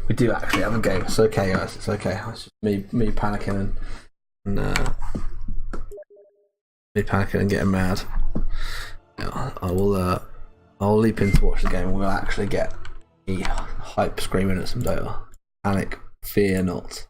We do actually have a game. It's okay, guys. It's okay. It's just me panicking and me panicking and getting mad. Yeah, I'll leap in to watch the game. We'll actually get me hype screaming at some Dota. Panic, fear not.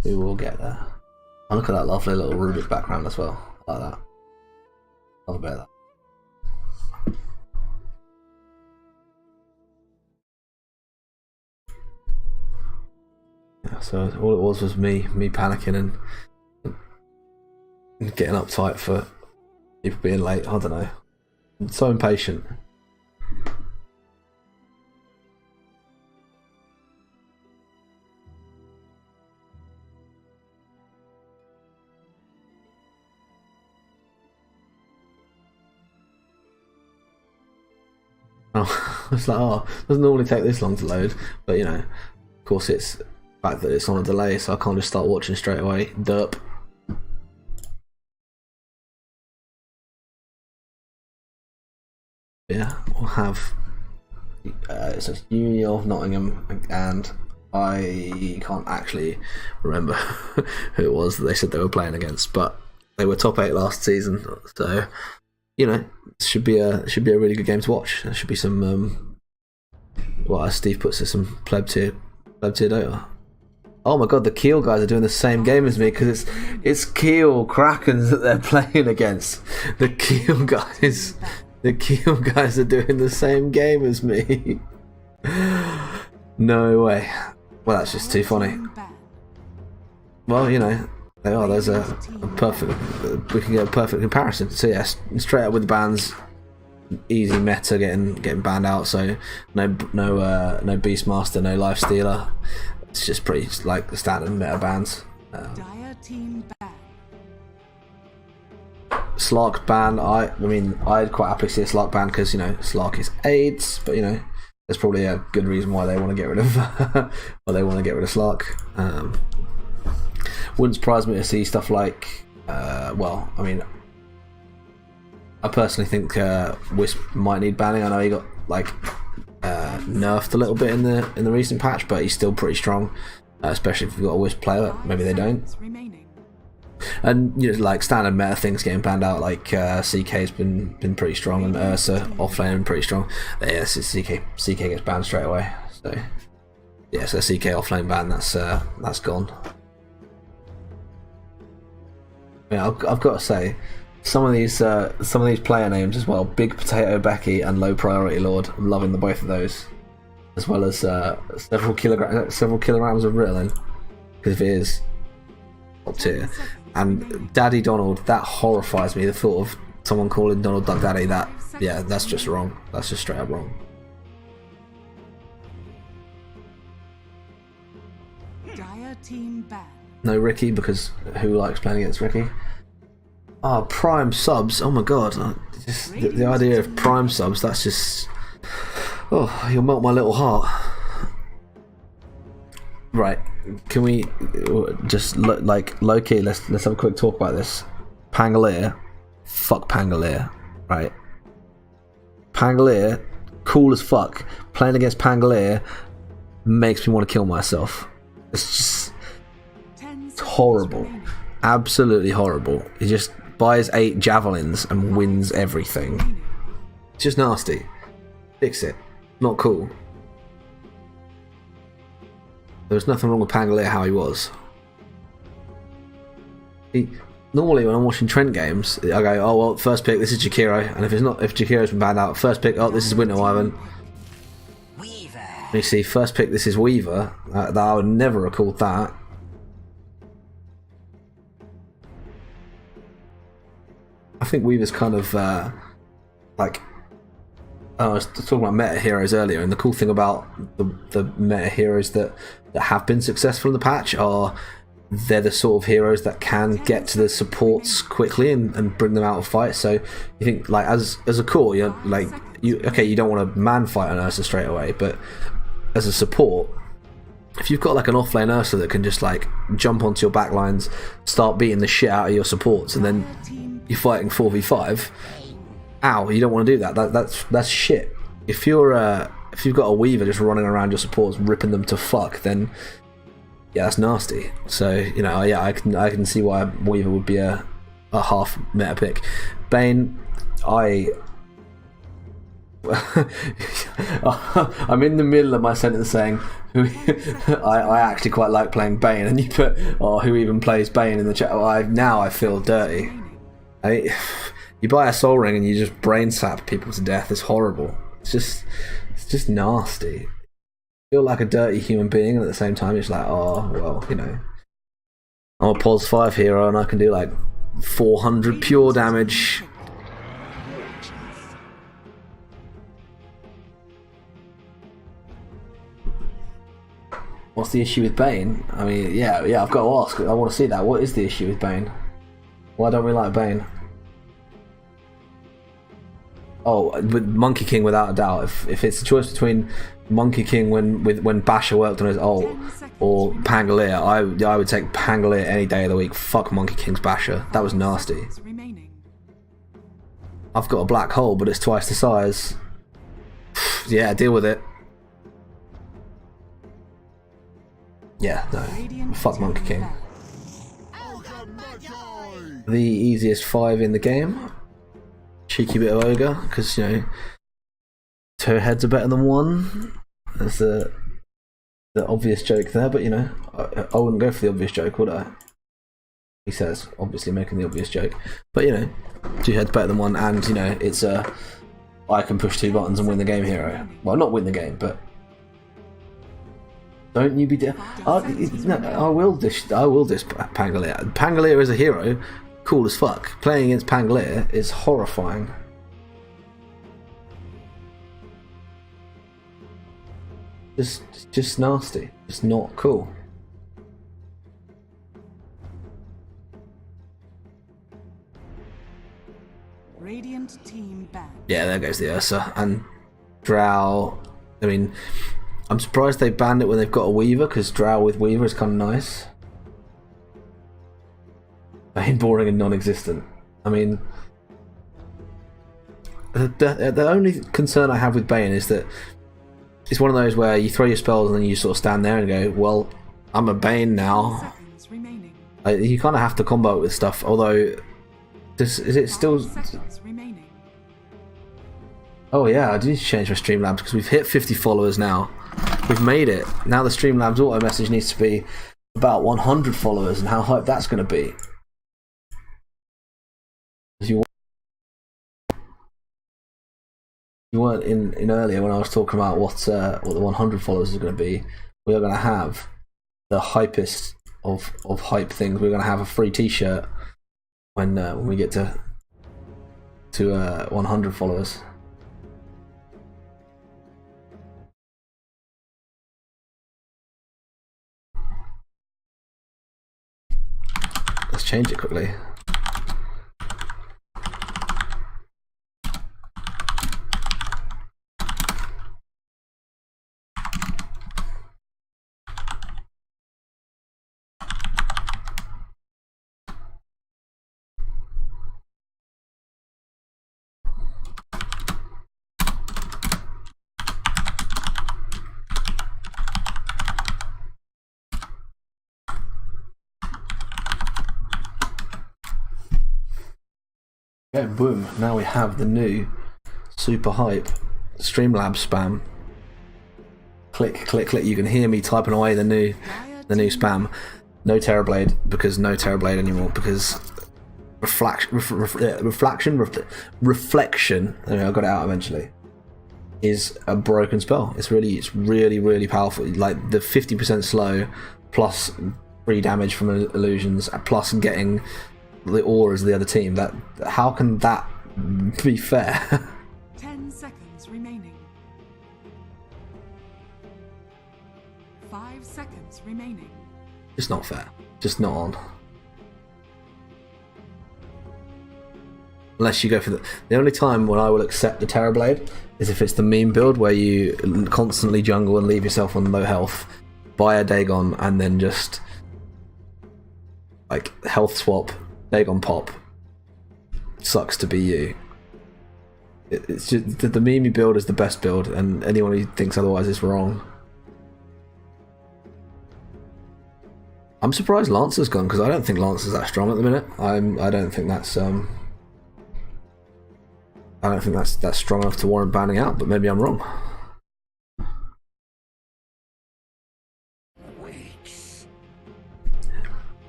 We will get there. And look at that lovely little Rubik background as well. I like that. Love a bit of that. Yeah, so all it was me panicking and getting uptight for people being late. I don't know. I'm so impatient. Oh, it's like, oh, it doesn't normally take this long to load, but you know, of course it's the fact that it's on a delay, so I can't just start watching straight away. Derp. Yeah, we'll have it says Uni of Nottingham, and I can't actually remember who it was that they said they were playing against, but they were top 8 last season, so you know, should be a really good game to watch. There should be some well, as Steve puts it, some pleb tier Dota. Oh my god, the Kiel guys are doing the same game as me, because it's Kiel Krakens that they're playing against. The Kiel guys are doing the same game as me. No way. Well, that's just too funny. Well, you know, they are. There's a perfect. We can get a perfect comparison. So yes, straight up with the bans, easy meta getting banned out. So no Beastmaster, no Lifestealer. It's just pretty like the standard meta bans. Slark ban. I mean, I'd quite happily see a Slark ban because you know Slark is AIDS, but you know there's probably a good reason why they want to get rid of Slark. Wouldn't surprise me to see stuff like, well, I mean, I personally think Wisp might need banning. I know he got like nerfed a little bit in the recent patch, but he's still pretty strong, especially if you've got a Wisp player. Maybe they don't. And you know, like standard meta things getting banned out, like CK's been pretty strong, and Ursa offlane been pretty strong. Yes, CK gets banned straight away. So yeah, so CK offlane ban, that's gone. Yeah, I've got to say, some of these player names as well, Big Potato Becky and Low Priority Lord. I'm loving the both of those, as well as several kilograms of Ritalin, because it is top tier. And Daddy Donald, that horrifies me. The thought of someone calling Donald Duck Daddy, that's just wrong. That's just straight up wrong. Dire team back. No Ricky, because who likes playing against Ricky? Oh, Prime subs. Oh my god. Just the idea of Prime subs, that's just... Oh, you'll melt my little heart. Right. Can we just, like, low-key, let's have a quick talk about this. Pangolier. Fuck Pangolier. Right. Pangolier, cool as fuck. Playing against Pangolier makes me want to kill myself. It's just... It's horrible. Absolutely horrible. He just buys 8 javelins and wins everything. It's just nasty. Fix it. Not cool. There was nothing wrong with Pangolier how he was. Normally when I'm watching Trent games, I go, oh well, first pick, this is Jakiro, and if Jakiro's been banned out, first pick, oh, this is Winter Wyvern. You see, first pick, this is Weaver. That I would never have called that. I think Weaver's kind of like, I was talking about meta heroes earlier, and the cool thing about the meta heroes that have been successful in the patch are they're the sort of heroes that can get to the supports quickly and bring them out of fight. So you think, like, as a core, you're like, you don't want to man fight an Ursa straight away, but as a support, if you've got like an offlane Ursa that can just like jump onto your back lines, start beating the shit out of your supports, and then you're fighting 4v5, ow, you don't want to do that. That's shit. If you've got a Weaver just running around your supports, ripping them to fuck, then yeah, that's nasty. So, you know, yeah, I can see why Weaver would be a half meta pick. Bane, I'm in the middle of my sentence saying I actually quite like playing Bane, and you put, oh, who even plays Bane in the chat? Now I feel dirty. You buy a soul ring and you just brain sap people to death. It's horrible. It's just nasty. Feel like a dirty human being, and at the same time it's like, oh well, you know, I'm a pos 5 hero and I can do like 400 pure damage. What's the issue with Bane? I mean, yeah, I've got to ask. I want to see that. What is the issue with Bane? Why don't we like Bane? Oh, with Monkey King, without a doubt. If it's a choice between Monkey King when Basher worked on his ult or Pangolier, I would take Pangolier any day of the week. Fuck Monkey King's Basher. That was nasty. I've got a black hole, but it's twice the size. Yeah, deal with it. Yeah, no. Fuck Monkey King. The easiest 5 in the game. Cheeky bit of ogre, because, you know, 2 heads are better than 1. There's the obvious joke there, but, you know, I wouldn't go for the obvious joke, would I? He says, obviously making the obvious joke. But, you know, 2 heads better than 1, and, you know, it's I can push 2 buttons and win the game hero. Well, not win the game, but don't you be... I will dish Pangolier. Pangolier is a hero. Cool as fuck. Playing against Pangolier is horrifying. Just nasty. Just not cool. Radiant team ban. Yeah, there goes the Ursa. And Drow, I mean, I'm surprised they banned it when they've got a Weaver, because Drow with Weaver is kind of nice. Bane boring and non-existent. I mean, the only concern I have with Bane is that it's one of those where you throw your spells and then you sort of stand there and go, well, I'm a Bane now. You kind of have to combo it with stuff, although is it still... Oh yeah, I do need to change my Streamlabs because we've hit 50 followers now. We've made it. Now the Streamlabs auto message needs to be about 100 followers, and how hype that's going to be. You weren't in earlier when I was talking about what the 100 followers is going to be. We are going to have the hypest of hype things. We're going to have a free T-shirt when we get to 100 followers. Let's change it quickly. Okay, boom. Now we have the new super hype Streamlabs spam. Click, click, click. You can hear me typing away the new spam. No Terrorblade, because no Terrorblade anymore, because reflection. I mean, I got it out eventually. Is a broken spell. It's really powerful. Like the 50% slow plus free damage from illusions plus getting the auras of the other team. That, how can that be fair? 10 seconds remaining. 5 seconds remaining. It's not fair. just not on. Unless you go for the only time when I will accept the Terrorblade is if it's the meme build where you constantly jungle and leave yourself on low health, buy a Dagon, and then just like health swap, Dagon pop. Sucks to be you. It's just the meme build is the best build, and anyone who thinks otherwise is wrong. I'm surprised Lancer's gone because I don't think Lancer's that strong at the minute. I don't think that's that's strong enough to warrant banning out, but maybe I'm wrong.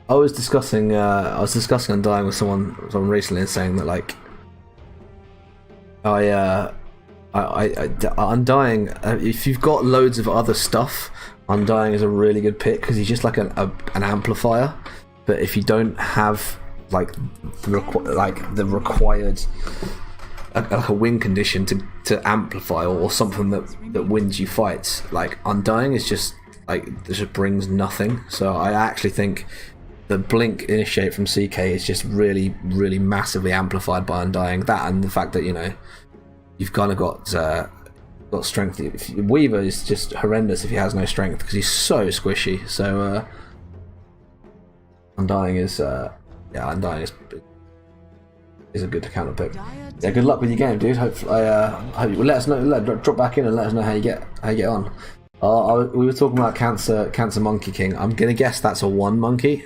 I was discussing Undying with someone recently and saying that like Undying, if you've got loads of other stuff, Undying is a really good pick because he's just like an amplifier. But if you don't have like the required like a win condition to amplify or something that wins you fights, like Undying is just like it just brings nothing. So I actually think the Blink Initiate from CK is just really massively amplified by Undying. That and the fact that, you know, you've kind of got strength. Weaver is just horrendous if he has no strength because he's so squishy. So Undying is Undying is a good counter pick. Yeah, good luck with your game, dude. Hopefully, hope you let us know. Drop back in and let us know how you get on. We were talking about Cancer Monkey King. I'm gonna guess that's a 1 monkey,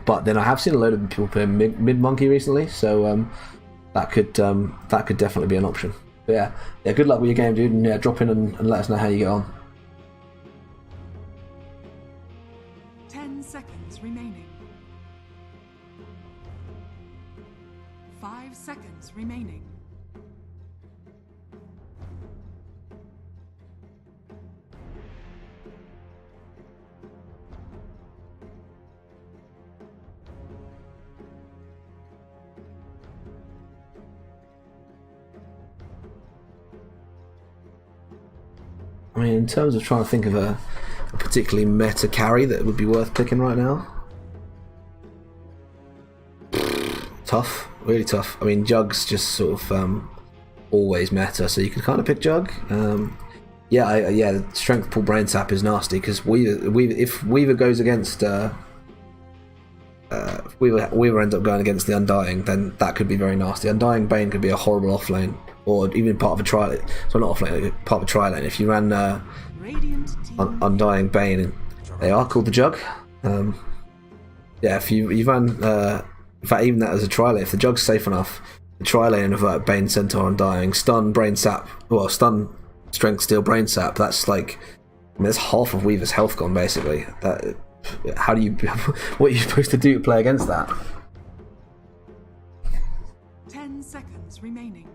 but then I have seen a load of people playing mid monkey recently, so that could definitely be an option. But yeah, good luck with your game, dude, and yeah, drop in and let us know how you get on. 10 seconds remaining. 5 seconds remaining. I mean, in terms of trying to think of a particularly meta carry that would be worth picking right now, tough, really tough. I mean, Jug's just sort of always meta, so you can kind of pick Jug. The strength pull brain sap is nasty because if Weaver goes against if Weaver ends up going against the Undying, then that could be very nasty. Undying Bane could be a horrible offlane, or even part of a tri-lane. So not offlane, part of a tri-lane. If you ran Undying Bane, they are called the Jug. If you ran, in fact, even that as a tri-lane, if the Jug's safe enough, the tri-lane of Bane, Centaur, Undying, stun, brain sap, stun, strength, steel, brain sap. That's like, I mean, that's half of Weaver's health gone basically. How do you? What are you supposed to do to play against that? 10 seconds remaining.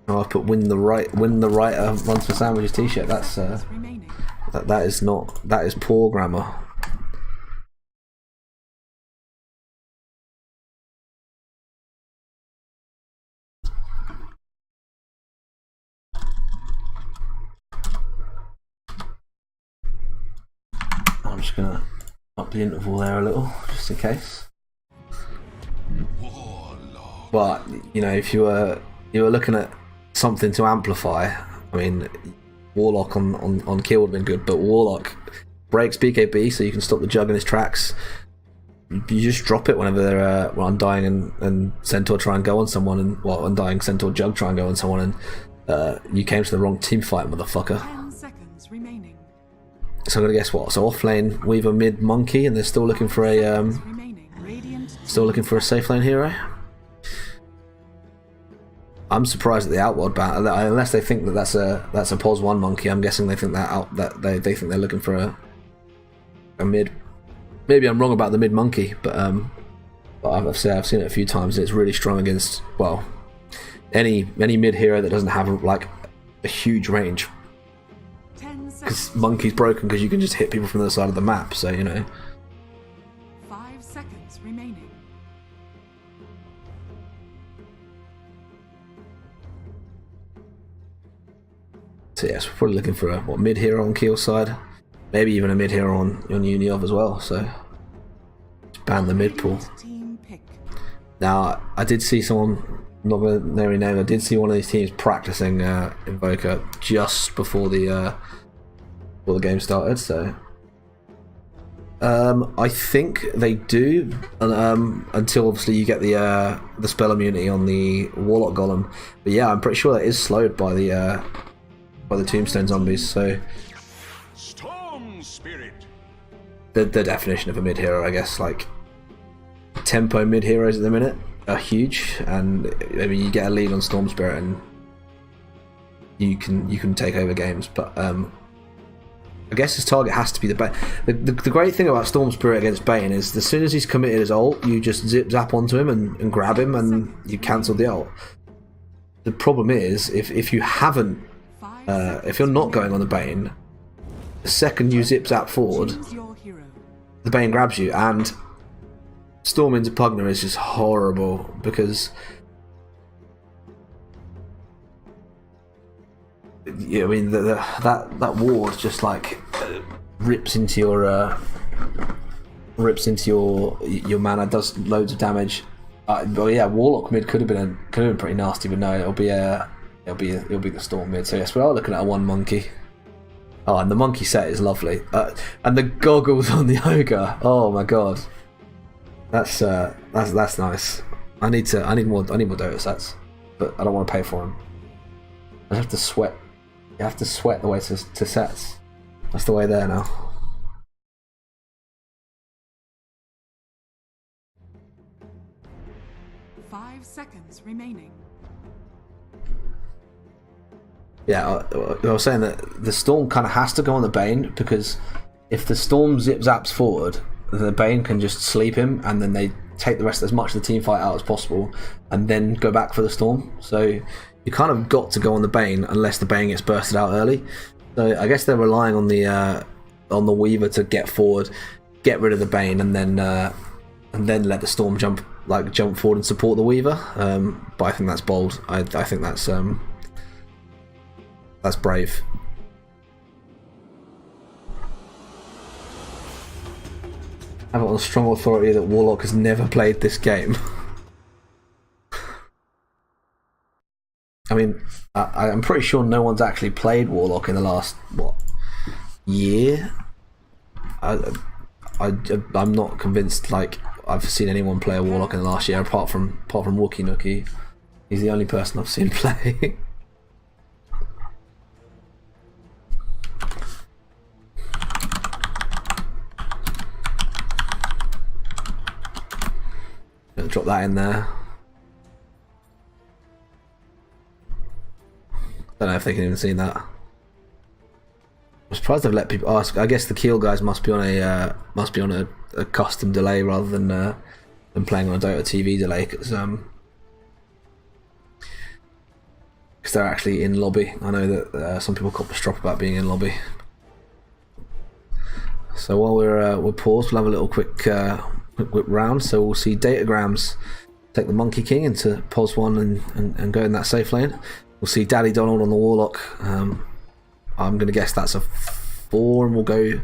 Oh, I put win the writer runs for sandwiches t-shirt. That's that is poor grammar. I'm just gonna up the interval there a little, just in case. But you know, if you were looking at something to amplify, I mean, Warlock on kill would have been good, but Warlock breaks BKB, so you can stop the Jug in his tracks. You just drop it whenever they're Undying and Centaur try and go on someone, and Undying, Centaur, Jug try and go on someone, and you came to the wrong team fight, motherfucker. 10 seconds remaining. So I'm gonna guess what? So offlane Weaver mid monkey, and they're still looking for a safe lane hero. I'm surprised at the Outworld ban, unless they think that that's a pos 1 monkey. I'm guessing they think they think they're looking for a mid. Maybe I'm wrong about the mid monkey, but I've seen it a few times. And it's really strong against any mid hero that doesn't have like a huge range. Because monkey's broken because you can just hit people from the other side of the map. So you know. 5 seconds remaining. So yes, we're probably looking for a mid hero on kill side, maybe even a mid hero on Uniov as well. So ban the mid pool. Team pick. Now, I did see someone, I'm not going to know any name, I did see one of these teams practicing Invoker just before the game started, so... I think they do, until obviously you get the spell immunity on the Warlock Golem. But yeah, I'm pretty sure that is slowed by the Tombstone zombies, so... Storm Spirit. The definition of a mid-hero, I guess, like... Tempo mid-heroes at the minute are huge, and maybe you get a lead on Storm Spirit and you can take over games, but I guess his target has to be the Bane. The great thing about Storm Spirit against Bane is as soon as he's committed his ult, you just zap onto him and grab him and you cancel the ult. The problem is, if you haven't, if you're not going on the Bane, the second you zap forward, Choose your hero. the Bane grabs you, and Storm into Pugna is just horrible because... Yeah, I mean that ward just like rips into your mana, does loads of damage. But yeah, Warlock mid could have been pretty nasty, but no, it'll be the Storm mid. So yes, we are looking at a one monkey. Oh, and the monkey set is lovely, and the goggles on the ogre. Oh my god, that's nice. I need more Dota sets, but I don't want to pay for them. I have to sweat. You have to sweat the way to sets. That's the way there now. Five seconds remaining. Yeah, I was saying that the Storm kind of has to go on the Bane, because if the Storm zaps forward, the Bane can just sleep him, and then they take the rest, as much of the team fight out as possible, and then go back for the Storm. So you kind of got to go on the Bane unless the Bane gets bursted out early. So I guess they're relying on the Weaver to get forward, get rid of the Bane, and then let the Storm jump forward and support the Weaver. But I think that's bold. I think that's brave. I have it on strong authority that Warlock has never played this game. I mean, I'm pretty sure no one's actually played Warlock in the last, year? I'm not convinced, like, I've seen anyone play a Warlock in the last year, apart from Wookie Nookie. He's the only person I've seen play. Gonna drop that in there. Don't know if they can even see that. I'm surprised they've let people ask. I guess the Keel guys must be on a custom delay rather than playing on a Dota TV delay, because they're actually in lobby. I know that some people cop a strop about being in lobby. So while we're paused, we'll have a little quick round. So we'll see Datagrams take the Monkey King into pos 1 and go in that safe lane. We'll see Daddy Donald on the Warlock. I'm going to guess that's a 4 and we'll go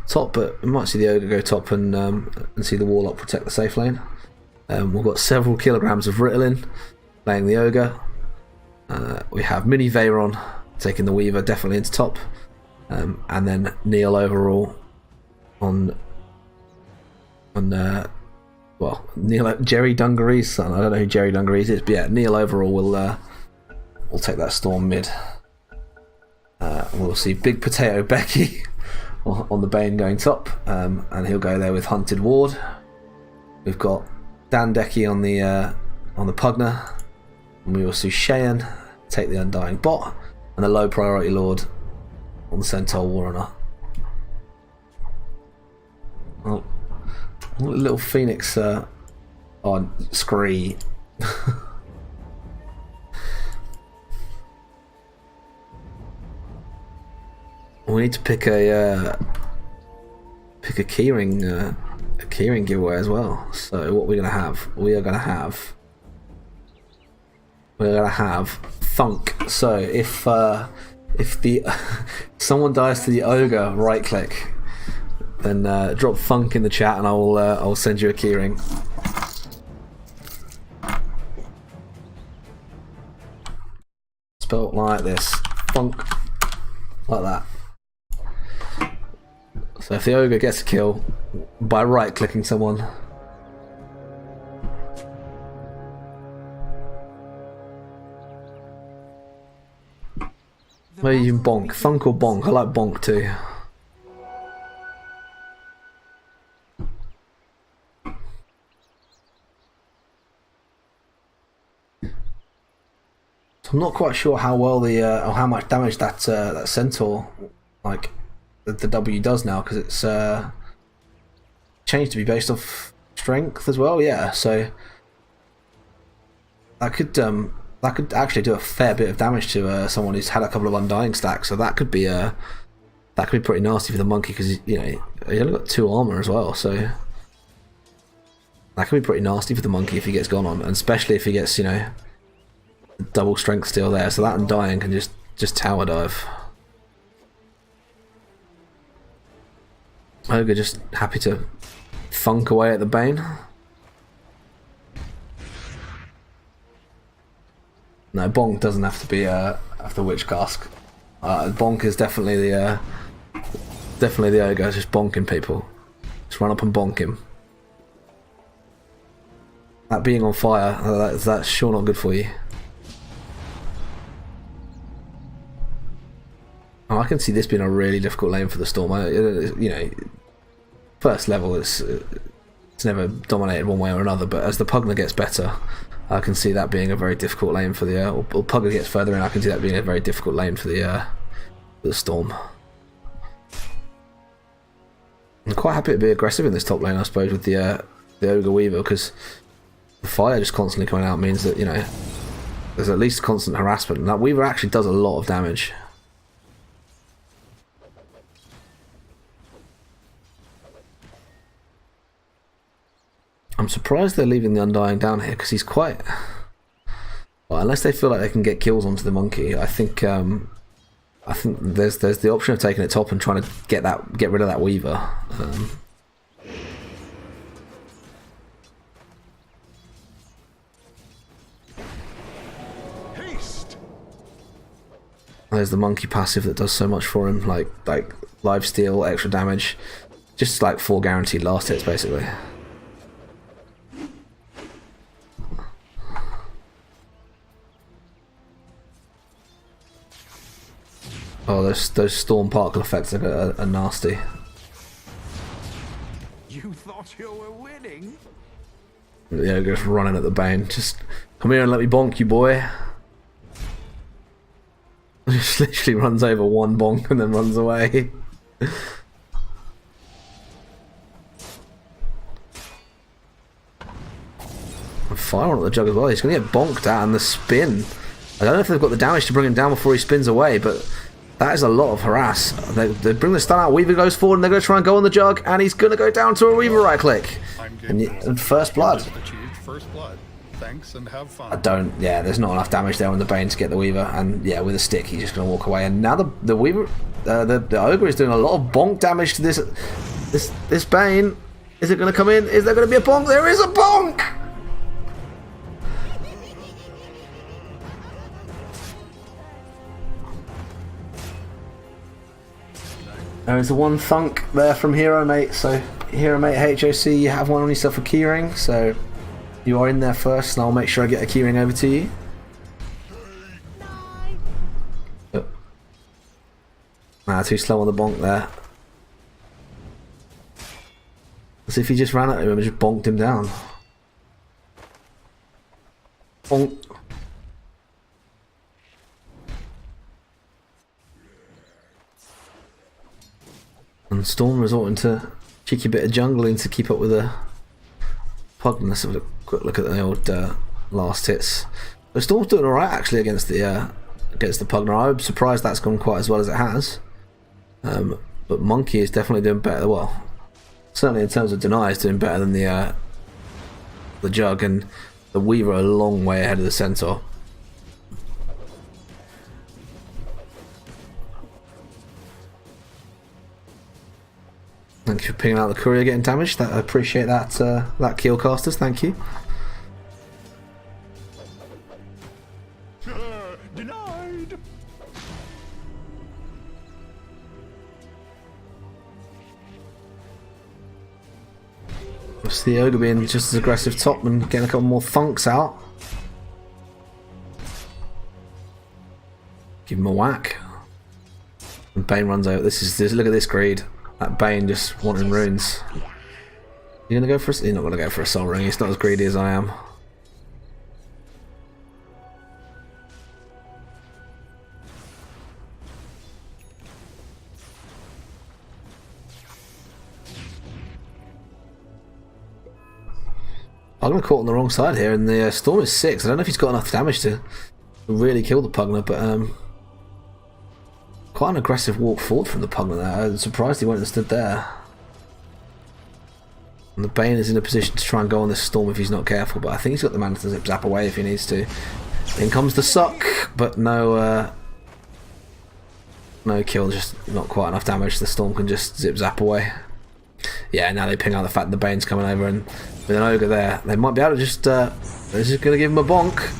top, but we might see the Ogre go top and see the Warlock protect the safe lane. We've got several kilograms of Ritalin playing the Ogre. We have Mini Veyron taking the Weaver definitely into top. And then Neil overall on Jerry Dungaree's son. I don't know who Jerry Dungaree's is, but yeah, Neil overall will take that Storm mid. We'll see Big Potato Becky on the Bane going top, and he'll go there with Hunted Ward. We've got Dan Decky on the Pugna, and we will see Cheyenne take the Undying bot, and the low priority Lord on the Centaur Warrunner. Oh, little Phoenix on Scree. We need to pick a keyring giveaway as well. So what we're gonna have? We're gonna have Thunk. So if the someone dies to the Ogre, right click. then drop Funk in the chat and I'll send you a keyring. Spelt like this, Funk, like that. So if the ogre gets a kill by right-clicking someone, maybe you can bonk, Funk or bonk. I like bonk too. So I'm not quite sure how well the or how much damage that that centaur, like the W, does now, because it's changed to be based off strength as well. Yeah, so that could actually do a fair bit of damage to someone who's had a couple of undying stacks. So that could be pretty nasty for the monkey, because you know he only got 2 armor as well. So that could be pretty nasty for the monkey if he gets gone on, and especially if he gets, you know, double strength still there. So that undying can just tower dive. Ogre just happy to Funk away at the Bane. No, bonk doesn't have to be after Witch Cask. Bonk is definitely the ogre, just bonking people. Just run up and bonk him. That being on fire, that's sure not good for you. Oh, I can see this being a really difficult lane for the Storm. You know, first level it's never dominated one way or another, but as the Pugner gets better, I can see that being a very difficult lane for the or Pugner gets further in, I can see that being a very difficult lane for the Storm. I'm quite happy to be aggressive in this top lane, I suppose, with the Ogre Weaver, because the fire just constantly coming out means that, you know, there's at least constant harassment, and that Weaver actually does a lot of damage. I'm surprised they're leaving the Undying down here, because he's quite... Well, unless they feel like they can get kills onto the monkey, I think there's the option of taking it top and trying to get rid of that Weaver. Haste. There's the monkey passive that does so much for him, like live steal, extra damage, just like 4 guaranteed last hits basically. Oh, those storm particle effects are nasty. You thought you were winning? Yeah, just running at the Bane. Just come here and let me bonk you, boy. Just literally runs over one bonk and then runs away. Fire on the jug as well. He's going to get bonked out, and the spin. I don't know if they've got the damage to bring him down before he spins away, but that is a lot of harass. They bring the stun out. Weaver goes forward, and they're going to try and go on the jug, and he's going to go down to a Weaver right click. And first blood. First blood. Thanks and have fun. I don't. Yeah, there's not enough damage there on the Bane to get the Weaver, and yeah, with a stick, he's just going to walk away. And now the Weaver, the Ogre is doing a lot of bonk damage to this Bane. Is it going to come in? Is there going to be a bonk? There is a bonk. There is the one thunk there from Hero Mate, so Hero Mate HOC, you have one on yourself a keyring, so you are in there first, and I'll make sure I get a keyring over to you. Oh. Too slow on the bonk there. As if he just ran at him and just bonked him down. Bonk. And Storm resorting to cheeky bit of jungling to keep up with the Pugner. Let's have a quick look at the old last hits. The Storm's doing alright actually against the Pugner. I'm surprised that's gone quite as well as it has. But Monkey is definitely doing better. Well, certainly in terms of deny, is doing better than the Jug, and the Weaver a long way ahead of the Centaur. Thank you you for pinging out the courier getting damaged. I appreciate that, that Keelcasters, thank you. Denied. It's the Ogre being just as aggressive topman, getting a couple more thunks out. Give him a whack. And Bane runs over. Look at this greed. That Bane just wanting runes. You gonna go for a... You're not gonna go for a soul ring. He's not as greedy as I am. I'm gonna caught on the wrong side here, and the Storm is 6. I don't know if he's got enough damage to really kill the Pugner, but quite an aggressive walk forward from the Pugner there. I'm surprised he went and stood there. And the Bane is in a position to try and go on this Storm if he's not careful, but I think he's got the mana to zip zap away if he needs to. In comes the suck, but no kill, just not quite enough damage. The Storm can just zip zap away. Yeah, now they ping out the fact that the Bane's coming over, and with an Ogre there, they might be able to just they're just going to give him a bonk.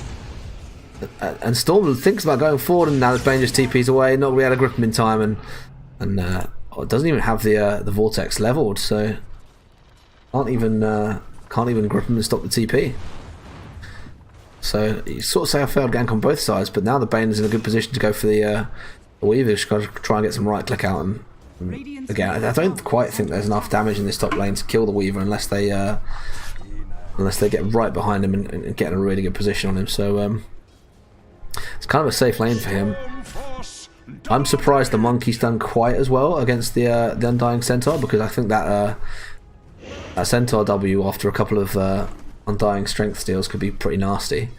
And Storm thinks about going forward, and now the Bane just TP's away, not really able to grip him in time, and it doesn't even have the Vortex leveled, so can't even grip him and stop the TP. So you sort of say a failed gank on both sides, but now the Bane is in a good position to go for the Weaver. He's got to try and get some right click out, and again, I don't quite think there's enough damage in this top lane to kill the Weaver unless they get right behind him and get in a really good position on him. So it's kind of a safe lane for him. I'm surprised the Monkey's done quite as well against the Undying Centaur, because I think that Centaur W after a couple of Undying Strength steals could be pretty nasty.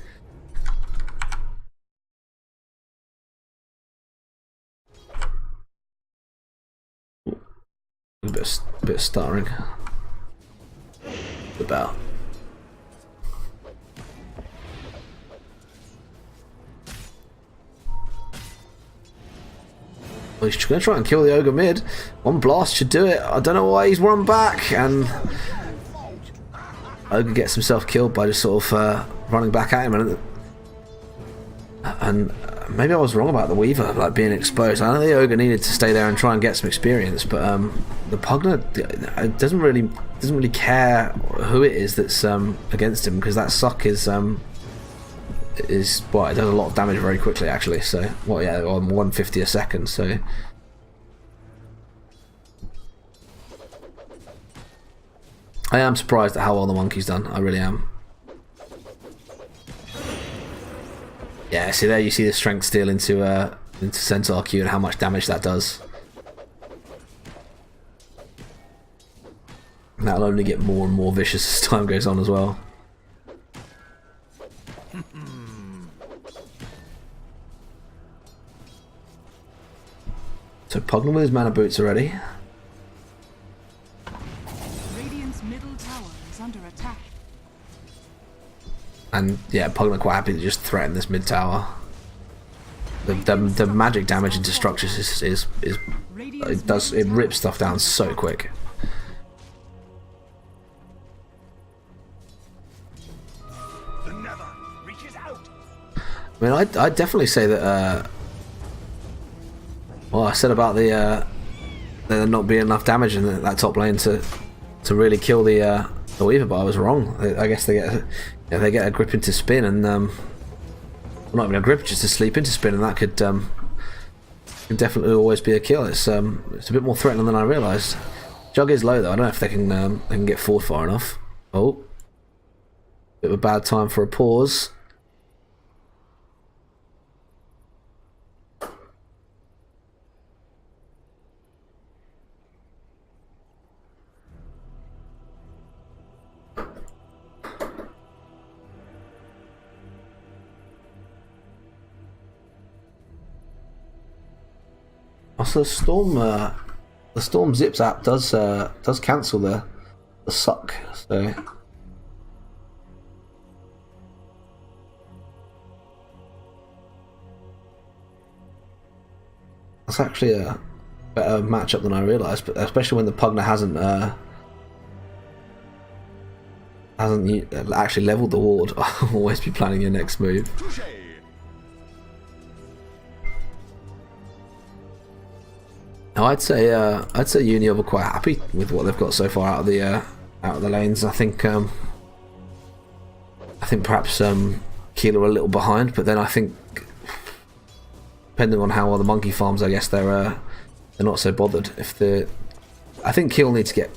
A bit of stuttering. About. Well, he's going to try and kill the Ogre mid. One blast should do it. I don't know why he's run back, and Ogre gets himself killed by just sort of running back at him. And maybe I was wrong about the Weaver like being exposed. I know the Ogre needed to stay there and try and get some experience, but the Pugner doesn't really care who it is that's against him, because that suck is well, it does a lot of damage very quickly actually. So well, yeah, on 150 a second. So I am surprised at how well the Monkey's done. I really am. Yeah, see there you see the strength steal into Centaur Q and how much damage that does. And that'll only get more and more vicious as time goes on as well. So Pugner with his mana boots already. Radiant's middle tower is under attack. And yeah, Pugner quite happy to just threaten this mid tower. The magic damage into structures is it rips stuff down so quick. I mean, I'd definitely say that. Well, I said about there not being enough damage in that top lane to really kill the Weaver, but I was wrong. I guess they get a grip into spin, and well, not even a grip, just a sleep into spin, and that could definitely always be a kill. It's a bit more threatening than I realised. Jug is low though. I don't know if they can get forward far enough. Oh, bit of a bad time for a pause. Also, the Storm Zip Zap does cancel the suck. So that's actually a better matchup than I realised, but especially when the Pugner hasn't actually leveled the ward. I'll always be planning your next move. No, I'd say Uniov are quite happy with what they've got so far out of the lanes. I think perhaps Kiel are a little behind, but then I think depending on how well the monkey farms, I guess they're not so bothered. I think Kiel need to get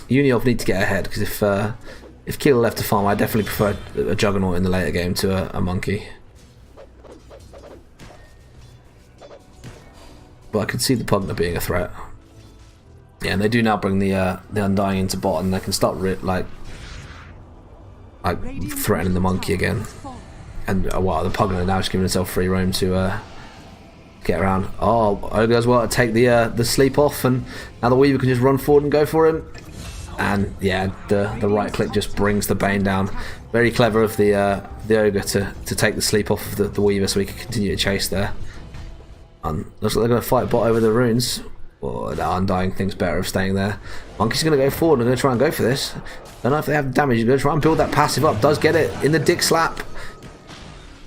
Uniov need to get ahead, because if Kiel are left to farm, I definitely prefer a Juggernaut in the later game to a monkey. But I could see the Pugner being a threat. Yeah, and they do now bring the Undying into bot, and they can start like threatening the monkey again. And wow, the Pugner now just giving himself free roam to get around. Oh, Ogre as well to take the sleep off, and now the Weaver can just run forward and go for him. And yeah, the right click just brings the Bane down. Very clever of the Ogre to take the sleep off of the Weaver so he can continue to chase there. Looks like they're going to fight bot over the runes. Oh, the Undying thinks better of staying there. Monkey's going to go forward and going to try and go for this. Don't know if they have damage. He's going to try and build that passive up. Does get it in the dick slap.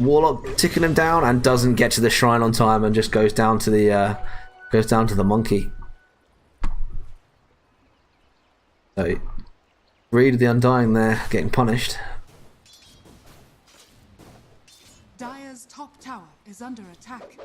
Warlock ticking him down and doesn't get to the shrine on time and just goes down to the monkey. So Reed the Undying there getting punished. Dire's top tower is under attack.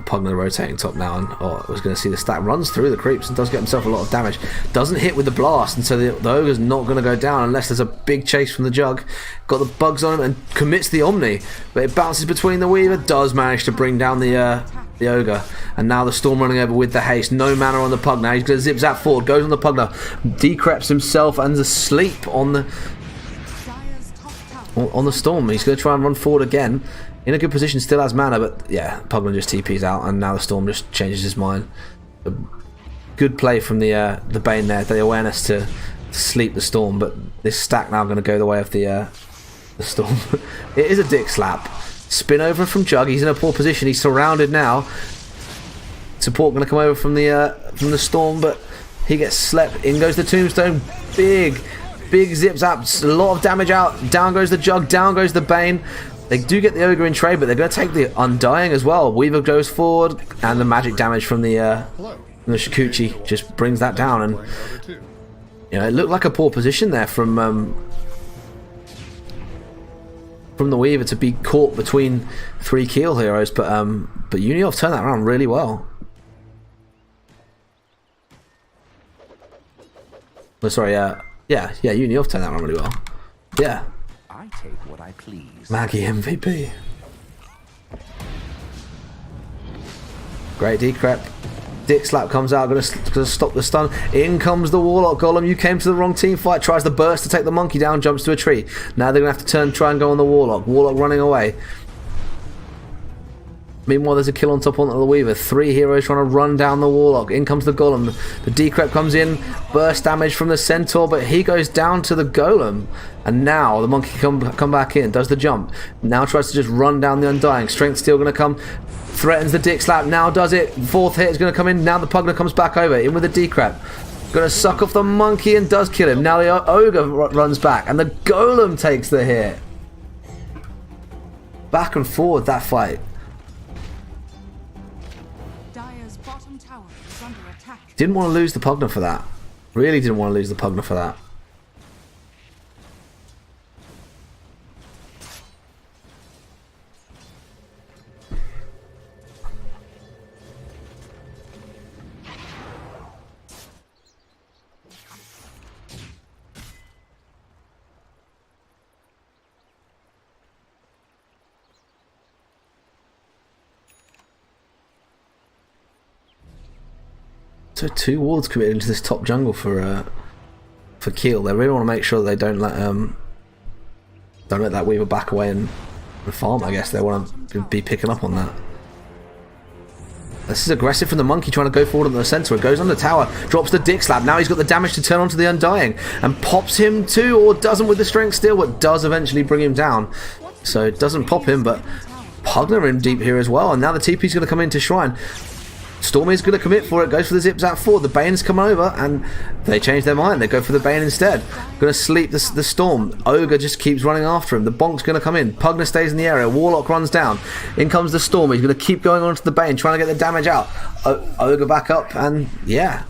Pugner rotating top now, and I was going to see the stack runs through the creeps and does get himself a lot of damage. Doesn't hit with the blast, and so the Ogre's not going to go down unless there's a big chase from the Jug. Got the bugs on him and commits the Omni, but it bounces between the Weaver. Does manage to bring down the Ogre, and now the Storm running over with the haste. No mana on the Pugner. He's going to zip zap forward. Goes on the Pugner, decreps himself and is asleep on the Storm. He's going to try and run forward again. In a good position, still has mana, but yeah, Pugner just TP's out, and now the Storm just changes his mind. A good play from the Bane there, the awareness to sleep the Storm, but this stack now going to go the way of the Storm. It is a dick slap. Spin over from Jug. He's in a poor position. He's surrounded now. Support going to come over from the Storm, but he gets slept. In goes the Tombstone. Big zip zap. A lot of damage out. Down goes the Jug. Down goes the Bane. They do get the Ogre in trade, but they're going to take the Undying as well. Weaver goes forward, and the magic damage from the Shikuchi just brings that down. And you know, it looked like a poor position there from the Weaver to be caught between three Kiel heroes, but Uniov turned that around really well. Oh, sorry, yeah, Uniov turned that around really well. Yeah. I take what I please. Maggie MVP. Great decrep. Dick slap comes out, gonna stop the stun. In comes the Warlock Golem. You came to the wrong team fight. Tries the burst to take the monkey down. Jumps to a tree. Now they're gonna have to try and go on the Warlock. Warlock running away. Meanwhile, there's a kill on top on the Weaver. Three heroes trying to run down the Warlock. In comes the Golem. The decrep comes in. Burst damage from the Centaur, but he goes down to the Golem. And now the monkey come back in. Does the jump. Now tries to just run down the Undying. Strength Steel going to come. Threatens the dick slap. Now does it. Fourth hit is going to come in. Now the Pugner comes back over. In with the decrep. Going to suck off the monkey and does kill him. Now the Ogre runs back. And the Golem takes the hit. Back and forward that fight. Didn't want to lose the Pugner for that. Really didn't want to lose the Pugner for that. So two wards committed into this top jungle for Kiel. They really want to make sure that they don't let that Weaver back away and farm. I guess they want to be picking up on that. This is aggressive from the monkey, trying to go forward on the center. It goes on the tower, drops the dick slap. Now he's got the damage to turn onto the Undying and pops him too, or doesn't with the strength steel, but does eventually bring him down. So it doesn't pop him, but Pugner in deep here as well. And now the TP's going to come into Shrine. Stormy's going to commit for it, goes for the Zip Zap 4. The Bane's come over and they change their mind. They go for the Bane instead. Going to sleep the Storm. Ogre just keeps running after him. The Bonk's going to come in. Pugna stays in the area. Warlock runs down. In comes the Storm. He's going to keep going on to the Bane, trying to get the damage out. Ogre back up, and yeah.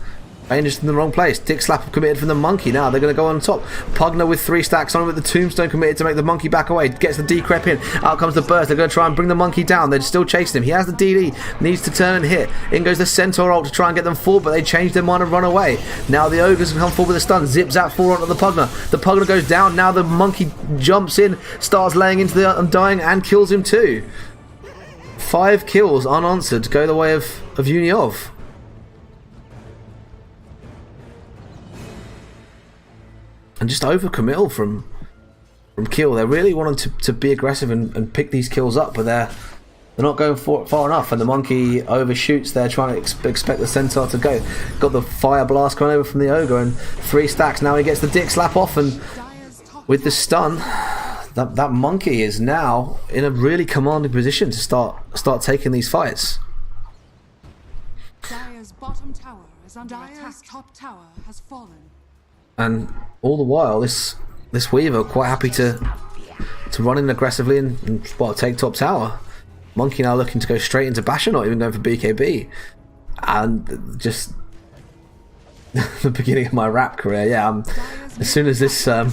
Bane just in the wrong place. Dick Slap have committed from the Monkey. Now they're going to go on top. Pugna with 3 stacks on with the Tombstone committed to make the Monkey back away. Gets the Decrep in. Out comes the Burst. They're going to try and bring the Monkey down. They're still chasing him. He has the DD. Needs to turn and hit. In goes the Centaur ult to try and get them forward, but they change their mind and run away. Now the Ogres can come forward with a stun. Zip Zap 4 onto the Pugna. The Pugna goes down. Now the Monkey jumps in, starts laying into the Undying and kills him too. 5 kills unanswered go the way of Uniov. And just overcommittal from Kill. They're really wanting to be aggressive and pick these kills up, but they're not going far enough. And the Monkey overshoots. They're trying to expect the Centaur to go. Got the Fire Blast coming over from the Ogre, and 3 stacks. Now he gets the Dick Slap off, and with the stun, that Monkey is now in a really commanding position to start taking these fights. Dire's bottom tower is under attack. Dire's top tower has fallen. And all the while, this Weaver quite happy to run in aggressively and take top tower. Monkey now looking to go straight into Basher, not even going for BKB. And just the beginning of my rap career. Yeah, as soon as this as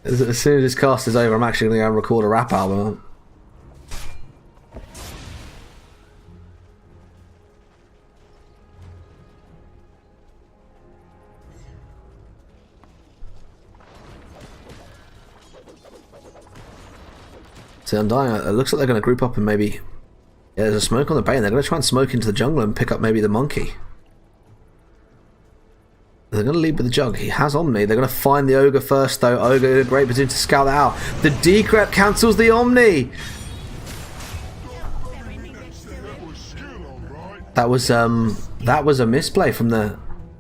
soon as this cast is over, I'm actually going to go and record a rap album. So Undying, it looks like they're going to group up and maybe... Yeah, there's a smoke on the Bane. They're going to try and smoke into the jungle and pick up maybe the Monkey. They're going to lead with the Jug. He has Omni. They're going to find the Ogre first, though. Ogre in a great position to scout that out. The Decrep cancels the Omni! That was a misplay from the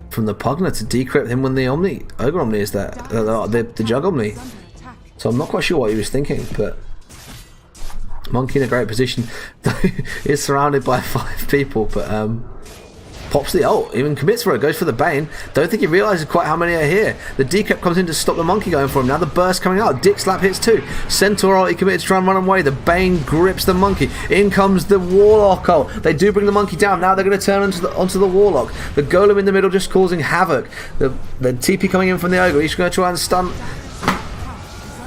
Pugna to decrypt him when the Ogre Omni is there. The Jug Omni. So I'm not quite sure what he was thinking, but... Monkey in a great position. He's surrounded by 5 people, but pops the ult, even commits for it, goes for the Bane. Don't think he realises quite how many are here. The Decap comes in to stop the Monkey going for him. Now the burst coming out. Dick Slap hits 2. Centaur ult, he committed to try and run away. The Bane grips the Monkey. In comes the Warlock ult. They do bring the Monkey down. Now they're going to turn onto the Warlock. The Golem in the middle just causing havoc. The TP coming in from the Ogre. He's going to try and stun.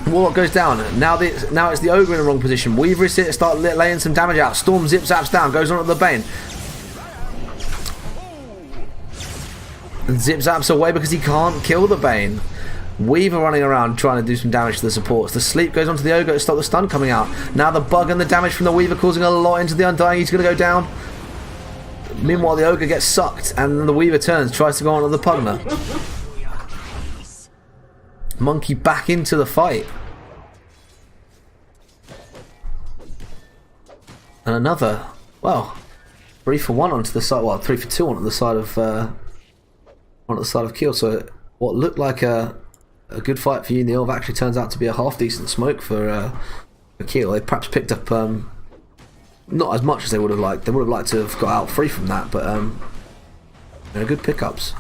Warlock goes down. Now it's the Ogre in the wrong position. Weaver is here to start laying some damage out. Storm zip zaps down, goes on to the Bane. And zip zaps away because he can't kill the Bane. Weaver running around trying to do some damage to the supports. The sleep goes onto the Ogre to stop the stun coming out. Now the bug and the damage from the Weaver causing a lot into the Undying. He's going to go down. Meanwhile the Ogre gets sucked and the Weaver turns, tries to go on to the Pugna. Monkey back into the fight. And another, well, 3 for 1 onto the side, well, 3 for 2 onto the side of Kiel. So what looked like a good fight for you, Neil, actually turns out to be a half decent smoke for Kiel. They perhaps picked up not as much as they would have liked. They would have liked to have got out free from that, but they're good pickups.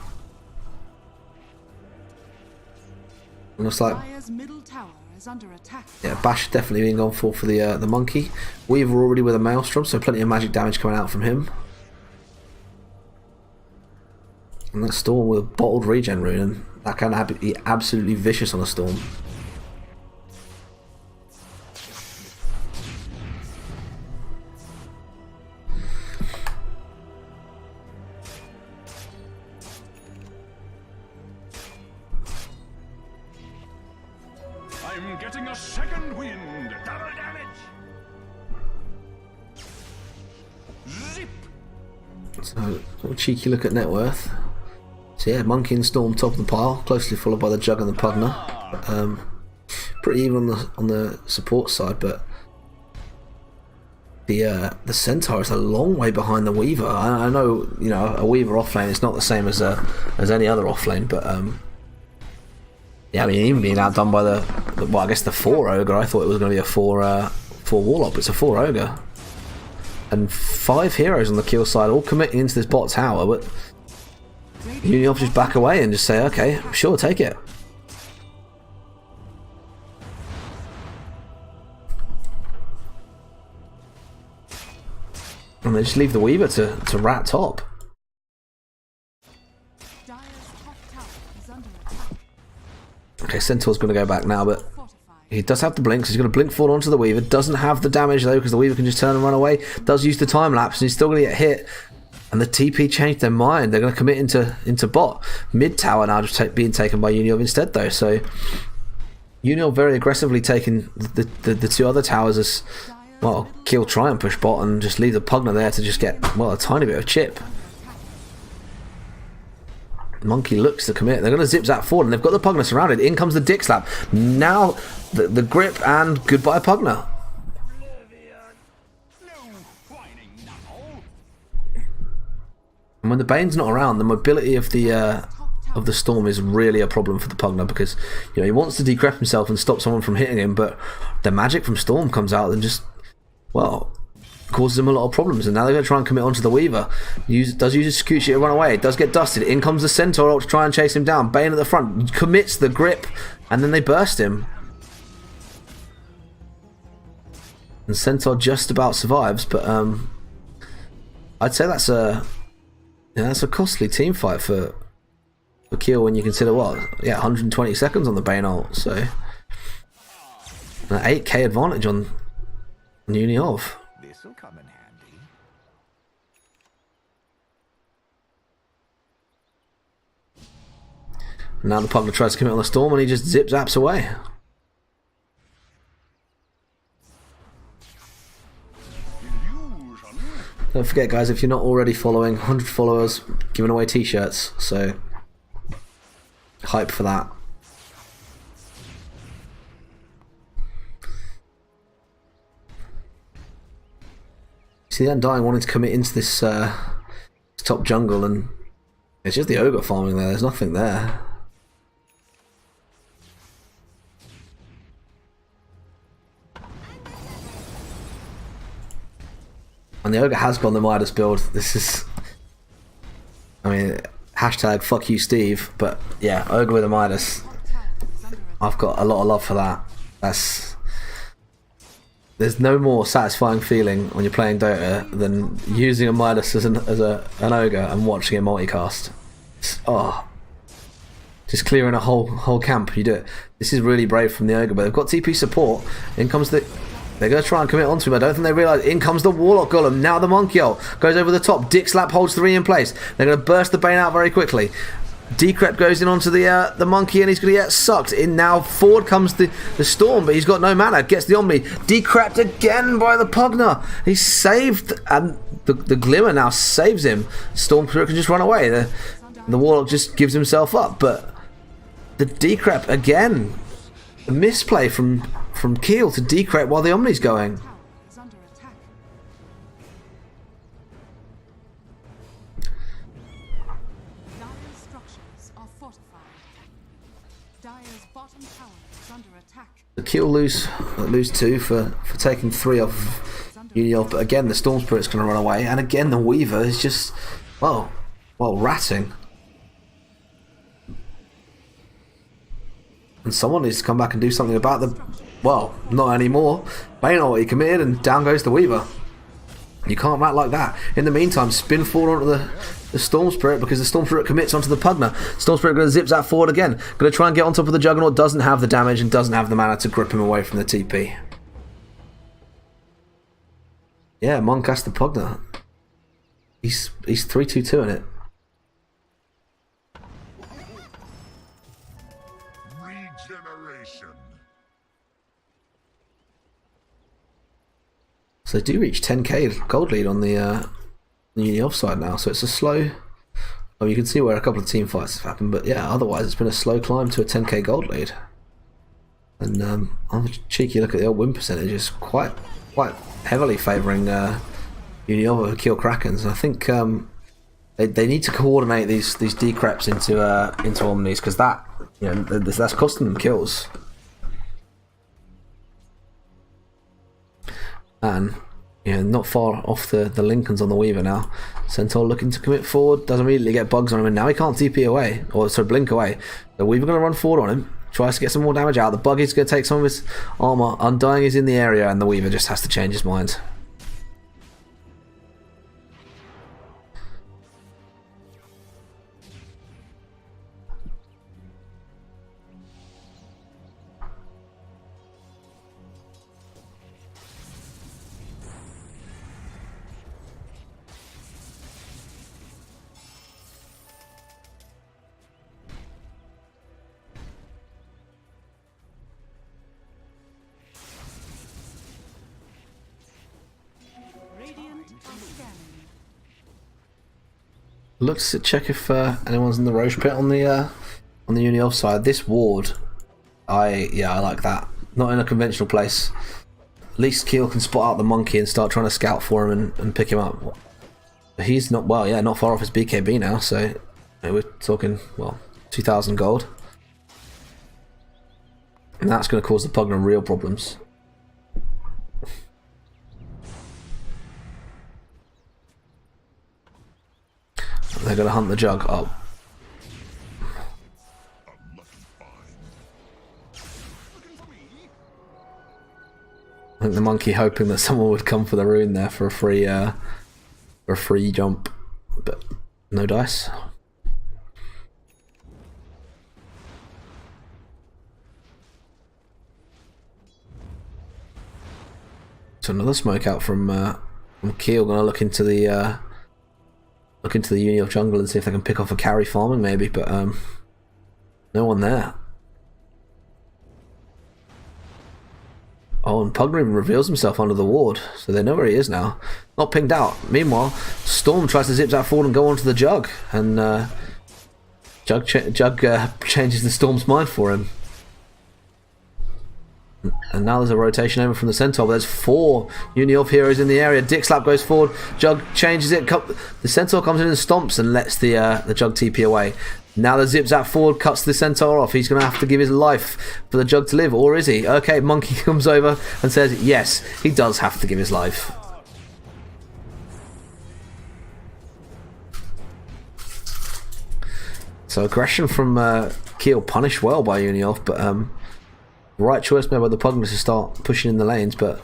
And it's like, middle tower is under attack. Yeah, Bash definitely being gone for the Monkey. Weaver already with a Maelstrom, so plenty of magic damage coming out from him. And that Storm with a bottled regen rune, and that can be absolutely vicious on a Storm. I'm getting a second wind. Double damage. Zip. So, a little cheeky look at net worth. So yeah, Monkey and Storm top of the pile, closely followed by the Jug and the Pugna. Pretty even on the support side, but the Centaur is a long way behind the Weaver. I know, you know, a Weaver offlane is not the same as any other offlane, but yeah, I mean, even being outdone by well, I guess the 4 Ogre. I thought it was going to be a 4 Warlock, but it's a 4 Ogre. and 5 heroes on the kill side, all committing into this bot tower, but Uniov just back away and just say, okay, sure, take it. And they just leave the Weaver to rat top. Dire's top tower is under attack. Okay, Centaur's going to go back now, but Fortified. he does have the blink, so he's going to blink forward onto the Weaver. Doesn't have the damage though, because the Weaver can just turn and run away. Does use the time lapse, and he's still going to get hit. And the TP changed their mind. They're going to commit into bot. Mid tower now just being taken by Uniov instead though. So Uniov very aggressively taking the 2 other towers as well. Kill, try and push bot, and just leave the Pugna there to just get, well, a tiny bit of chip. Monkey looks to commit. They're going to zip zap forward, and they've got the Pugna surrounded. In comes the Dick Slap. Now the grip, and goodbye Pugna. And when the Bane's not around, the mobility of the Storm is really a problem for the Pugna, because he wants to decrep himself and stop someone from hitting him, but the magic from Storm comes out and just, well, causes him a lot of problems. And now they're going to try and commit onto the Weaver. Does use his Scoot to run away. It does get dusted. In comes the Centaur to try and chase him down. Bane at the front commits the grip, and then they burst him. And Centaur just about survives, but I'd say that's a costly team fight for Kiel when you consider 120 seconds on the Bane ult, so an 8k advantage on Uniov. This'll come in handy. Now the Pugna tries to commit on the Storm, and he just zip zaps away. Don't forget, guys, if you're not already following, 100 followers, giving away t-shirts, so hype for that. See the Undying wanting to commit into this top jungle, and it's just the Ogre farming there. There's nothing there. And the Ogre has gone the Midas build. This is, I mean, hashtag fuck you Steve, but yeah, Ogre with a Midas. I've got a lot of love for that. There's no more satisfying feeling when you're playing Dota than using a Midas as an Ogre and watching it multicast. Just clearing a whole camp, you do it. This is really brave from the Ogre, but they've got TP support. In comes the... They're going to try and commit onto him. I don't think they realise. In comes the Warlock Golem. Now the Monkey ult goes over the top. Dick Slap holds 3 in place. They're going to burst the Bane out very quickly. Decrep goes in onto the Monkey, and he's going to get sucked in. Now forward comes the Storm, but he's got no mana. Gets the Omni. Decrept again by the Pugna. He's saved, and the Glimmer now saves him. Storm Spirit can just run away. The Warlock just gives himself up, but the Decrep again. A misplay from Kiel to Decrep while the Omni's going. Tower is under attack. Dire's structures are fortified. Dire's bottom tower is under attack. The Kiel lose 2 for taking 3 off Uniov, but again the Storm Spirit's going to run away, and again the Weaver is just ratting. And someone needs to come back and do something about not anymore. Bane already committed, and down goes the Weaver. You can't rat like that. In the meantime, spin forward onto the Storm Spirit, because the Storm Spirit commits onto the Pugna. Storm Spirit going to zip that forward again. Going to try and get on top of the Juggernaut. Doesn't have the damage and doesn't have the mana to grip him away from the TP. Yeah, Monk has the Pugna. He's 3-2-2 in it. Regeneration. So they do reach 10k gold lead on the Uniov side now, so it's a slow... I mean, you can see where a couple of team fights have happened, but yeah, otherwise it's been a slow climb to a 10k gold lead. And I'm a cheeky look at the old win percentage, it's quite heavily favouring Uniov over Kiel Krakens. I think they need to coordinate these decreps into Omnis, because that's costing them kills. And Yeah, not far off the Lincolns on the Weaver now. Centaur looking to commit forward, doesn't immediately get bugs on him, and now he can't TP away, or sorry, blink away. The Weaver going to run forward on him, tries to get some more damage out. The Buggy's going to take some of his armor. Undying is in the area, and the Weaver just has to change his mind. Radiant are scanning. Looks to check if anyone's in the Roche pit on the Uni side. This ward, I like that. Not in a conventional place. At least Keel can spot out the monkey and start trying to scout for him and pick him up. He's not not far off his BKB now. So we're talking 2,000 gold, and that's going to cause the Pugna real problems. They're going to hunt the Jug up. I think the monkey hoping that someone would come for the rune there for a free jump, but no dice. So another smoke out from Keel. Going to look into the Uni of Jungle and see if they can pick off a carry farming maybe, but no one there. Oh, and Pugna even reveals himself under the ward, so they know where he is now. Not pinged out. Meanwhile, Storm tries to zip that forward and go onto the Jug, and Jug changes the Storm's mind for him. And now there's a rotation over from the Centaur, but there's 4 Uni-Elf heroes in the area. Dick Slap goes forward, Jug changes it, the Centaur comes in and stomps and lets the Jug TP away. Now the Zip Zap forward cuts the Centaur off. He's going to have to give his life for the Jug to live, or is he? Okay, Monkey comes over and says yes, he does have to give his life. So aggression from Keel, punished well by Uni-Elf, but right choice made by the Pugna to start pushing in the lanes, but I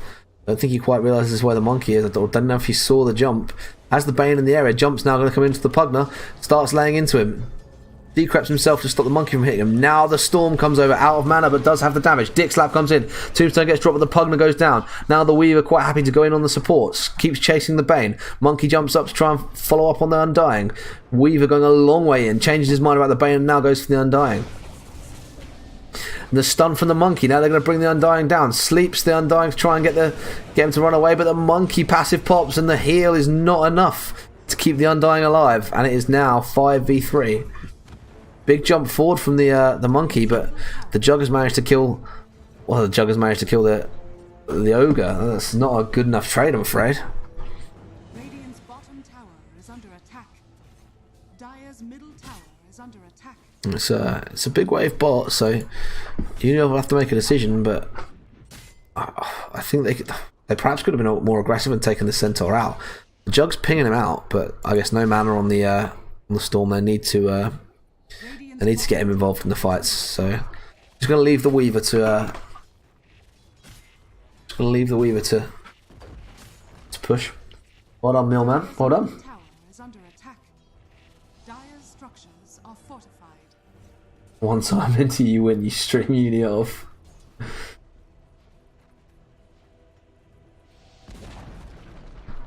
don't think he quite realises where the monkey is. I don't know if he saw the jump. As the Bane in the area, Jump's now going to come into the Pugna, starts laying into him. Decreps himself to stop the monkey from hitting him. Now the Storm comes over, out of mana, but does have the damage. Dick Slap comes in, Tombstone gets dropped, but the Pugna goes down. Now the Weaver quite happy to go in on the supports, keeps chasing the Bane. Monkey jumps up to try and follow up on the Undying. Weaver going a long way in, changes his mind about the Bane and now goes for the Undying. The stun from the monkey. Now they're going to bring the Undying down. Sleeps the Undying to try and get him to run away, but the monkey passive pops and the heal is not enough to keep the Undying alive, and it is now 5v3. Big jump forward from the monkey, but the Jug has managed to kill. Well, the Jug has managed to kill the ogre. That's not a good enough trade, I'm afraid. Radiant's bottom tower is under attack. Dire's middle tower is under attack. It's a big wave bot, so will have to make a decision. But I think they perhaps could have been more aggressive and taken the Centaur out. The Jug's pinging him out, but I guess no mana on the Storm. They need to get him involved in the fights. So just going to leave the Weaver to push. Well done, Millman. Well done. Tower is under attack. Dire's structures are fortified. One time into you when you stream Uni off.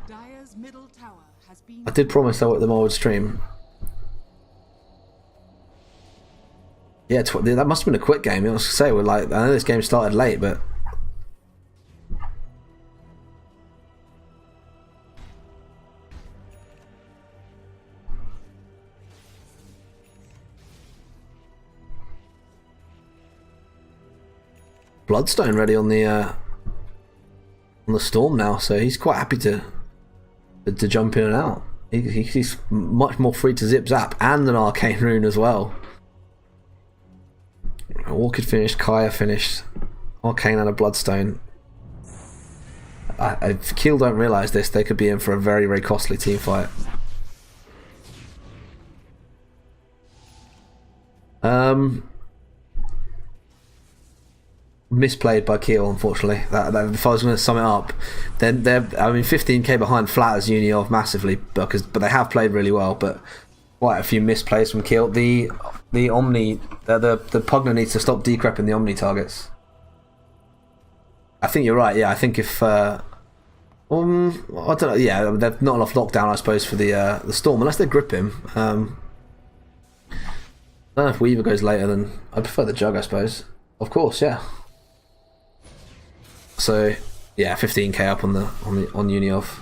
Dire's middle tower has been. I did promise I would stream. Yeah, that must have been a quick game. I was going to say, I know this game started late, but Bloodstone ready on the Storm now, so he's quite happy to jump in and out. He's much more free to zip zap and an arcane rune as well. Orchid finished, Kaya finished, Arcane and a Bloodstone. if Kiel don't realise this, they could be in for a very, very costly team fight. Misplayed by Kiel, unfortunately. That if I was going to sum it up, then they're, I mean, 15k behind flatters Uniov massively, but they have played really well, but quite a few misplays from Kiel. The Omni, the Pugner needs to stop decrepping the Omni targets. I think you're right. Yeah, I think if I don't know. Yeah, they've not enough lockdown, I suppose, for the Storm, unless they grip him. I don't know if Weaver goes later. Then I prefer the Jug, I suppose. Of course, yeah. So yeah, 15k up on Uniov.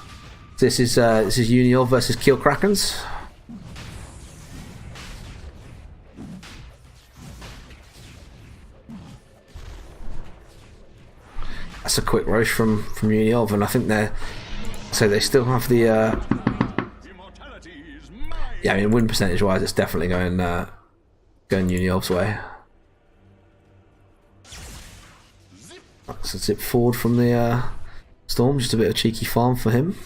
This is Uniov versus Kiel Krakens. That's a quick rush from Uniov, and I think they still have the yeah, I mean, win percentage wise, it's definitely going Uniov's way. So zip forward from the Storm, just a bit of cheeky farm for him.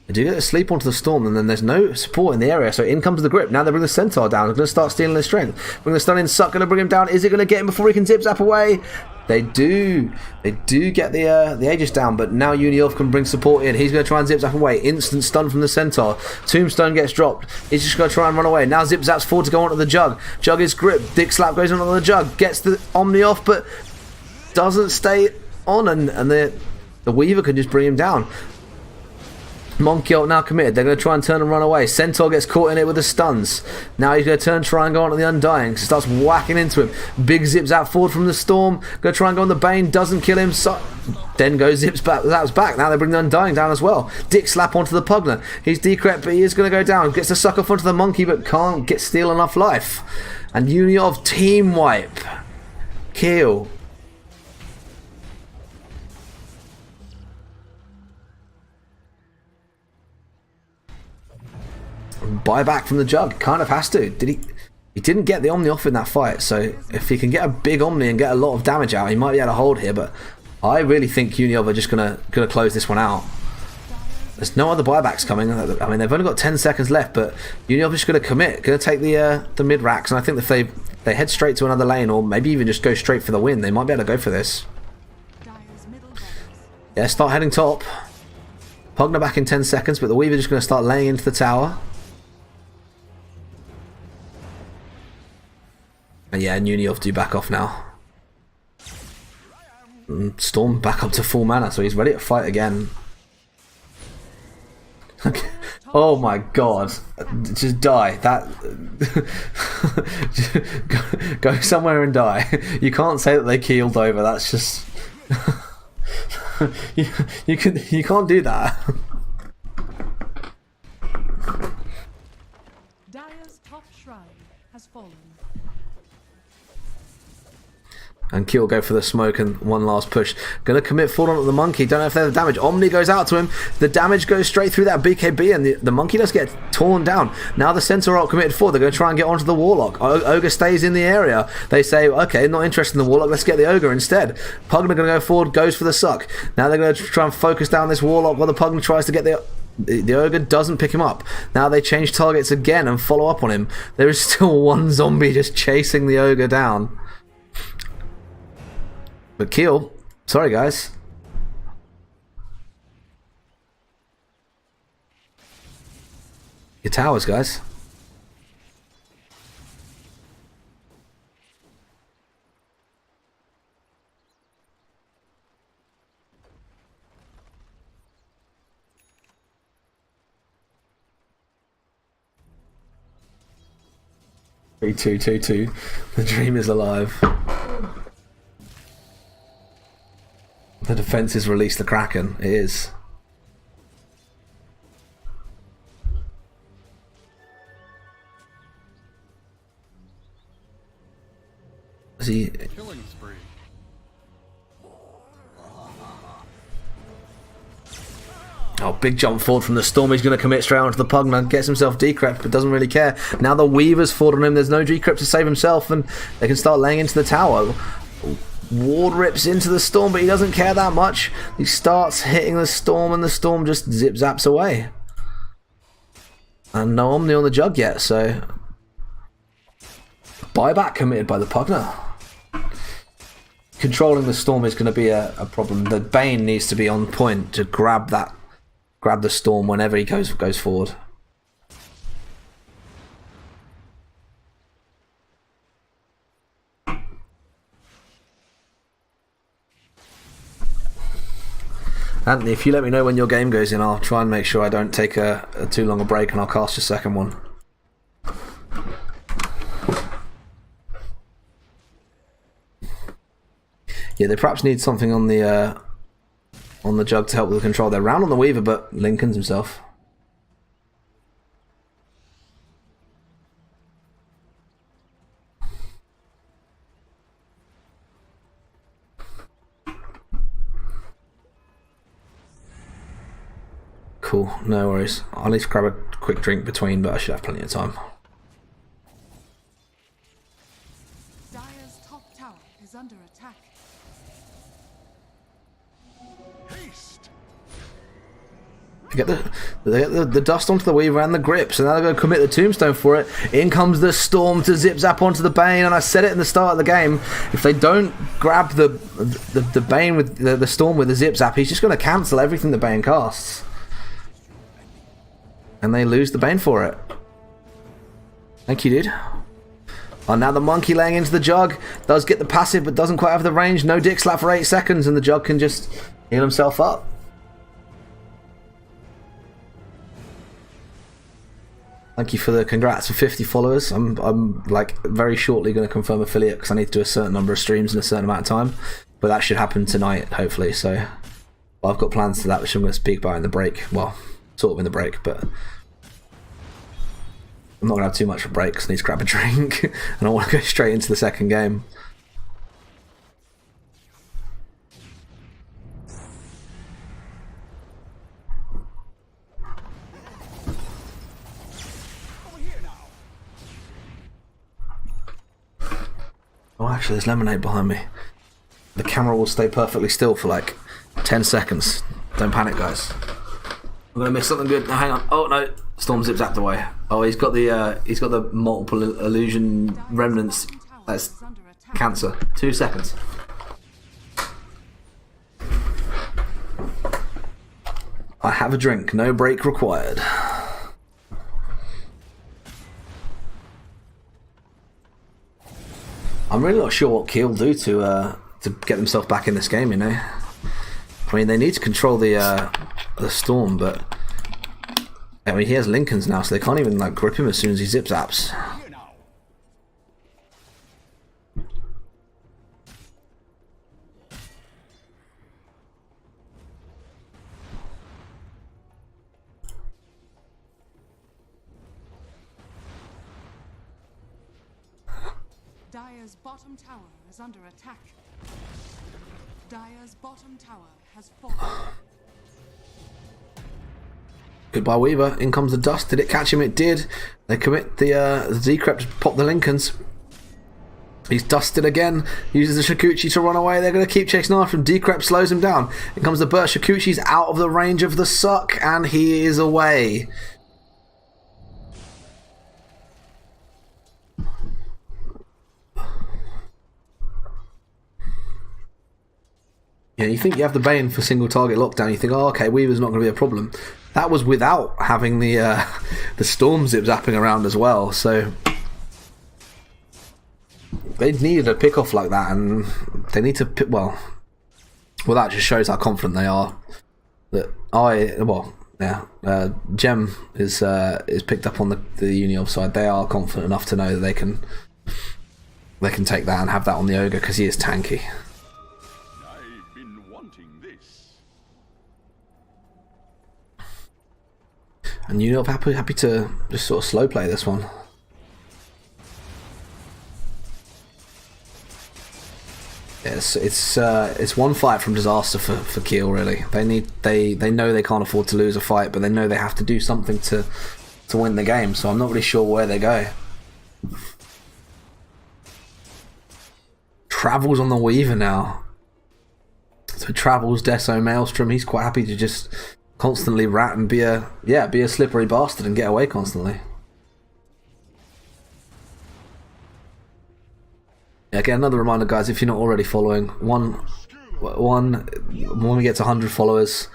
They do get a sleep onto the Storm, and then there's no support in the area, so in comes the grip. Now they bring the Centaur down. They're going to start stealing his strength. Bring the stun in, Suck going to bring him down. Is it going to get him before he can zip zap away? They do get the Aegis down, but now Uniov can bring support in. He's going to try and zip zap away. Instant stun from the Centaur. Tombstone gets dropped. He's just going to try and run away. Now zip zaps forward to go onto the Jug. Jug is gripped. Dick Slap goes onto the Jug. Gets the Omni off, but doesn't stay on, and the Weaver can just bring him down. Monkey ult now committed. They're going to try and turn and run away. Centaur gets caught in it with the stuns. Now he's going to turn, try and go onto the Undying. Starts whacking into him. Big zips out forward from the Storm. Going to try and go on the Bane. Doesn't kill him. Then goes zips back. That's back. Now they bring the Undying down as well. Dick Slap onto the Pugner. He's decrep, but he is going to go down. Gets the suck off onto the Monkey, but can't steal enough life. And Uniov team wipe. Kill. Buyback from the Jug, kind of has to. He didn't get the Omni off in that fight, so if he can get a big Omni and get a lot of damage out, he might be able to hold here, but I really think Uniov are just gonna close this one out. There's no other buybacks coming. I mean, they've only got 10 seconds left, but Uniov is just gonna commit, gonna take the mid racks, and I think if they head straight to another lane, or maybe even just go straight for the win, they might be able to go for this. Yeah, start heading top. Pugner back in 10 seconds, but the Weaver just gonna start laying into the tower. And yeah, Uniov do back off now. Storm back up to full mana, so he's ready to fight again. Oh my god. Just die. That go somewhere and die. You can't say that they keeled over, that's just you can't do that. Dire's top shrine has fallen. And Kiel go for the smoke and one last push. Gonna commit full on to the Monkey. Don't know if they have the damage. Omni goes out to him. The damage goes straight through that BKB, and the Monkey does get torn down. Now the Centaur ult committed forward. They're going to try and get onto the Warlock. Ogre stays in the area. They say, okay, not interested in the Warlock. Let's get the Ogre instead. Pugner going to go forward. Goes for the Suck. Now they're going to try and focus down this Warlock while the Pugner tries to get the Ogre doesn't pick him up. Now they change targets again and follow up on him. There is still one zombie just chasing the Ogre down. But Kiel, sorry guys. Your towers, guys. Two. The dream is alive. The defense is release the Kraken. It is. Is he? Killing spree. Oh, big jump forward from the Storm. He's going to commit straight onto the Pugman. Gets himself decrypt, but doesn't really care. Now the Weaver's forward on him. There's no decrypt to save himself, and they can start laying into the tower. Ward rips into the Storm, but he doesn't care that much. He starts hitting the Storm, and the Storm just zip-zaps away. And no Omni on the Jug yet, so... Buyback committed by the Pugner. Controlling the Storm is going to be a problem. The Bane needs to be on point to grab the Storm whenever he goes forward. Anthony, if you let me know when your game goes in, I'll try and make sure I don't take a too long a break, and I'll cast your second one. Yeah, they perhaps need something on the Jug to help with the control. They're round on the Weaver, but Lincoln's himself. Cool, no worries. I'll need to grab a quick drink between, but I should have plenty of time. Dire's top tower is under attack. Haste. They get the dust onto the Weaver and the grips, and now they're going to commit the Tombstone for it. In comes the Storm to zip-zap onto the Bane, and I said it in the start of the game, if they don't grab the Bane with the Storm with the zip-zap, he's just going to cancel everything the Bane casts. And they lose the Bane for it. Thank you, dude. Oh, now the Monkey laying into the Jug. Does get the passive, but doesn't quite have the range. No dick slap for 8 seconds, and the Jug can just heal himself up. Thank you for the congrats for 50 followers. I'm like very shortly going to confirm affiliate because I need to do a certain number of streams in a certain amount of time. But that should happen tonight, hopefully. So well, I've got plans for that, which I'm going to speak about in the break. Well, sort of in the break, but I'm not going to have too much of a break because I need to grab a drink and I want to go straight into the second game. Oh, actually, there's lemonade behind me. The camera will stay perfectly still for like 10 seconds. Don't panic, guys. I'm gonna miss something good. Now, hang on. Oh no, Storm zip-zapped away. Oh, he's got the multiple illusion remnants. That's cancer. 2 seconds. I have a drink. No break required. I'm really not sure what Keel do to get themselves back in this game. You know, I mean, they need to control the Storm, but I mean, he has Lincolns now, so they can't even like grip him as soon as he zip-zaps. Dire's bottom tower is under attack. Dire's bottom tower has fallen. Goodbye, Weaver. In comes the dust. Did it catch him? It did. They commit the decrypt to pop the Lincolns. He's dusted again. Uses the Shikuchi to run away. They're going to keep chasing after him. Decrypt slows him down. In comes the burst. Shikuchi's out of the range of the suck, and he is away. Yeah, you think you have the Bane for single target lockdown. You think, oh, okay, Weaver's not going to be a problem. That was without having the Storm zip-zapping around as well, so they needed a pick-off like that, and they need to pick, well, that just shows how confident they are. That Gem is picked up on the Uni side. They are confident enough to know that they can take that and have that on the Ogre, because he is tanky. And you know, I'm happy to just sort of slow play this one. It's one fight from disaster for Kiel. Really, they know they can't afford to lose a fight, but they know they have to do something to win the game. So I'm not really sure where they go. Travels on the Weaver now. So Travels, Deso, Maelstrom. He's quite happy to just constantly rat and be a slippery bastard and get away constantly. Again, another reminder, guys, if you're not already following, when we get to 100 followers,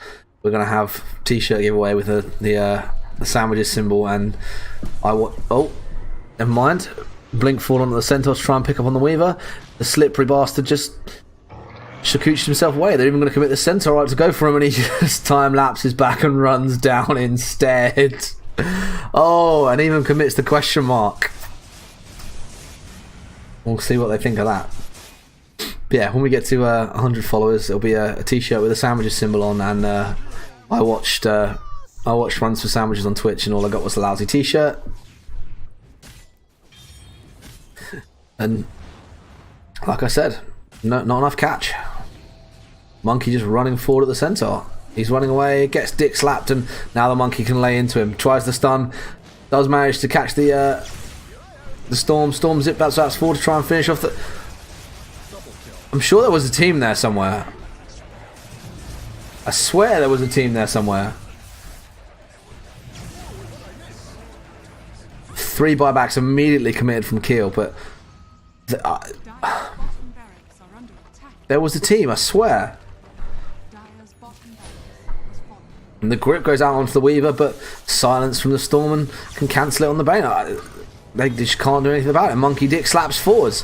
we're gonna have t-shirt giveaway with the sandwiches symbol, and never mind. Blink forward onto the centaur to try and pick up on the Weaver. The slippery bastard just shakuched himself away. They're even going to commit the centaur right to go for him, and he just time lapses back and runs down instead. Oh, and even commits the question mark. We'll see what they think of that. But yeah, when we get to 100 followers, it'll be a t-shirt with a sandwiches symbol on, and I watched Runs for Sandwiches on Twitch, and all I got was a lousy t-shirt. And like I said, not enough catch. Monkey just running forward at the centaur. He's running away, gets dick slapped, and now the monkey can lay into him. Tries the stun, does manage to catch the storm. Storm zip bats forward to try and finish off the... I'm sure there was a team there somewhere. I swear there was a team there somewhere. 3 buybacks immediately committed from Kiel, but there was a team, I swear. And the grip goes out onto the Weaver, but silence from the Storm can cancel it on the Bane. They just can't do anything about it. Monkey Dick slaps forwards,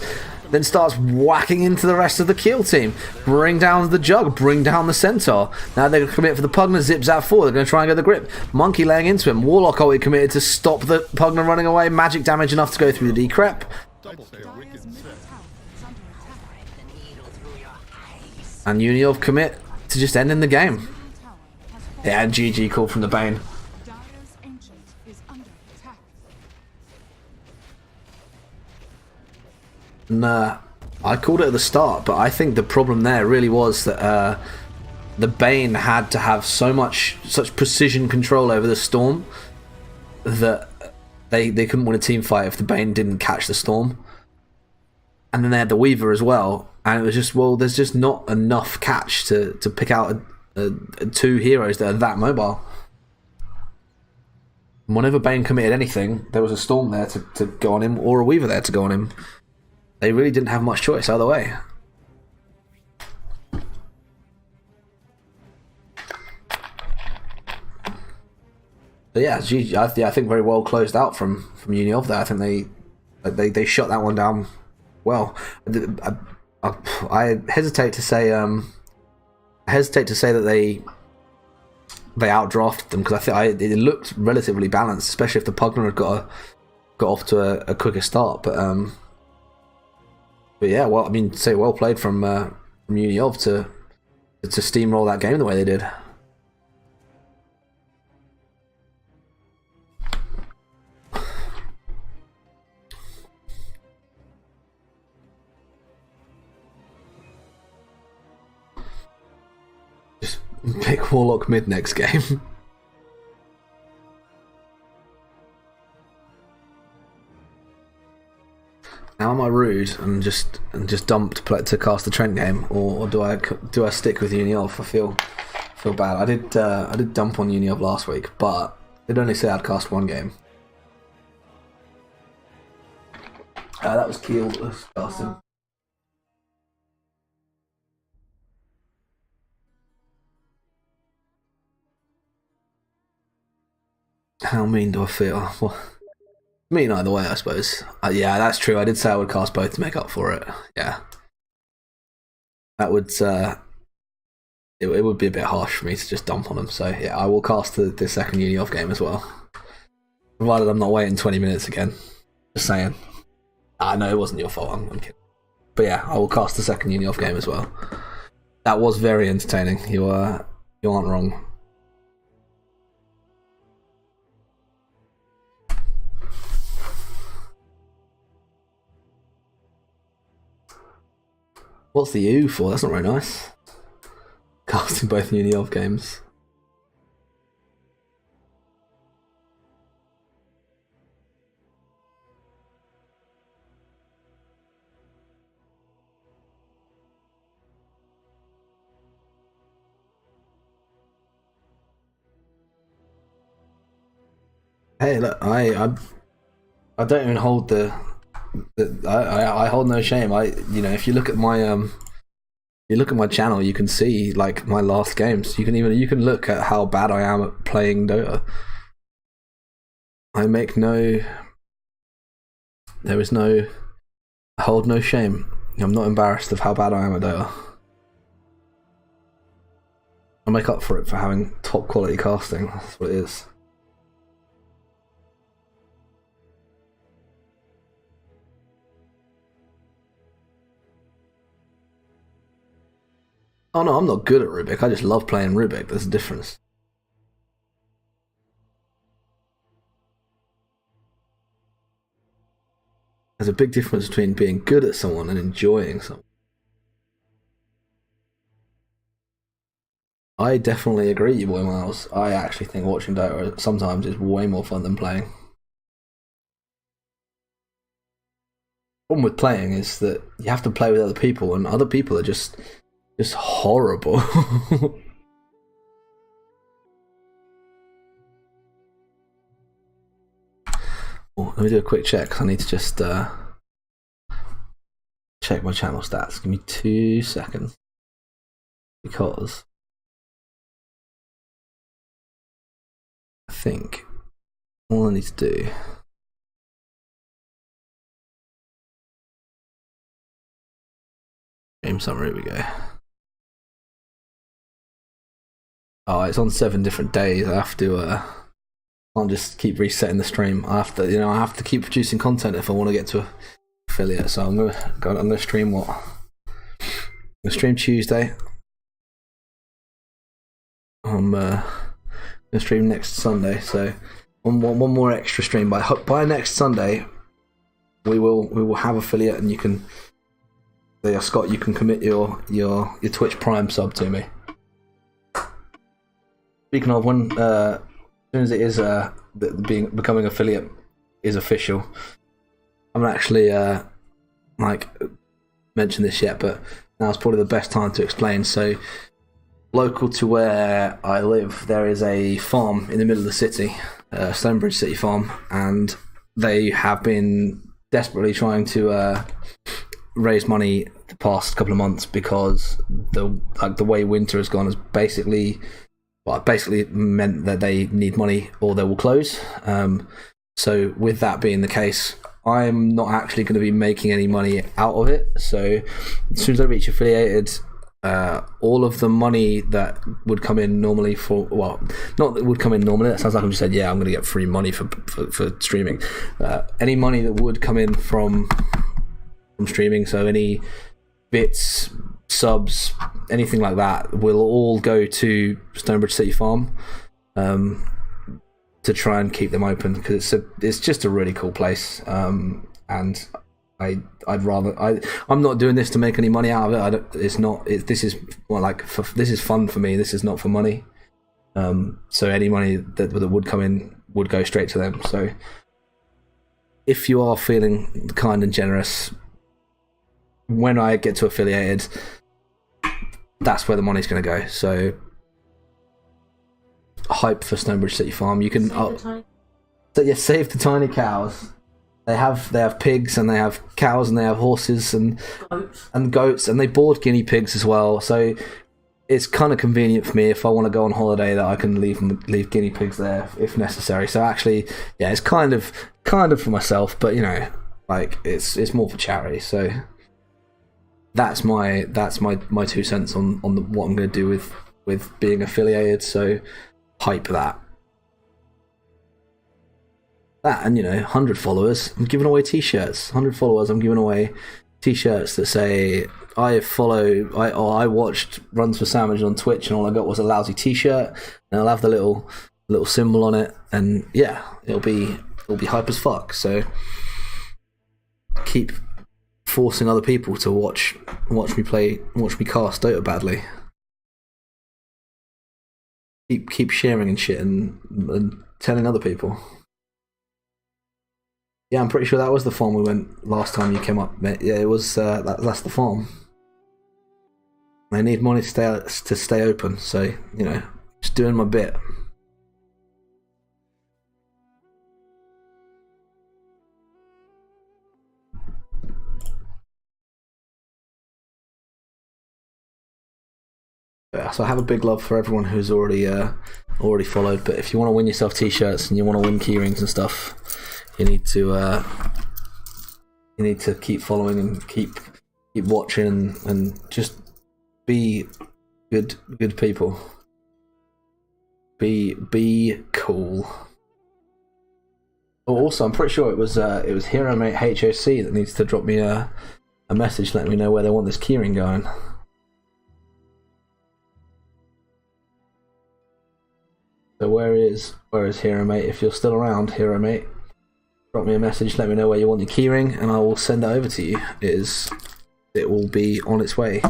then starts whacking into the rest of the Kiel team. Bring down the Jug, bring down the Centaur. Now they're going to commit for the Pugner, zips out forward. They're going to try and get the grip. Monkey laying into him. Warlock already committed to stop the Pugner running away. Magic damage enough to go through the decrep. And Uniov commit to just ending the game. Yeah, and GG call from the Bane. Nah, I called it at the start, but I think the problem there really was that the Bane had to have such precision control over the Storm that they couldn't win a team fight if the Bane didn't catch the Storm. And then they had the Weaver as well, and it was just, well, there's just not enough catch to pick out two heroes that are that mobile. Whenever Bane committed anything, there was a Storm there to go on him, or a Weaver there to go on him. They really didn't have much choice either way. But yeah, I think very well closed out from Uniov there. I think they shut that one down well. I hesitate to say that they outdrafted them, because I think it looked relatively balanced, especially if the Pugner had got off to a quicker start. But yeah, well, I mean, well played from Uniov to steamroll that game the way they did. Just pick Warlock mid next game. Now am I rude and just dump to cast the Trent game, or do I stick with Uniov? I feel bad. I did dump on Uniov last week, but they'd only say I'd cast one game. That was Kiel that was casting. How mean do I feel? Well, mean either way, I suppose. Yeah, that's true. I did say I would cast both to make up for it. Yeah, that would it would be a bit harsh for me to just dump on them. So yeah, I will cast the second Uniov game as well, provided I'm not waiting 20 minutes again. Just saying. I know it wasn't your fault. I'm kidding. But yeah, I will cast the second Uniov game as well. That was very entertaining. You aren't wrong. What's the U for? That's not very nice. Casting both new and the old games. Hey, look, I don't even hold I hold no shame. If you look at my channel, you can see like my last games. You can look at how bad I am at playing Dota. I hold no shame. I'm not embarrassed of how bad I am at Dota. I make up for it for having top quality casting. That's what it is. Oh no, I'm not good at Rubik. I just love playing Rubik. There's a difference. There's a big difference between being good at someone and enjoying someone. I definitely agree, you boy Miles. I actually think watching Dota sometimes is way more fun than playing. The problem with playing is that you have to play with other people, and other people are just horrible. Oh, let me do a quick check, because I need to just check my channel stats. Give me 2 seconds. Because I think all I need to do game summary, we go. Oh, it's on 7 different days. I have to can't just keep resetting the stream. I have to keep producing content if I want to get to affiliate. So I'm gonna stream what? I'm gonna stream Tuesday. I'm gonna stream next Sunday. So one more extra stream. By next Sunday, we will have affiliate, and you can. Scott, you can commit your Twitch Prime sub to me. Speaking of, when as soon as it is becoming affiliate is official, I haven't actually mentioned this yet, but now's probably the best time to explain. So, local to where I live, there is a farm in the middle of the city, Stonebridge City Farm, and they have been desperately trying to raise money the past couple of months, because the way winter has gone has basically meant that they need money or they will close. So with that being the case, I'm not actually going to be making any money out of it. So as soon as I reach affiliated, all of the money that would come in normally not that would come in normally, that sounds like I just said, yeah, I'm going to get free money for streaming. Any money that would come in from streaming, so any bits, subs, anything like that, will all go to Stonebridge City Farm to try and keep them open, because it's just a really cool place, and I'm not doing this to make any money out of it. This is fun for me. This is not for money. So any money that would come in would go straight to them. So if you are feeling kind and generous, when I get to affiliated, that's where the money's going to go. So hype for Stonebridge City Farm. You can save the tiny cows. They have pigs, and they have cows, and they have horses and goats, and they board guinea pigs as well. So it's kind of convenient for me if I want to go on holiday that I can leave guinea pigs there if necessary. So actually, yeah, it's kind of for myself, but it's more for charity. So that's my 2 cents on what I'm going to do with being affiliated. So hype that. And 100 followers, I'm giving away t-shirts. 100 followers, I'm giving away t-shirts that say I watched Runs for Sandwich on Twitch, and all I got was a lousy t-shirt, and I'll have the little symbol on it, and yeah, it'll be hype as fuck. So keep forcing other people to watch me cast Dota badly. Keep sharing and shit and telling other people. Yeah, I'm pretty sure that was the farm we went last time you came up, mate. Yeah, it was. That's the farm. I need money to stay open, so you know, just doing my bit. Yeah, so I have a big love for everyone who's already followed. But if you want to win yourself t-shirts and you want to win keyrings and stuff, you need to keep following and keep watching and just be good people. Be cool. Oh, also, I'm pretty sure it was Hero Mate HOC that needs to drop me a message letting me know where they want this keyring going. So where is Hero Mate? If you're still around, Hero Mate, drop me a message, let me know where you want your keyring, and I will send it over to you. It will be on its way.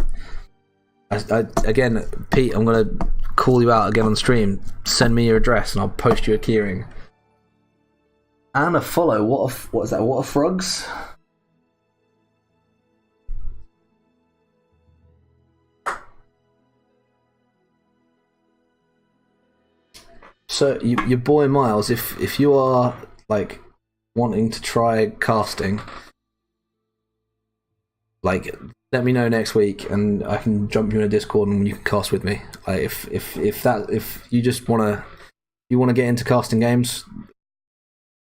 Again, Pete, I'm gonna call you out again on stream. Send me your address, and I'll post you a keyring and a follow. What is that? What are frogs? So your boy Miles, if you are like wanting to try casting, like let me know next week and I can jump you in a Discord and you can cast with me. Like if you just wanna get into casting games,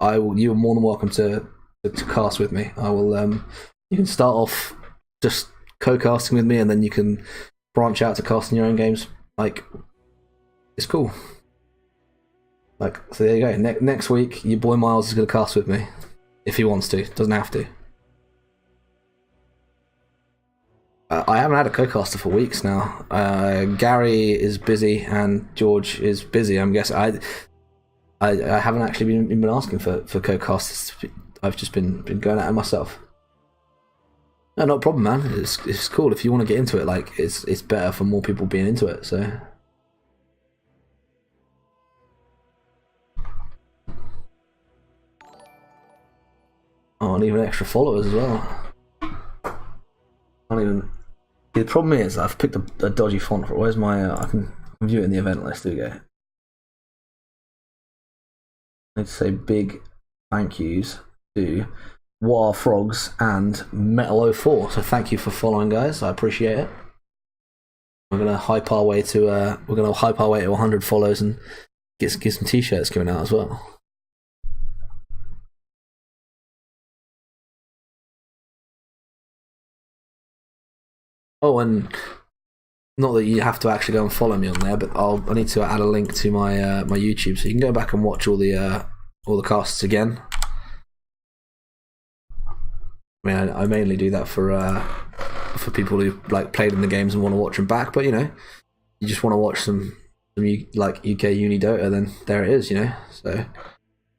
you're more than welcome to cast with me. I will you can start off just co-casting with me and then you can branch out to casting your own games. Like it's cool. Like, so there you go. Next week, your boy Miles is going to cast with me. If he wants to. Doesn't have to. I haven't had a co-caster for weeks now. Gary is busy and George is busy, I'm guessing. I haven't actually been asking for co-casters. I've just been going at it myself. No, not a problem, man. It's cool. If you want to get into it, like, it's better for more people being into it, so... Oh, and even extra followers as well. The problem is I've picked a dodgy font for it. Where's my? I can view it in the event list. There we go. I need to say big thank yous to What Are Frogs and Metal04. So thank you for following, guys. I appreciate it. We're gonna hype our way to 100 follows and get some t-shirts coming out as well. Oh, and not that you have to actually go and follow me on there, but I need to add a link to my my YouTube, so you can go back and watch all the casts again. I mean, I mainly do that for people who like played in the games and want to watch them back. But you know, you just want to watch some like UK Uni Dota, then there it is. You know, so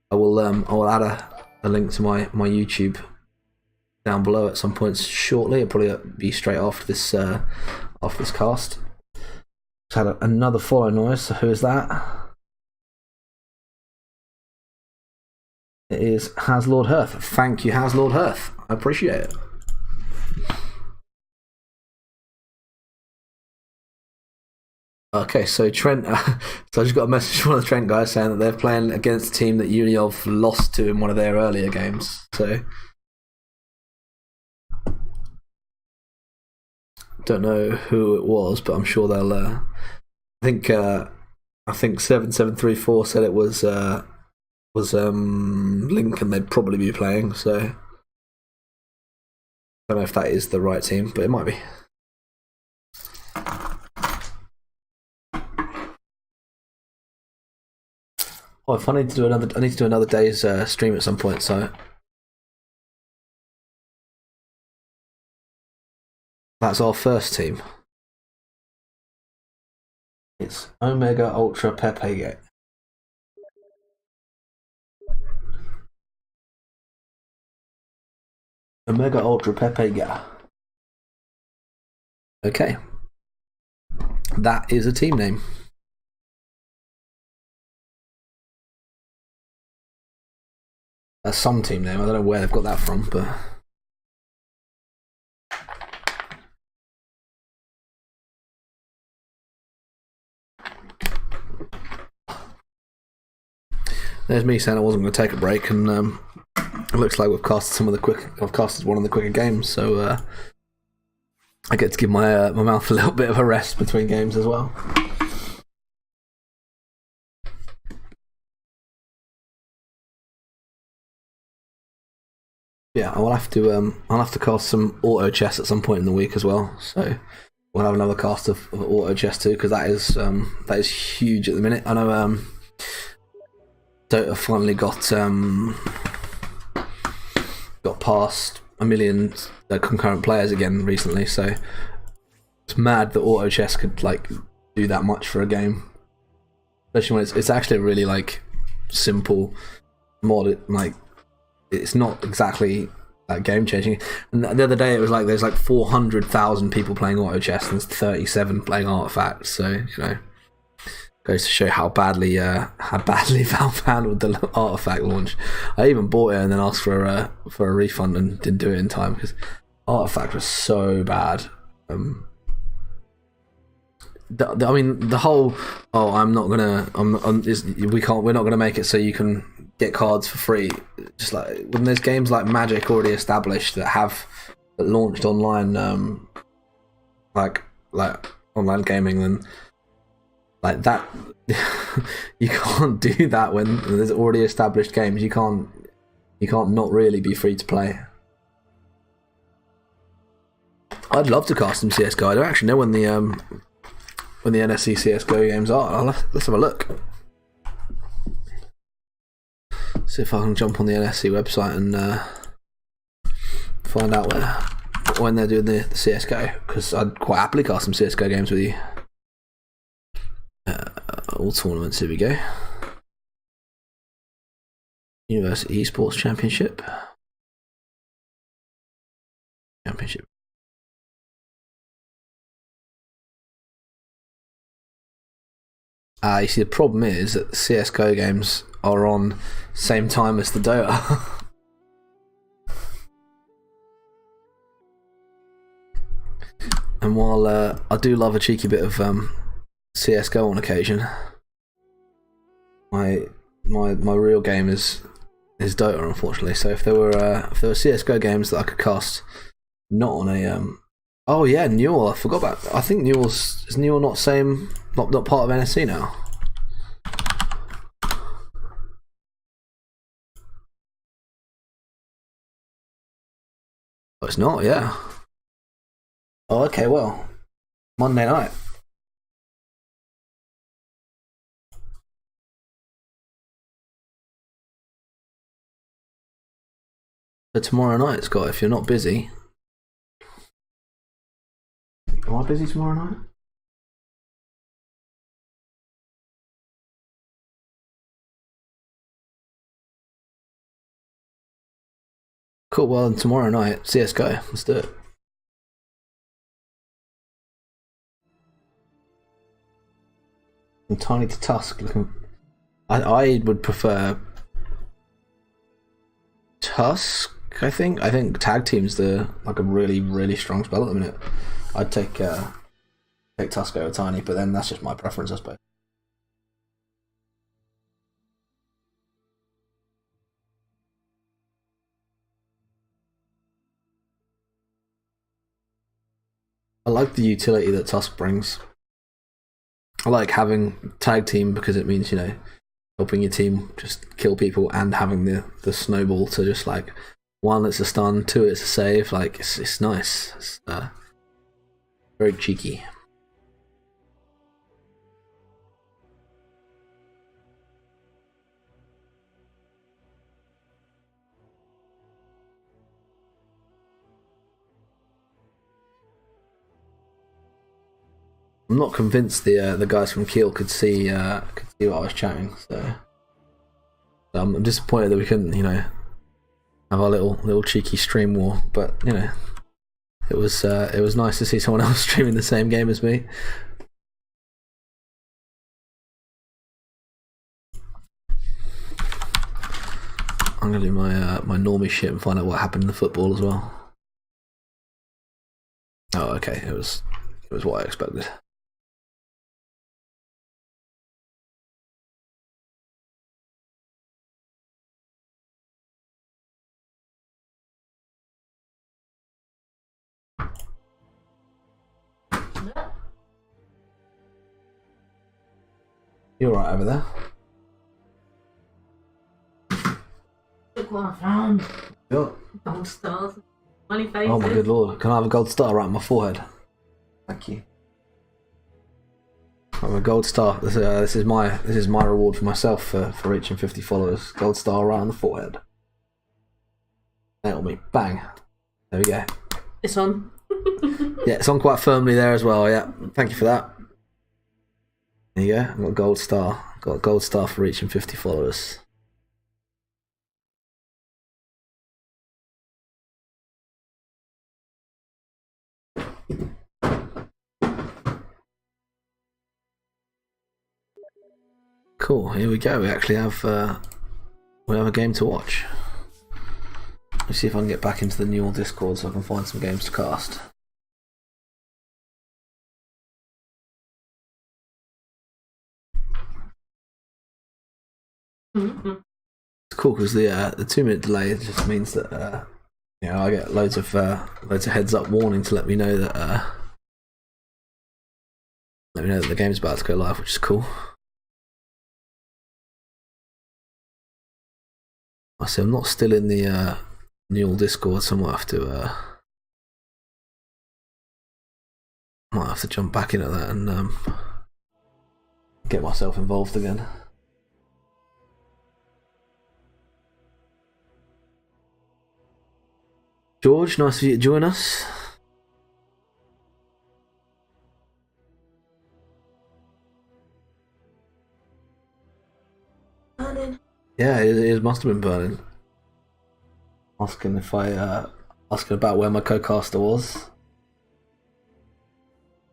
I will add a link to my YouTube down below at some points shortly. It'll probably be straight after this cast. Just had another follow noise. So who is that? It is Has Lord Hearth. Thank you, Has Lord Hearth. I appreciate it. Okay, so Trent. So I just got a message from one of the Trent guys saying that they're playing against a team that Uniov lost to in one of their earlier games. So. Don't know who it was, but I'm sure they'll. I think 7734 said it was Lincoln. They'd probably be playing. So I don't know if that is the right team, but it might be. Oh, if I need to do another day's stream at some point. So. That's our first team. It's Omega Ultra Pepe. Omega Ultra Pepega. Okay. That is a team name. That's some team name. I don't know where they've got that from, but... There's me saying I wasn't going to take a break, and it looks like we've casted I've casted one of the quicker games, so I get to give my my mouth a little bit of a rest between games as well. Yeah, I'll have to cast some auto chess at some point in the week as well. So we'll have another cast of auto chess too, because that is huge at the minute. I know Dota finally got past 1 million concurrent players again recently, so it's mad that auto chess could like do that much for a game, especially when it's actually a really like simple mod. Like it's not exactly like game changing. And the other day it was like there's like 400,000 people playing auto chess and there's 37 playing artifacts. So you know, goes to show how badly Valve handled the artifact launch. I even bought it and then asked for a refund and didn't do it in time because artifact was so bad. I mean, the whole we're not gonna make it so you can get cards for free. Just like when there's games like Magic already established that launched online, like online gaming, then like that you can't do that when there's already established games. You can't not really be free to play. I'd love to cast some CS:GO. I don't actually know when the NSE CS:GO games are. Let's have a look. See if I can jump on the NSE website and find out when they're doing the CS:GO, because I'd quite happily cast some CS:GO games with you. All tournaments, here we go. University Esports Championship. You see, the problem is that the CS:GO games are on same time as the Dota. And while I do love a cheeky bit of CS:GO on occasion, my real game is Dota, unfortunately. So if there were CS:GO games that I could cast not on a oh yeah, Newell, I forgot about. I think is Newell not part of NSE now? Oh, it's not, yeah. Oh, okay, well, Monday night. But tomorrow night, Scott, if you're not busy. Am I busy tomorrow night? Cool, well, then tomorrow night, CS:GO, let's do it. From Tiny to Tusk looking. I would prefer Tusk, I think. I think tag team's a really, really strong spell at the minute. I'd take Tusk over Tiny, but then that's just my preference, I suppose. I like the utility that Tusk brings. I like having tag team because it means, you know, helping your team just kill people and having the snowball to just like, one, it's a stun, two, it's a save. Like it's nice. It's very cheeky. I'm not convinced the guys from Kiel could see what I was chatting, so I'm disappointed that we couldn't, you know, have our little cheeky stream war. But you know, it was nice to see someone else streaming the same game as me. I'm gonna do my normie shit and find out what happened in the football as well. Oh, okay. It was what I expected. You alright over there? Look what I found. Yeah. Gold stars. Funny faces. Oh my good lord. Can I have a gold star right on my forehead? Thank you. I have a gold star. This is my reward for myself for reaching 50 followers. Gold star right on the forehead. Nail me. Bang. There we go. It's on. Yeah, it's on quite firmly there as well. Yeah. Thank you for that. There you go. I've got a gold star. Got a gold star for reaching 50 followers. Cool, here we go. We actually have a game to watch. Let's see if I can get back into the Newell Discord so I can find some games to cast. Mm-hmm. It's cool because the 2-minute delay just means that you know, I get loads of heads up warning to let me know that the game's about to go live, which is cool. I see I'm not still in the Newell Discord, so I might have to jump back into that and get myself involved again. George, nice of you to join us. Burning. Yeah, it must have been burning. Asking about where my co-caster was.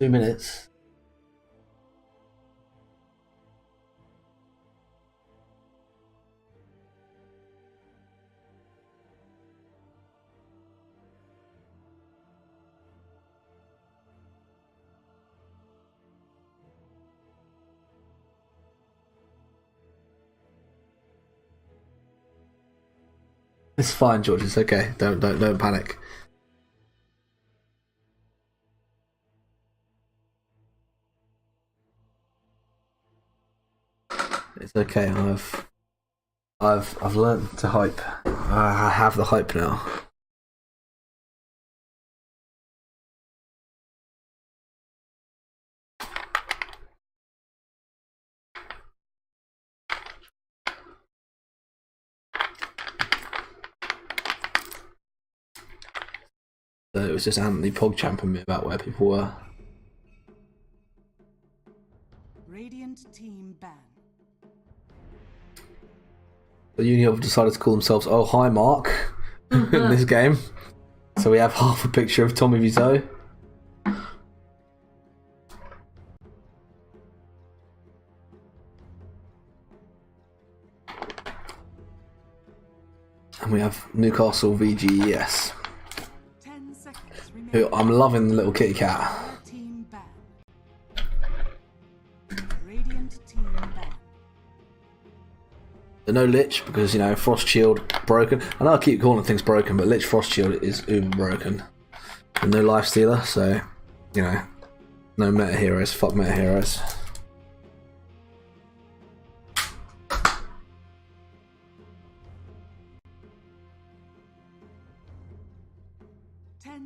2 minutes. It's fine, George. It's okay. Don't panic. It's okay. I've learned to hype. I have the hype now. So it was just Anthony PogChamping me about where people were. Radiant team ban. The Uni have decided to call themselves Oh Hi Mark in this game. So we have half a picture of Tommy Wiseau. And we have Newcastle VGES. 10 seconds remaining. Who I'm loving the little kitty cat. Team ban. Radiant team ban. No Lich because, you know, Frost Shield broken. I know I keep calling things broken, but Lich Frost Shield is uber broken. And no Life Stealer, so, you know, no meta heroes. Fuck meta heroes.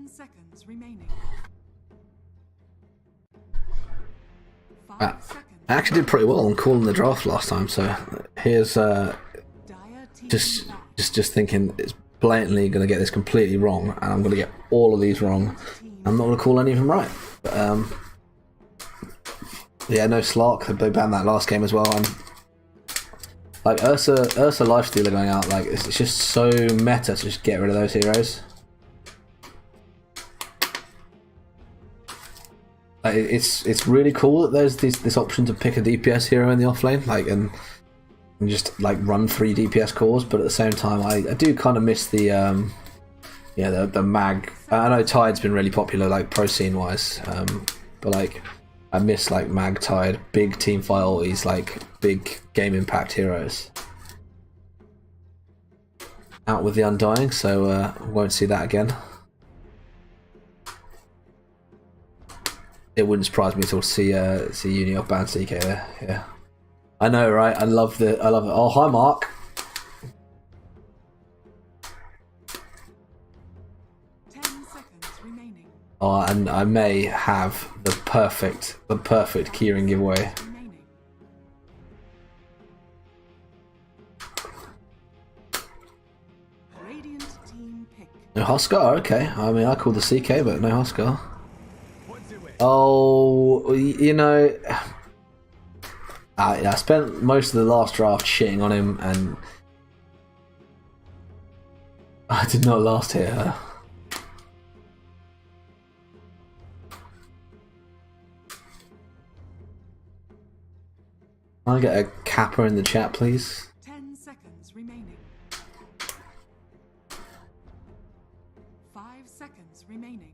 Seconds remaining. I actually did pretty well on calling the draft last time, so here's just thinking it's blatantly going to get this completely wrong, and I'm going to get all of these wrong. I'm not going to call any of them right. But, yeah, no Slark. They banned that last game as well. Like Ursa Lifestealer going out, like it's just so meta to just get rid of those heroes. Like, it's really cool that there's this option to pick a DPS hero in the offlane, like and just like run 3 DPS cores. But at the same time, I do kind of miss the the mag. I know Tide's been really popular, like pro scene wise, but like I miss like mag Tide, big team fight ulties, like big game impact heroes. Out with the Undying, so won't see that again. It wouldn't surprise me to see Uni off ban CK there. Yeah, I know, right? I love it. Oh, hi, Mark. 10 seconds remaining. Oh, and I may have the perfect keyring giveaway. Remaining. Radiant team pick. No Huskar, okay. I mean, I called the CK, but no Huskar. Oh, you know, I spent most of the last draft shitting on him, and I did not last here. Can I get a kappa in the chat, please? 10 seconds remaining. 5 seconds remaining.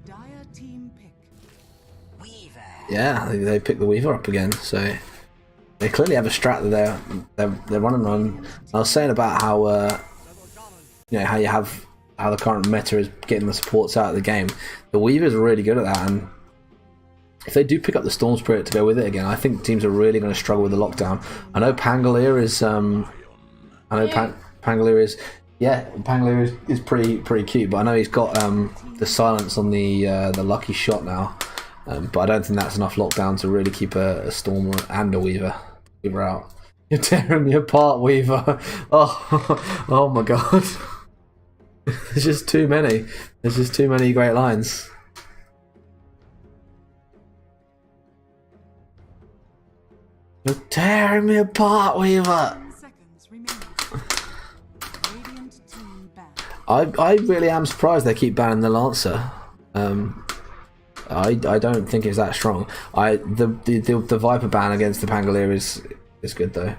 Dire team pick. Weaver. Yeah, they picked the Weaver up again, so they clearly have a strat that they're running on. I was saying about how how the current meta is getting the supports out of the game. The Weavers are really good at that, and if they do pick up the Storm Spirit to go with it again, I think teams are really going to struggle with the lockdown. I know Pangolier is Pangolier is pretty cute, but I know he's got the silence on the lucky shot now. But I don't think that's enough lockdown to really keep a Storm and a Weaver out. You're tearing me apart, Weaver. Oh my god. There's just too many. There's just too many great lines. You're tearing me apart, Weaver. 10 seconds remaining. Radiant team back. I really am surprised they keep banning the Lancer. I don't think it's that strong. The Viper ban against the Pangolier is good though.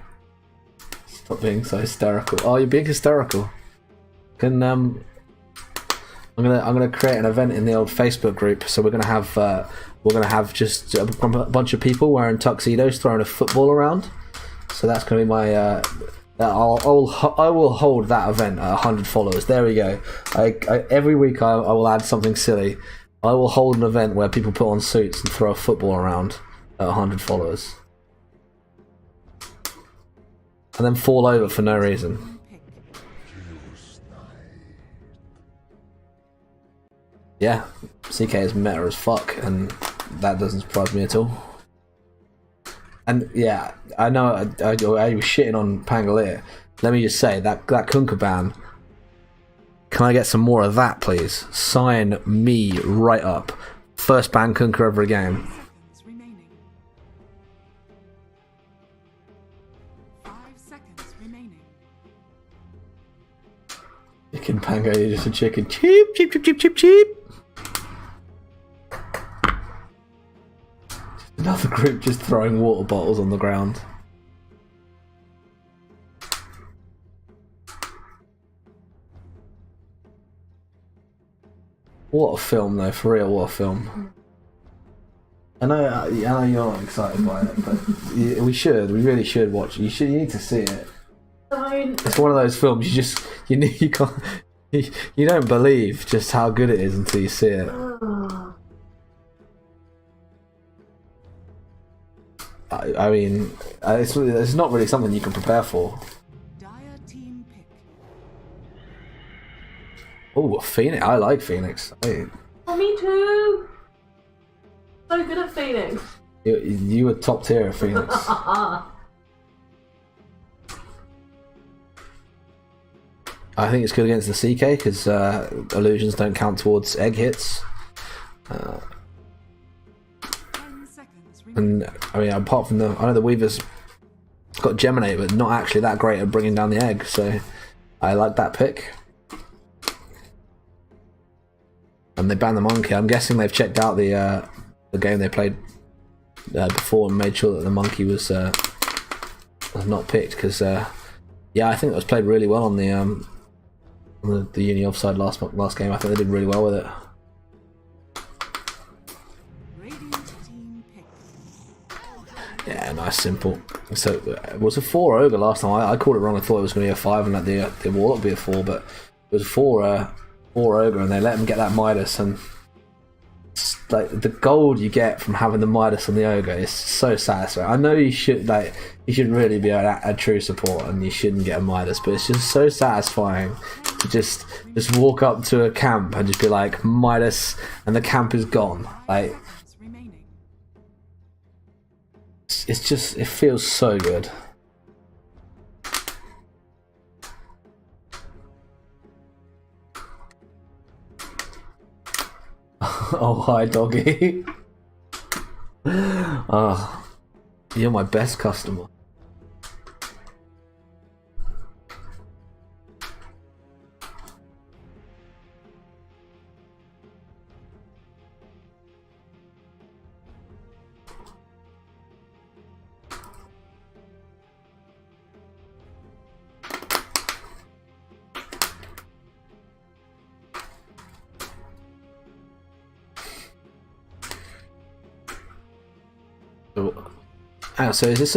Stop being so hysterical. Oh, you're being hysterical. Can I'm gonna create an event in the old Facebook group. So we're gonna have just a bunch of people wearing tuxedos throwing a football around. So that's gonna be my I will hold that event at 100 followers. There we go. Every week I will add something silly. I will hold an event where people put on suits and throw a football around at 100 followers. And then fall over for no reason. Yeah, CK is meta as fuck, and that doesn't surprise me at all. And yeah, I know I was shitting on Pangolier. Let me just say, that Kunkka ban, can I get some more of that, please? Sign me right up. First ban Kunkka ever game. Seconds remaining. 5 seconds remaining. Chicken Pango, you're just a chicken. Cheap, cheap, cheap, cheap, cheap, cheap. Another group just throwing water bottles on the ground. What a film, though, for real, what a film. I know you're not excited by it, but we really should watch it. You need to see it. It's one of those films you can't, you don't believe just how good it is until you see it. I mean, it's not really something you can prepare for. Dire team pick. Oh, Phoenix! I like Phoenix. Oh, me too. So good at Phoenix. You were top tier at Phoenix. I think it's good against the CK because illusions don't count towards egg hits. 10 seconds remaining. And I mean, apart from I know the Weaver's got Geminate, but not actually that great at bringing down the egg. So I like that pick. And they banned the monkey. I'm guessing they've checked out the game they played before and made sure that the monkey was not picked because yeah, I think it was played really well on the uni offside last game. I think they did really well with it. Radiant team pick. Yeah, nice, simple. So it was a 4 ogre last time. I called it wrong. I thought it was going to be a 5 and let the warlock be a 4, but it was a 4 ogre, and they let him get that Midas. And it's like the gold you get from having the Midas on the ogre is so satisfying. I know you shouldn't really be a true support, and you shouldn't get a Midas, but it's just so satisfying to just walk up to a camp and just be like Midas, and the camp is gone. Like. Remaining. It's just, it feels so good. Oh, hi, doggy. Oh, you're my best customer. So is this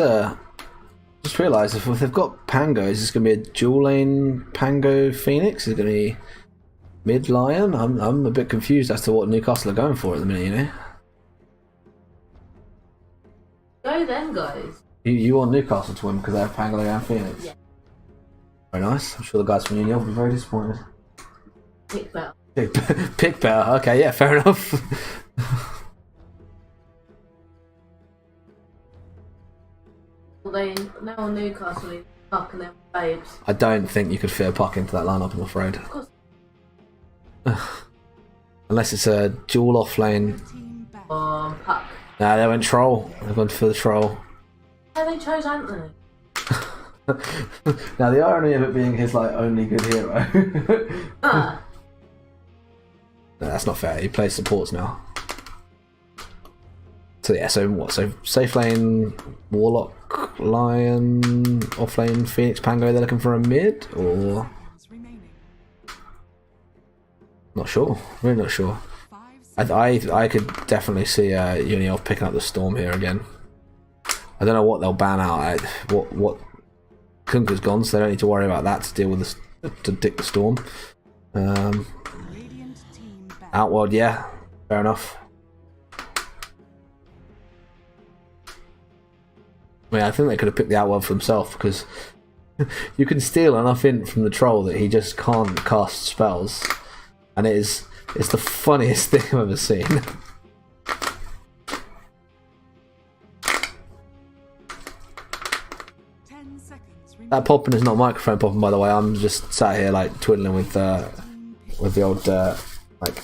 just realised if they've got Pango, is this going to be a dual lane Pango Phoenix? Is it going to be mid Lion? I'm a bit confused as to what Newcastle are going for at the minute, you know? Go then, guys. You want Newcastle to win because they have Pango and Phoenix? Yeah. Very nice. I'm sure the guys from Union will be very disappointed. Pick better. Pick better. Okay, yeah, fair enough. They now Newcastle is fuck and then babes. I don't think you could fit a puck into that lineup, I'm afraid. Of course. Unless it's a dual off lane. Team back. Puck. Nah, they went troll. They went for the troll. Yeah, they chose Anthony. Now the irony of it being his like only good hero. No, that's not fair. He plays supports now. So yeah, so what? So safe lane, Warlock, Lion, off lane, Phoenix, Pango. They're looking for a mid, or Remaining. not sure. Really not sure. 5 seconds. I could definitely see Unioff picking up the Storm here again. I don't know what they'll ban out. What Kunka's gone, so they don't need to worry about that to deal with this, to dick the Storm. Radiant team back. Outworld, yeah, fair enough. I mean, I think they could have picked the Outworld for himself because you can steal enough int from the troll that he just can't cast spells, and it's the funniest thing I've ever seen. 10 seconds remaining. That popping is not microphone popping, by the way. I'm just sat here like twiddling with the old like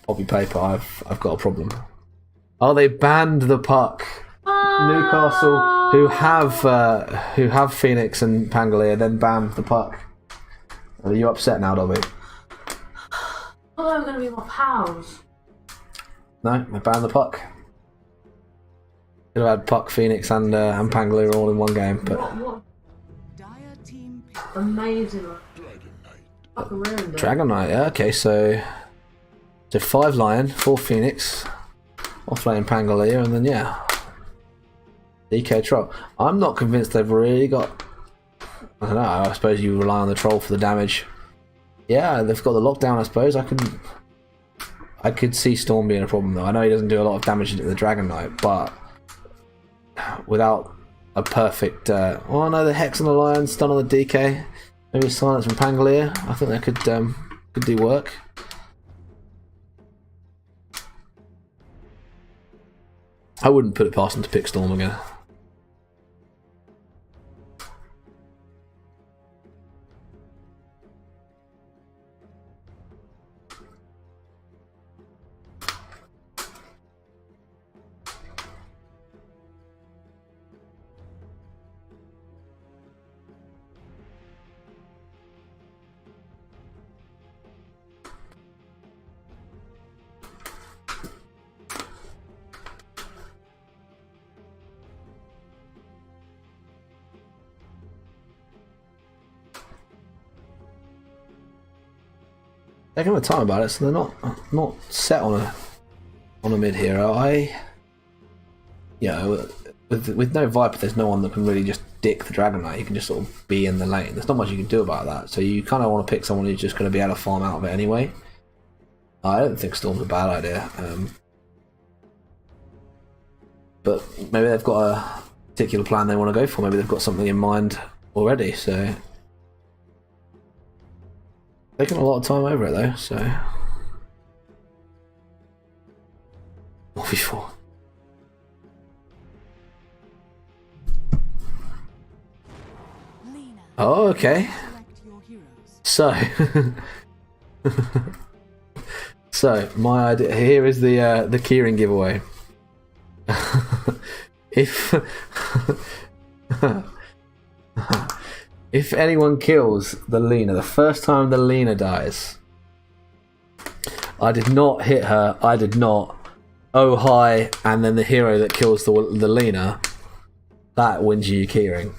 poppy paper. I've got a problem. Oh, they banned the puck. Newcastle, who have Phoenix and Pangolier, then banned the puck. Are you upset now, Dobby? Oh, they're going to be my pals. No, they banned the puck. Could have had puck, Phoenix, and Pangolier all in one game, but What Dire team pick. amazing. Dragon Knight. Fucking ruined it. Dragon Knight. Yeah, okay, so 5 Lion, 4 Phoenix, off lane Pangolier, and then yeah. DK troll. I'm not convinced they've really got. I don't know. I suppose you rely on the troll for the damage. Yeah, they've got the lockdown. I suppose I could see Storm being a problem though. I know he doesn't do a lot of damage into the Dragon Knight, but without a perfect. Oh no, the Hex and the Lion stun on the DK. Maybe a silence from Pangolier. I think that could do work. I wouldn't put it past him to pick Storm again. taking my time about it, so they're not set on a mid hero. With no Viper, there's no one that can really just dick the Dragon Knight. You can just sort of be in the lane. There's not much you can do about that. So you kind of want to pick someone who's just going to be able to farm out of it anyway. I don't think Storm's a bad idea. But maybe they've got a particular plan they want to go for. Maybe they've got something in mind already. So taking a lot of time over it though. So 1v4. Oh, okay. So, so my idea here is the keyring giveaway. If anyone kills the Lena, the first time the Lena dies, I did not hit her. I did not. Oh hi, and then the hero that kills the Lena, that wins you your keyring.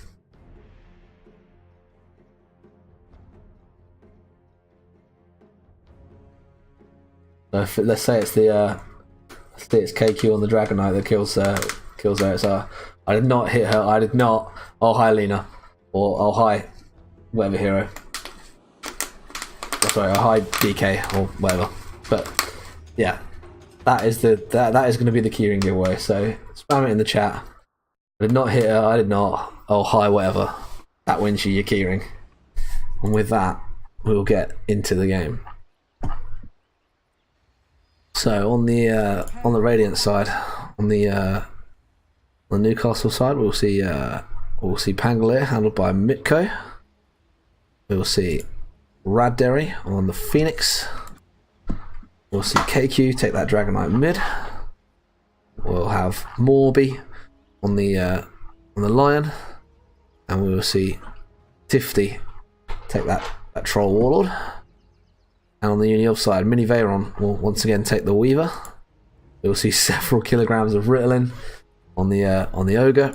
So let's say it's it's KQ on the Dragon Knight that kills her. So I did not hit her. I did not. Oh hi Lena, or oh hi, whatever hero. Oh, sorry, oh hi DK or whatever. But yeah, that is going to be the keyring giveaway. So spam it in the chat. I did not hit her. I did not. Oh hi whatever. That wins you your keyring. And with that, we will get into the game. So on the Radiant side, on the Newcastle side, we'll see Pangolier handled by Mitko. We'll see Radderry on the Phoenix. We'll see KQ take that Dragon Knight mid. We'll have Morby on the Lion, and we will see Tifty take that Troll Warlord. And on the Union side, Mini Veyron will once again take the Weaver. We'll see several kilograms of Ritalin on the Ogre.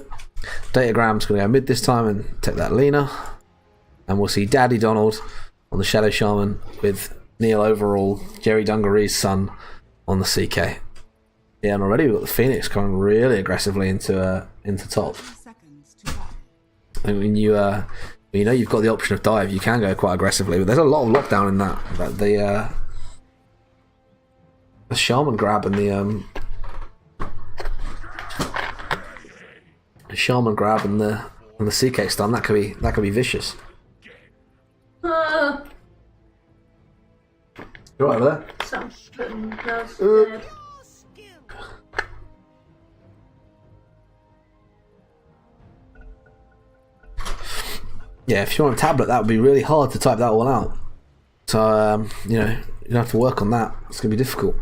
Datagram's going to go mid this time and take that Lena. And we'll see Daddy Donald on the Shadow Shaman with Neil Overall, Jerry Dungaree's son, on the CK. Yeah, and already we've got the Phoenix coming really aggressively into top. I mean, when you know you've got the option of dive, you can go quite aggressively, but there's a lot of lockdown in that. The Shaman grab and the Shaman grab and the CK stun, that could be vicious. You right over there? Sounds dead. Yeah, if you're on a tablet, that would be really hard to type that all out. So, you know, you have to work on that. It's going to be difficult.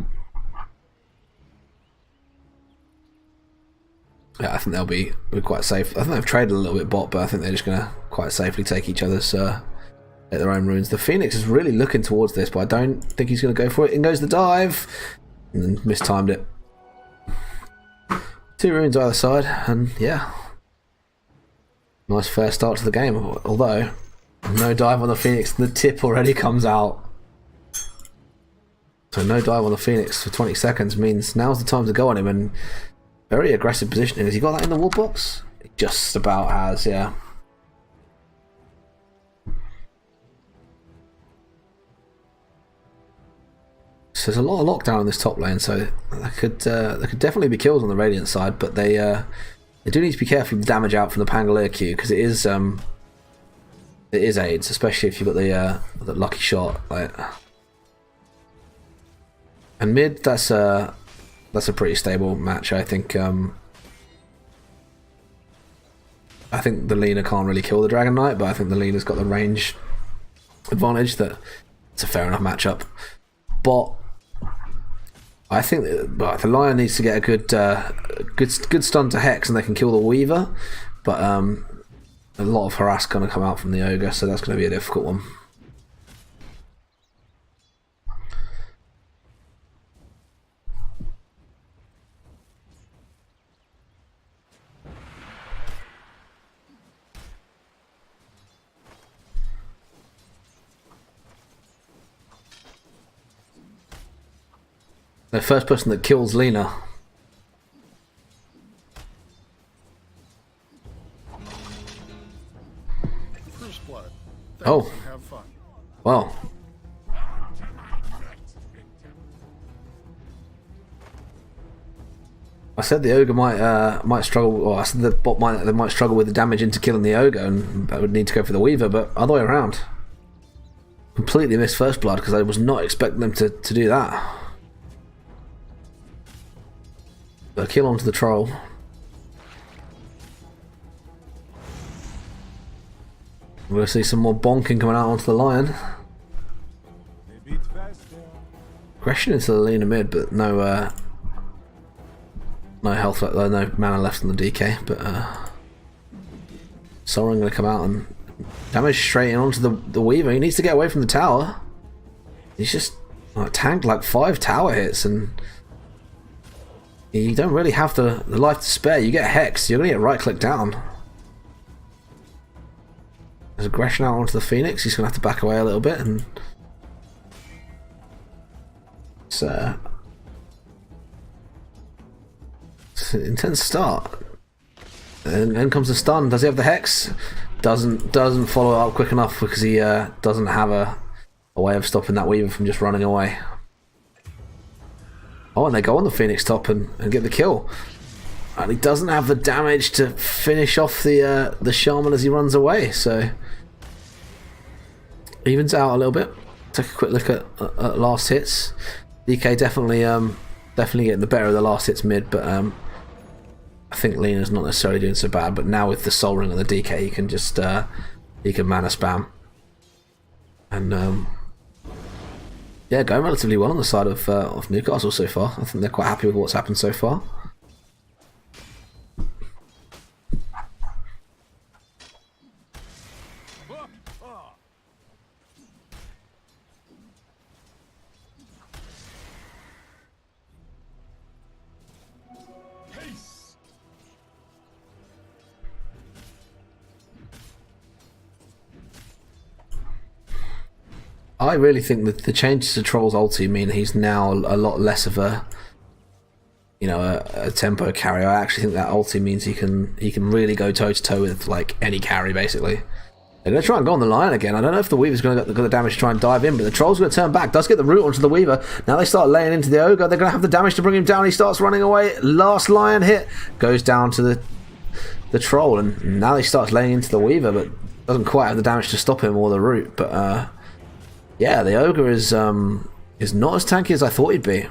Yeah, I think they'll be quite safe. I think they've traded a little bit bot, but I think they're just going to quite safely take each other's, at their own runes. The Phoenix is really looking towards this, but I don't think he's going to go for it. In goes the dive, and then mistimed it. 2 runes either side, and yeah. Nice fair start to the game, although no dive on the Phoenix, the tip already comes out. So no dive on the Phoenix for 20 seconds means now's the time to go on him, and very aggressive positioning. Has he got that in the wall box? It just about has, yeah. So there's a lot of lockdown on this top lane, so there could definitely be kills on the Radiant side, but they do need to be careful of the damage out from the Pangolier Q, because it is aids, especially if you've got the lucky shot. Like, and mid, that's a pretty stable match. I think the Lena can't really kill the Dragon Knight, but I think the Lena's got the range advantage. That it's a fair enough matchup. But I think the Lion needs to get a good stun to Hex, and they can kill the Weaver. But a lot of harass going to come out from the Ogre, so that's going to be a difficult one. The first person that kills Lena. First blood. Thanks Oh. and have fun. Well. I said the ogre might struggle, or I said the bot might struggle with the damage into killing the ogre, and I would need to go for the weaver, but other way around. Completely missed first blood because I was not expecting them to do that. But a kill onto the troll. We're going to see some more bonking coming out onto the lion. Aggression into the Lena mid, but no health, no mana left on the DK. But Soren going to come out and damage straight in onto the Weaver. He needs to get away from the tower. He's just tanked like 5 tower hits, and you don't really have the life to spare. You get hexed, you're going to get right clicked down. There's aggression out onto the Phoenix. He's going to have to back away a little bit, and it's an intense start. And then comes the stun. Does he have the hex? Doesn't follow up quick enough because he doesn't have a way of stopping that Weaver from just running away. Oh, and they go on the Phoenix top and get the kill. And he doesn't have the damage to finish off the Shaman as he runs away, so evens out a little bit. Take a quick look at last hits. DK definitely getting the better of the last hits mid, but I think Lena's not necessarily doing so bad. But now with the Soul Ring and the DK, he can just he can mana spam, and yeah, going relatively well on the side of Newcastle so far. I think they're quite happy with what's happened so far. I really think that the changes to Troll's ulti mean he's now a lot less of a tempo carry. I actually think that ulti means he can really go toe to toe with like any carry basically. They're going to try and go on the line again. I don't know if the Weaver's going to get the damage to try and dive in, but the Troll's going to turn back. Does get the root onto the Weaver. Now they start laying into the Ogre. They're going to have the damage to bring him down. He starts running away. Last Lion hit goes down to the Troll, and now he starts laying into the Weaver, but doesn't quite have the damage to stop him or the root. But yeah, the Ogre is not as tanky as I thought he'd be.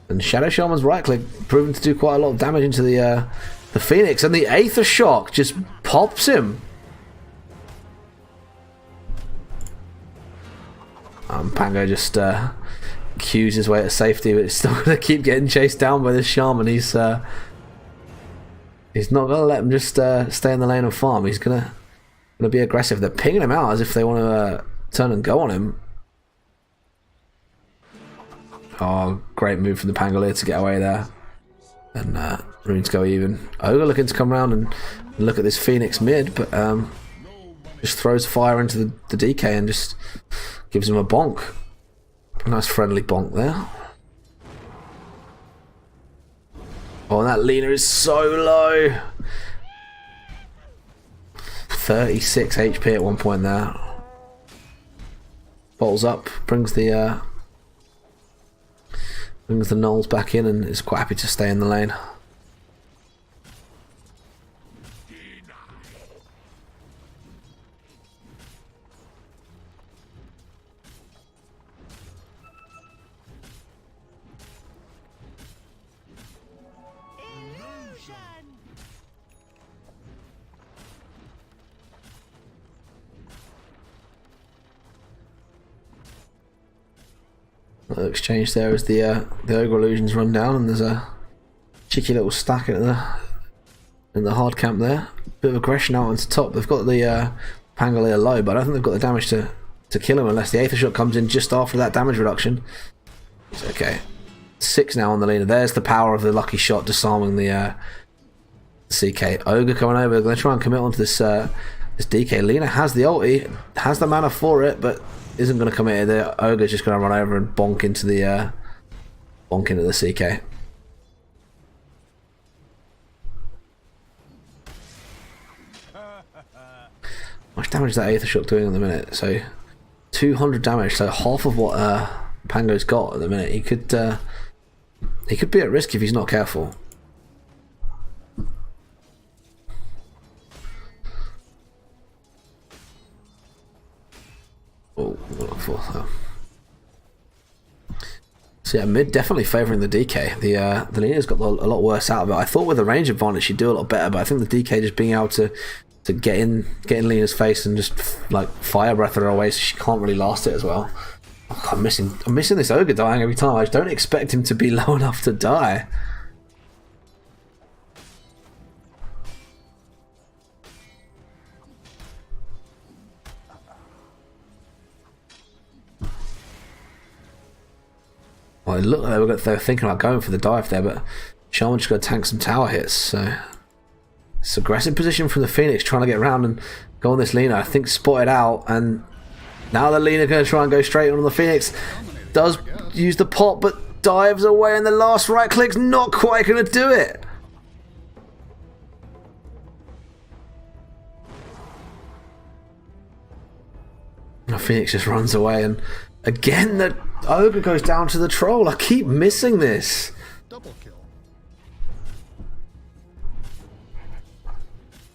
And Shadow Shaman's right click proving to do quite a lot of damage into the Phoenix, and the Aether Shock just pops him. Pango just cues his way to safety, but he's still going to keep getting chased down by this Shaman. He's not going to let him just stay in the lane and farm. He's going to be aggressive. They're pinging him out as if they want to turn and go on him. Oh, great move from the Pangolier to get away there. And runes go even. Ogre looking to come around and look at this Phoenix mid, but just throws fire into the DK and just gives him a bonk. A nice friendly bonk there. Oh, and that Lena is so low. 36 HP at one point there. Bottles up, brings the Knolls back in, and is quite happy to stay in the lane. Exchange there as the Ogre illusions run down, and there's a cheeky little stack in the hard camp there. Bit of aggression out onto top. They've got the Pangolier low, but I don't think they've got the damage to kill him unless the Aether Shot comes in just after that damage reduction. It's okay. 6 now on the Lena. There's the power of the lucky shot disarming the CK. Ogre coming over. They're going to try and commit onto this DK. Lena has the ulti, has the mana for it, but isn't going to come in. The ogre's just going to run over and bonk into the CK. How much damage is that Aether Shock doing at the minute? So 200 damage, so half of what Pango's got at the minute. He could be at risk if he's not careful. Oh, so yeah, mid definitely favouring the DK. The Lena's got a lot worse out of it. I thought with the range advantage she'd do a lot better, but I think the DK just being able to get in Lena's face and just like fire breath her away, so she can't really last it as well. Oh, I'm missing this ogre dying every time. I just don't expect him to be low enough to die. Well, it looked like they were thinking about going for the dive there, but Shaman just got to tank some tower hits. So it's aggressive position from the Phoenix, trying to get around and go on this Lina. I think spotted out, and now the Lina going to try and go straight on the Phoenix. Does use the pot, but dives away, and the last right click's not quite going to do it. The Phoenix just runs away, and again the ogre goes down to the troll. I keep missing this. Double kill.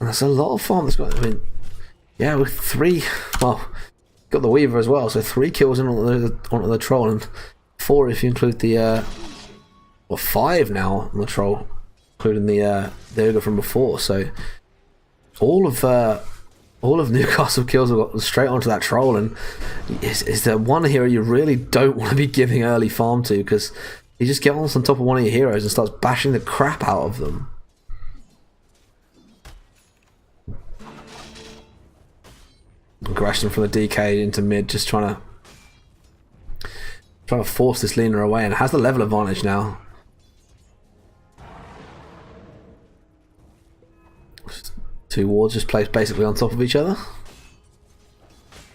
And that's a lot of farm that's got. I mean, yeah, with 3. Well, got the Weaver as well, so 3 kills in onto the troll, and 4 if you include the. Well, 5 now on the troll, including the ogre from before. So all of Newcastle kills have got straight onto that troll, and is there one hero you really don't want to be giving early farm to, because you just get on top of one of your heroes and starts bashing the crap out of them. Aggression from the DK into mid, just trying to force this Lina away, and has the level advantage now. Two wards just placed basically on top of each other.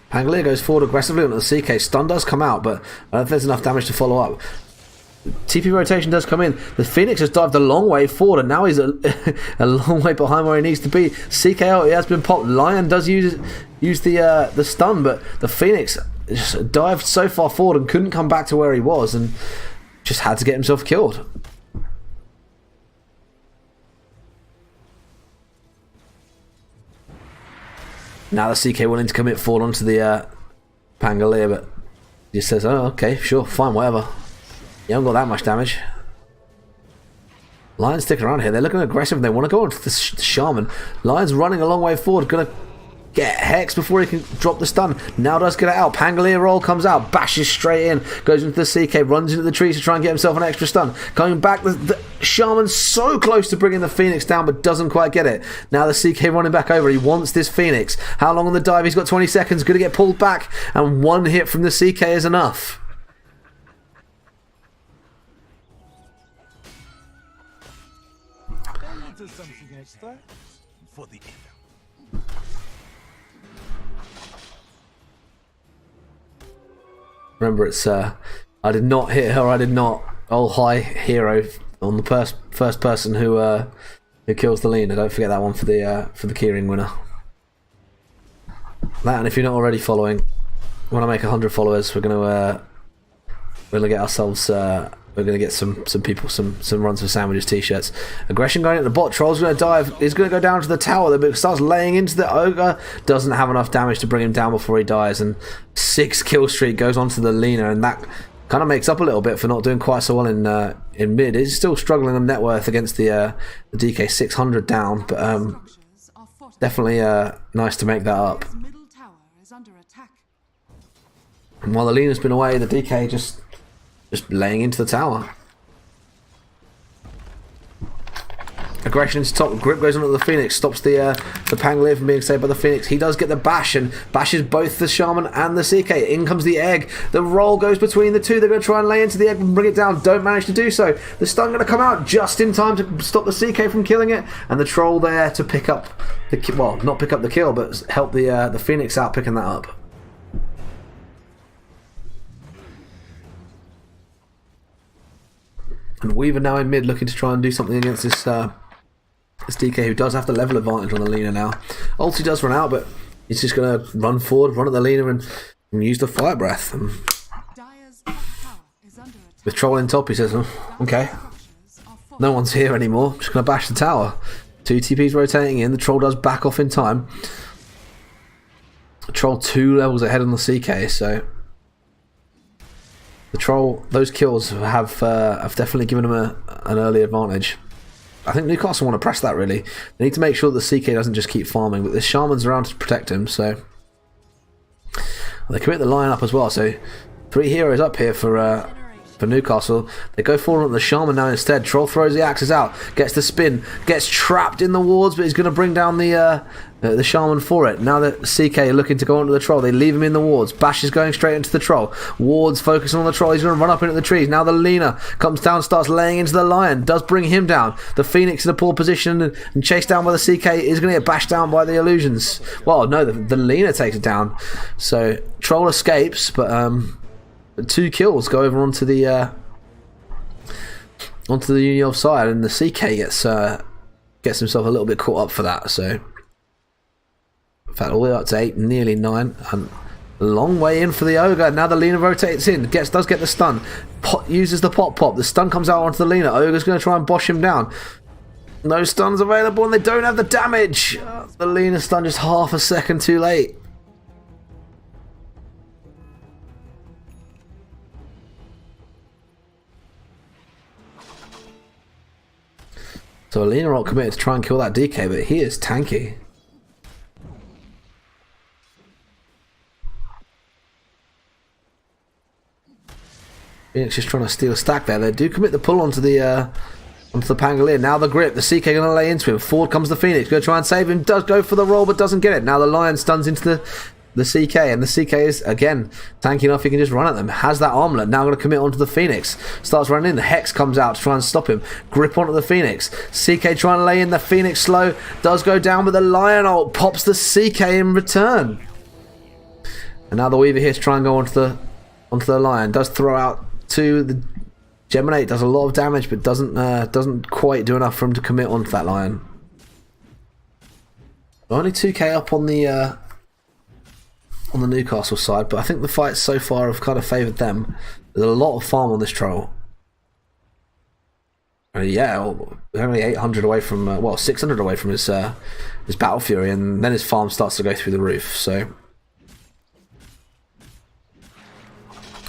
Pangolier goes forward aggressively onto the CK. Stun does come out, but I don't think there's enough damage to follow up. TP rotation does come in. The Phoenix has dived a long way forward, and now he's a long way behind where he needs to be. CKO, he has been popped. Lion does use the stun, but the Phoenix just dived so far forward and couldn't come back to where he was, and just had to get himself killed. Now the CK willing to commit forward onto the Pangolier, but he just says, oh, okay, sure, fine, whatever. You haven't got that much damage. Lions sticking around here. They're looking aggressive and they want to go onto the Shaman. Lions running a long way forward, going to get Hex before he can drop the stun. Now does get it out. Pangolier roll comes out, bashes straight in, goes into the CK, runs into the trees to try and get himself an extra stun. Coming back, the Shaman's so close to bringing the Phoenix down, but doesn't quite get it. Now the CK running back over. He wants this Phoenix. How long on the dive? He's got 20 seconds. Going to get pulled back, and one hit from the CK is enough. Something extra for the Remember, it's I did not hit her. I did not. Oh, hi, hero on the first person who kills the Lina. Don't forget that one for the keyring winner. That, and if you're not already following, when I make 100 followers, we're gonna get ourselves. We're going to get some people some Runs for Sandwiches t-shirts. Aggression going at the bot. Troll's going to dive. He's going to go down to the tower, but starts laying into the ogre. Doesn't have enough damage to bring him down before he dies, and 6 kill streak goes onto the Lina, and that kind of makes up a little bit for not doing quite so well in mid. He's still struggling on net worth against the DK 600 down, but definitely nice to make that up. Middle tower is under attack. And while the Lina's been away, the DK just laying into the tower. Aggression into top. Grip goes onto the Phoenix. Stops the Pangolier from being saved by the Phoenix. He does get the bash and bashes both the Shaman and the CK. In comes the egg. The roll goes between the two. They're going to try and lay into the egg and bring it down. Don't manage to do so. The stun going to come out just in time to stop the CK from killing it. And the troll there to pick up the... Well, not pick up the kill, but help the Phoenix out picking that up. And Weaver now in mid, looking to try and do something against this this DK, who does have the level advantage on the Lina now. Ulti does run out, but he's just going to run forward, run at the Lina, and use the Fire Breath. And Dire's top tower is under attack. with Troll in top, he says, oh, okay, Structures are fortified. no one's here anymore. I'm just going to bash the tower. 2 TPs rotating in. The Troll does back off in time. The Troll 2 levels ahead on the CK, so the Troll, those kills have definitely given him an early advantage. I think Newcastle want to press that, really. They need to make sure that the CK doesn't just keep farming, but the Shaman's around to protect him, so they commit the line up as well. So 3 heroes up here for Newcastle. They go forward on the Shaman now instead. Troll throws the axes out, gets the spin, gets trapped in the wards, but he's going to bring down the Shaman for it. Now that CK are looking to go onto the Troll, they leave him in the wards. Bash is going straight into the Troll. Wards focusing on the Troll. He's going to run up into the trees. Now the Lina comes down, starts laying into the Lion, does bring him down. The Phoenix in a poor position and chased down by the CK is going to get bashed down by the Illusions. Well, no, the Lina takes it down. So Troll escapes, but 2 kills go over onto the Union side, and the CK gets himself a little bit caught up for that. So in fact, all the way up to 8, nearly 9, and a long way in for the Ogre. Now the Lina rotates in, does get the stun, uses the pop. The stun comes out onto the Lina. Ogre's going to try and bosh him down. No stuns available, and they don't have the damage. The Lina stun just half a second too late. So Alina not committed to try and kill that DK, but he is tanky. Phoenix just trying to steal a stack there. They do commit the pull onto the Pangolier. Now the grip. The CK going to lay into him. Forward comes the Phoenix. Going to try and save him. Does go for the roll, but doesn't get it. Now the Lion stuns into the CK, and the CK is again tanky enough he can just run at them. Has that armlet. Now going to commit onto the Phoenix. Starts running in. The Hex comes out to try and stop him. Grip onto the Phoenix. CK trying to lay in. The Phoenix slow. Does go down, but the Lion ult pops the CK in return. And now the Weaver here to try and go onto the Lion. Does throw out to the Geminate. Does a lot of damage, but doesn't quite do enough for him to commit onto that Lion. Only 2k up on the Newcastle side, but I think the fights so far have kind of favoured them. There's a lot of farm on this Troll. Yeah, only 800 away from, 600 away from his Battle Fury, and then his farm starts to go through the roof. So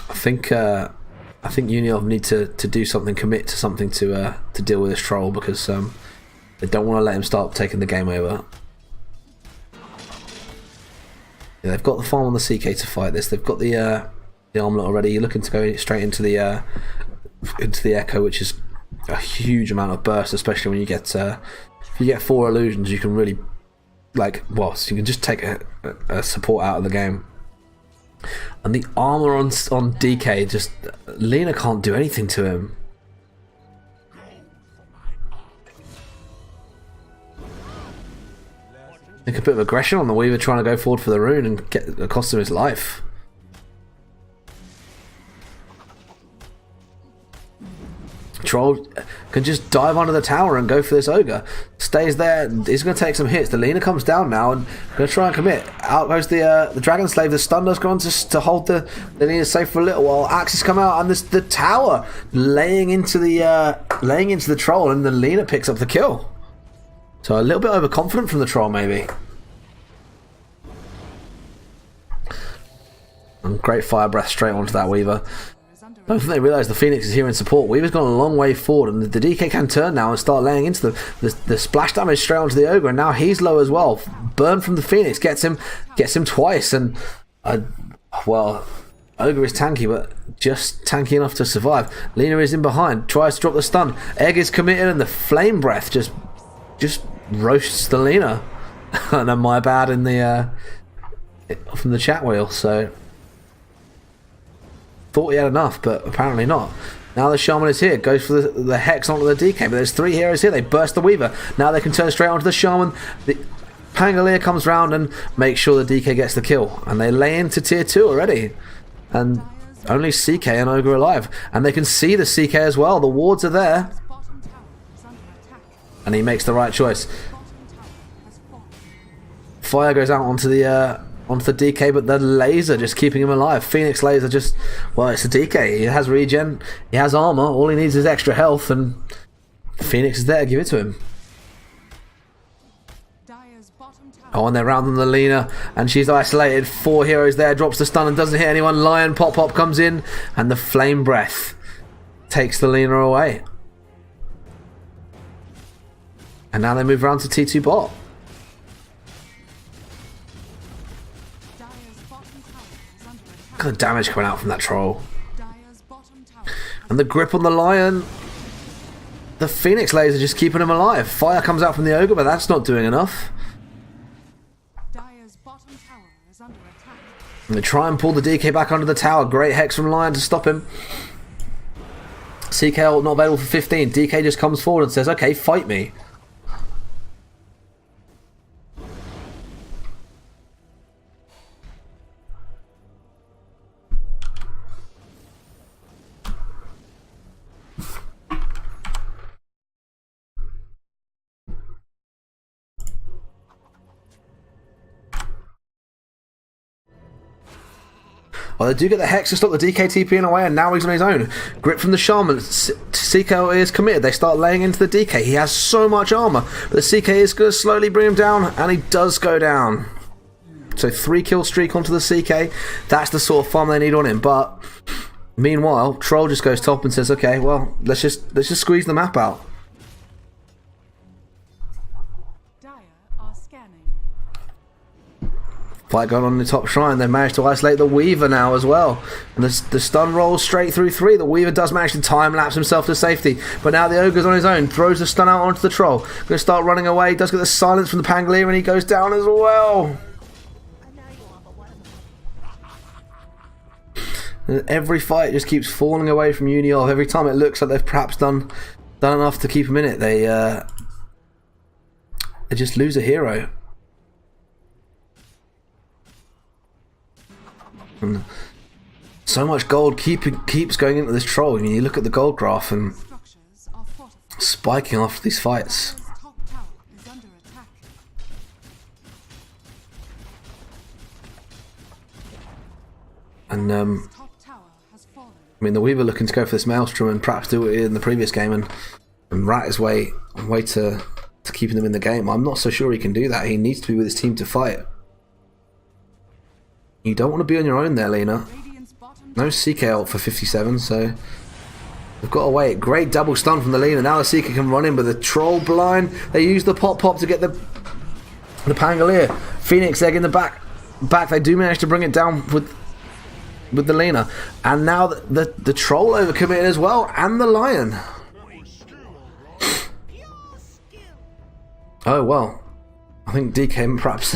I think Uniov need to do something, commit to something to deal with this Troll, because they don't want to let him start taking the game over. Yeah, they've got the farm on the CK to fight this. They've got the armlet already. You're looking to go straight into the Echo, which is a huge amount of burst, especially when you get if you get 4 illusions, you can really so you can just take a support out of the game. And the armor on DK, just Lina can't do anything to him. I think a bit of aggression on the Weaver trying to go forward for the rune and cost him his life. Troll can just dive under the tower and go for this Ogre. Stays there. He's going to take some hits. The Lina comes down now and going to try and commit. Out goes the Dragon Slave. The stun does go on to hold the Lina safe for a little while. Axes come out and the tower laying into the Troll, and the Lina picks up the kill. So a little bit overconfident from the Troll, maybe. And great fire breath straight onto that Weaver. I don't think they realise the Phoenix is here in support. Weaver's gone a long way forward, and the DK can turn now and start laying into the splash damage straight onto the Ogre, and now he's low as well. Burn from the Phoenix gets him twice, and Ogre is tanky, but just tanky enough to survive. Lina is in behind, tries to drop the stun. Egg is committed, and the flame breath just roasts the Lina. And then my bad in the from the chat wheel. So thought he had enough, but apparently not. Now the Shaman is here, goes for the Hex onto the DK, but there's 3 heroes here. They burst the Weaver. Now they can turn straight onto the Shaman. The Pangolier comes round and makes sure the DK gets the kill, and they lay into tier 2 already. And only CK and Ogre alive. And they can see the CK as well. The wards are there. Bottom tower is under attack. And he makes the right choice. Bottom tower has fallen. Fire goes out onto the DK, but the laser just keeping him alive. Phoenix laser just, well, it's a DK. He has regen, he has armor. All he needs is extra health, and Phoenix is there to give it to him. Dire's bottom tower. Oh, and they're rounding the Lena, and she's isolated. 4 heroes there, drops the stun and doesn't hit anyone. Lion Pop comes in, and the flame breath takes the Lena away. And now they move around to T2 bot. Dire's bottom tower is under attack. Look at the damage coming out from that troll. Dire's bottom tower. And the grip on the Lion. The Phoenix laser just keeping him alive. Fire comes out from the Ogre, but that's not doing enough. Dire's bottom tower is under attack. And they try and pull the DK back under the tower. Great Hex from Lion to stop him. CK ult not available for 15. DK just comes forward and says, okay, fight me. Well, they do get the Hex to stop the DK TPing away, and now he's on his own. Grip from the Shaman. CK is committed. They start laying into the DK. He has so much armor, but the CK is going to slowly bring him down, and he does go down. So 3 kill streak onto the CK. That's the sort of farm they need on him. But meanwhile, Troll just goes top and says, "Okay, well, let's just squeeze the map out." Dire are scanning. Fight going on in the top shrine. They managed to isolate the Weaver now as well. And the stun rolls straight through 3. The Weaver does manage to time-lapse himself to safety. But now the Ogre's on his own. Throws the stun out onto the Troll. Going to start running away. Does get the silence from the Pangolier, and he goes down as well. And every fight just keeps falling away from Uniov. Every time it looks like they've perhaps done enough to keep him in it, they just lose a hero. And so much gold keeps going into this Troll. I mean, you look at the gold graph and Structures are fortified. spiking after these fights. Dire's top tower is under attack. And Top tower has fallen. I mean, the Weaver looking to go for this Maelstrom and perhaps do what he did in the previous game and rat his way to keeping them in the game. I'm not so sure he can do that. He needs to be with his team to fight. You don't want to be on your own there, Lena. Radiant's bottom No CK ult for 57, so they've got to wait. Great double stun from the Lena. Now the CK can run in, but the Troll blind. They use the pop to get the Pangolier. Phoenix egg in the back. They do manage to bring it down with the Lena. And now the Troll overcommitted as well, and the Lion. Oh, well. I think DK perhaps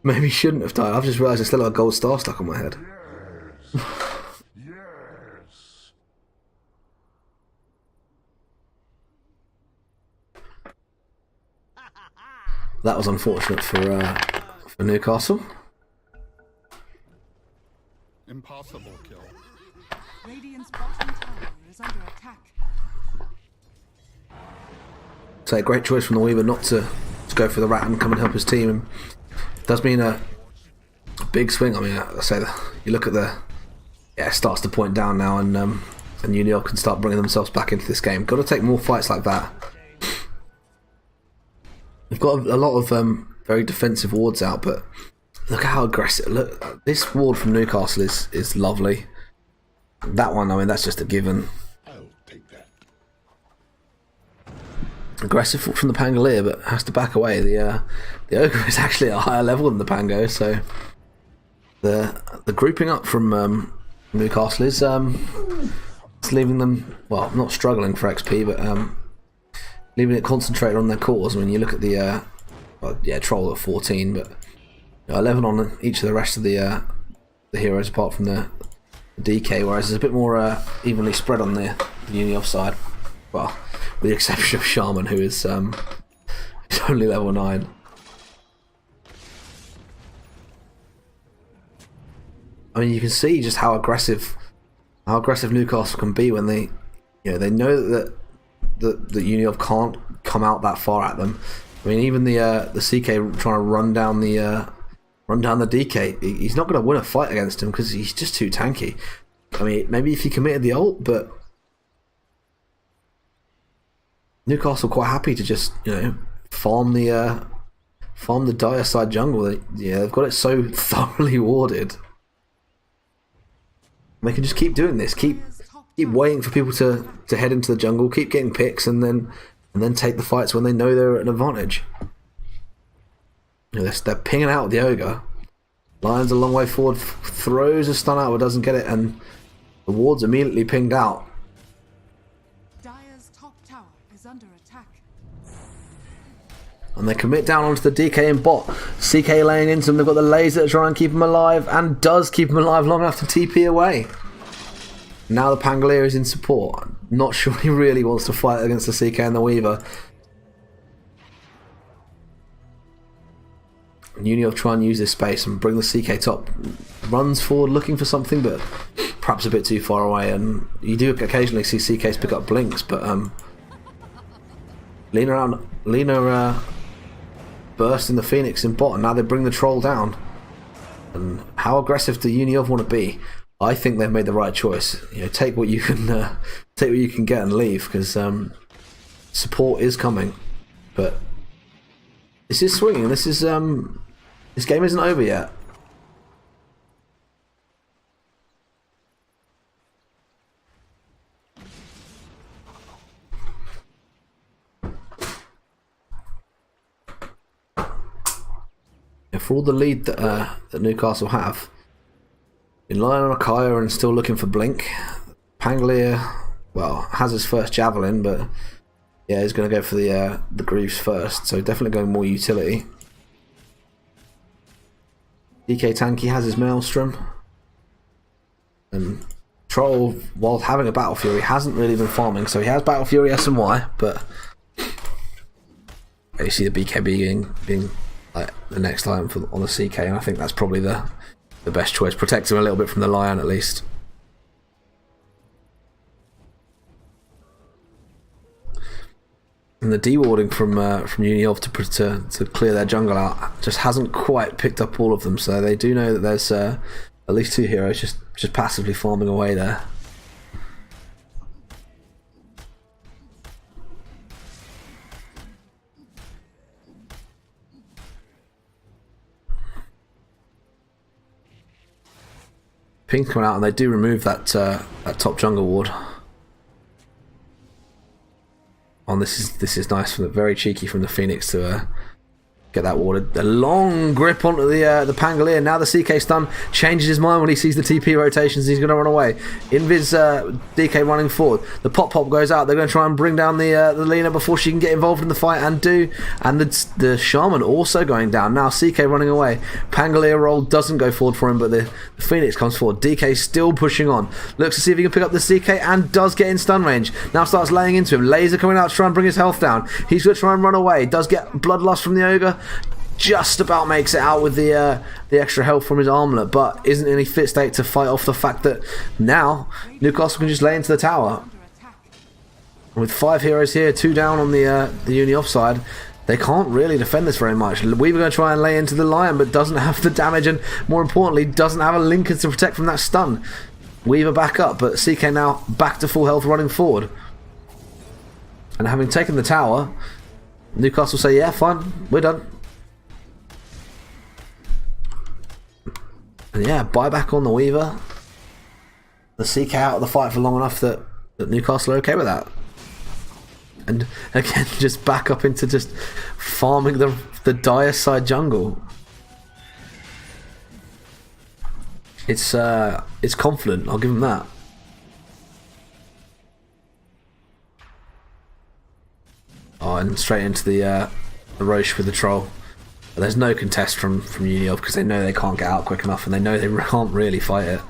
maybe shouldn't have died. I've just realised I still have a gold star stuck on my head. Yes. That was unfortunate for Newcastle. Impossible kill. Radiant's bottom tower is under attack. So a great choice from the Weaver not to go for the rat and come and help his team. And does mean a big swing. I mean, I say that you look at it starts to point down now, and Union can start bringing themselves back into this game. Got to take more fights like that. They've got a lot of very defensive wards out, but look how aggressive. Look, this ward from Newcastle is lovely. That one, I mean, that's just a given. I'll take that. Aggressive from the Pangolier, but has to back away. The Ogre is actually at a higher level than the Pango, so the grouping up from Newcastle is it's leaving them, well, not struggling for XP, but leaving it concentrated on their cores. I mean, you look at the Troll at 14, but 11 on each of the rest of the heroes apart from the DK, whereas there's a bit more evenly spread on the Union side. Well, with the exception of Shaman, who is only level 9. I mean, you can see just how aggressive Newcastle can be when they, they know that Uniov can't come out that far at them. I mean, even the CK trying to run down the DK, he's not going to win a fight against him because he's just too tanky. I mean, maybe if he committed the ult, but Newcastle quite happy to just farm the dire side jungle. They've got it so thoroughly warded. They can just keep doing this, keep waiting for people to head into the jungle, keep getting picks, and then take the fights when they know they're at an advantage. They're pinging out the ogre. Lion's a long way forward, throws a stun out but doesn't get it, and the ward's immediately pinged out. Dire's top tower is under attack. And they commit down onto the DK in bot. CK laying into them. They've got the laser to try and keep him alive, and does keep him alive long enough to TP away. Now the Pangolier is in support. Not sure he really wants to fight against the CK and the Weaver. Uniov try and use this space and bring the CK top. Runs forward looking for something, but perhaps a bit too far away. And you do occasionally see CKs pick up blinks, but Lena burst in the Phoenix in bot, and now they bring the troll down. And how aggressive do Uniov want to be? I think they've made the right choice. Take what you can get and leave, because support is coming. But this is swinging. This game isn't over yet. For all the lead that Newcastle have, in line on a Kaya and still looking for blink. Pangolier, well, has his first javelin, but yeah, he's going to go for the Greaves first, so definitely going more utility. DK Tanky has his Maelstrom, and Troll, while having a Battle Fury, hasn't really been farming, so he has Battle Fury S and Y, but you see the BKB being like the next item on the CK, and I think that's probably the best choice. Protects him a little bit from the Lion at least. And the dewarding from Uniov to clear their jungle out just hasn't quite picked up all of them, so they do know that there's at least two heroes just passively farming away there. Ping's coming out, and they do remove that top jungle ward. Oh, this is nice, very cheeky from the Phoenix to get that warded. A long grip onto the Pangolier. Now the CK stun changes his mind when he sees the TP rotations. He's going to run away. Invis DK running forward. The pop goes out. They're going to try and bring down the Lena before she can get involved in the fight, and the Shaman also going down. Now CK running away. Pangolier roll doesn't go forward for him, but the Phoenix comes forward. DK still pushing on. Looks to see if he can pick up the CK, and does get in stun range. Now starts laying into him. Laser coming out to try and bring his health down. He's going to try and run away. Does get bloodlust from the ogre. Just about makes it out with the extra health from his armlet, but isn't in any fit state to fight off the fact that now Newcastle can just lay into the tower. And with 5 heroes here, 2 down on the Uniov side, they can't really defend this very much. Weaver going to try and lay into the Lion, but doesn't have the damage, and more importantly, doesn't have a linker to protect from that stun. Weaver back up, but CK now back to full health running forward. And having taken the tower, Newcastle say, yeah, fine, we're done. And yeah, buyback on the Weaver. The CK out of the fight for long enough that Newcastle are okay with that. And again, just back up into just farming the dire side jungle. It's confident, I'll give them that. Oh, and straight into the Roche with the troll. But there's no contest from Uniov because they know they can't get out quick enough, and they know they can't really fight it.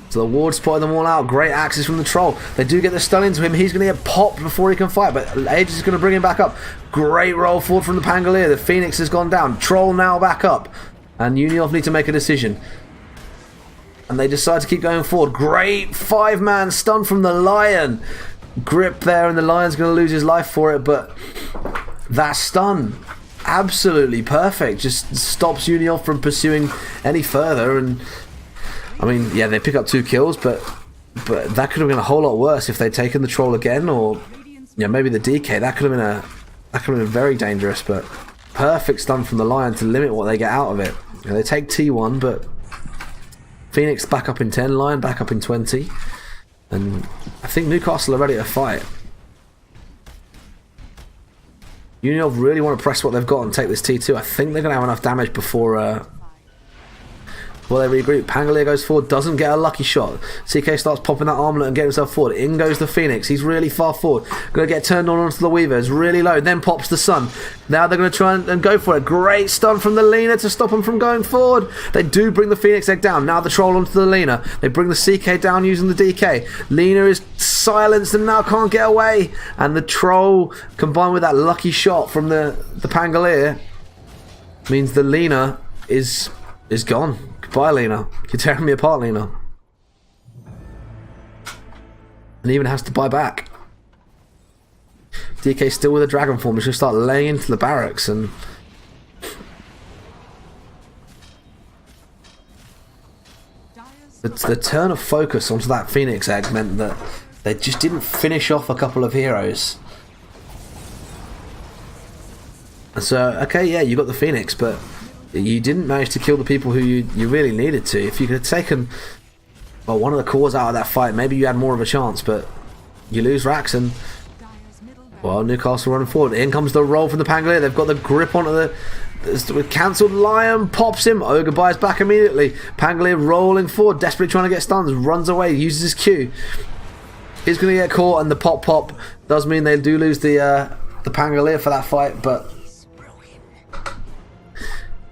So So the ward spotted them all out. Great axes from the troll. They do get the stun into him. He's going to get popped before he can fight, but Aegis is going to bring him back up. Great roll forward from the Pangolier. The Phoenix has gone down. Troll now back up. And Uniov need to make a decision. And they decide to keep going forward. Great 5-man stun from the Lion. Grip there, and the Lion's going to lose his life for it, but that stun, absolutely perfect. Just stops Uniov from pursuing any further. And I mean, yeah, they pick up 2 kills, but that could have been a whole lot worse if they'd taken the troll again, or yeah, maybe the DK. That could have been very dangerous. But perfect stun from the Lion to limit what they get out of it. You know, they take T1, but Phoenix back up in 10, Lion back up in 20, and I think Newcastle are ready to fight. Uniov really want to press what they've got and take this T2. I think they're going to have enough damage before they regroup. Pangolier goes forward, doesn't get a lucky shot. CK starts popping that armlet and getting himself forward. In goes the Phoenix. He's really far forward. Going to get turned on onto the Weaver. It's really low. Then pops the Sun. Now they're going to try and go for it. Great stun from the Lena to stop him from going forward. They do bring the Phoenix egg down. Now the troll onto the Lena. They bring the CK down using the DK. Lena is silenced and now can't get away. And the troll, combined with that lucky shot from the Pangolier, means the Lena is gone. Goodbye, Lena. You're tearing me apart, Lena. And even has to buy back. DK still with a dragon form. He's going to start laying into the barracks, and the turn of focus onto that Phoenix egg meant that they just didn't finish off a couple of heroes. And so, okay, yeah, you got the Phoenix, but you didn't manage to kill the people who you really needed to. If you could have taken one of the cores out of that fight, maybe you had more of a chance, but you lose Rax, and well, Newcastle running forward. In comes the roll from the Pangolier. They've got the grip onto the cancelled. Lion pops him. Ogre buys back immediately. Pangolier rolling forward, desperately trying to get stuns, runs away, uses his Q. He's going to get caught, and the pop does mean they do lose the Pangolier for that fight, but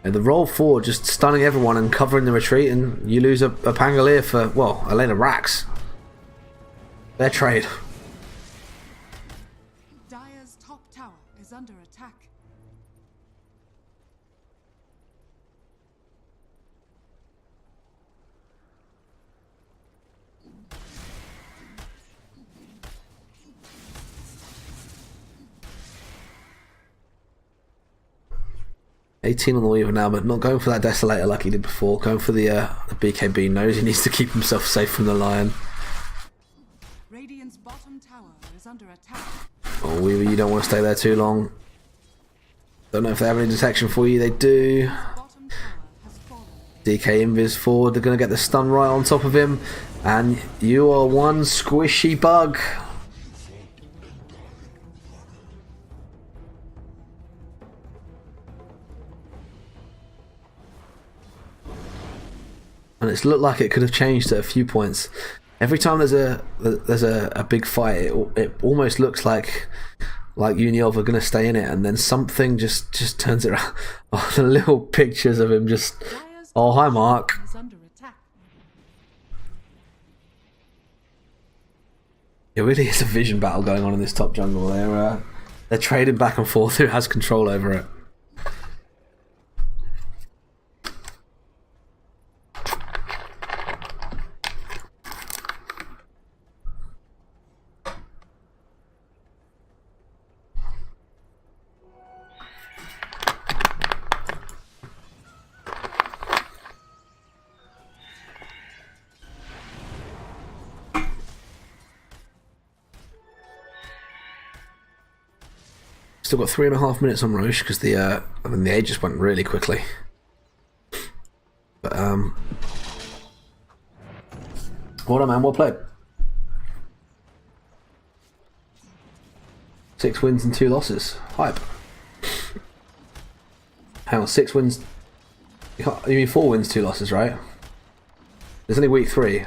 and the roll forward, just stunning everyone and covering the retreat, and you lose a Pangolier for, well, Elena Rax. Their trade. Dire's top tower is under attack. $18 on the Weaver now, but not going for that Desolator like he did before. Going for the BKB. Knows he needs to keep himself safe from the Lion. Radiant's bottom tower is under attack. Oh, Weaver, you don't want to stay there too long. Don't know if they have any detection for you. They do. Bottom tower has fallen. DK invis forward. They're going to get the stun right on top of him. And you are one squishy bug. And it's looked like it could have changed at a few points. Every time there's a big fight, it almost looks like Uniov are going to stay in it, and then something just turns it around. Oh, the little pictures of him just. Oh, hi, Mark. Is under attack. It really is a vision battle going on in this top jungle. They're trading back and forth. Who has control over it? Still got 3.5 minutes on Roche because the age just went really quickly. But well done, man. Well played. 6 wins and 2 losses. Hype. Hang on, 6 wins. You mean 4 wins, 2 losses, right? There's only week 3.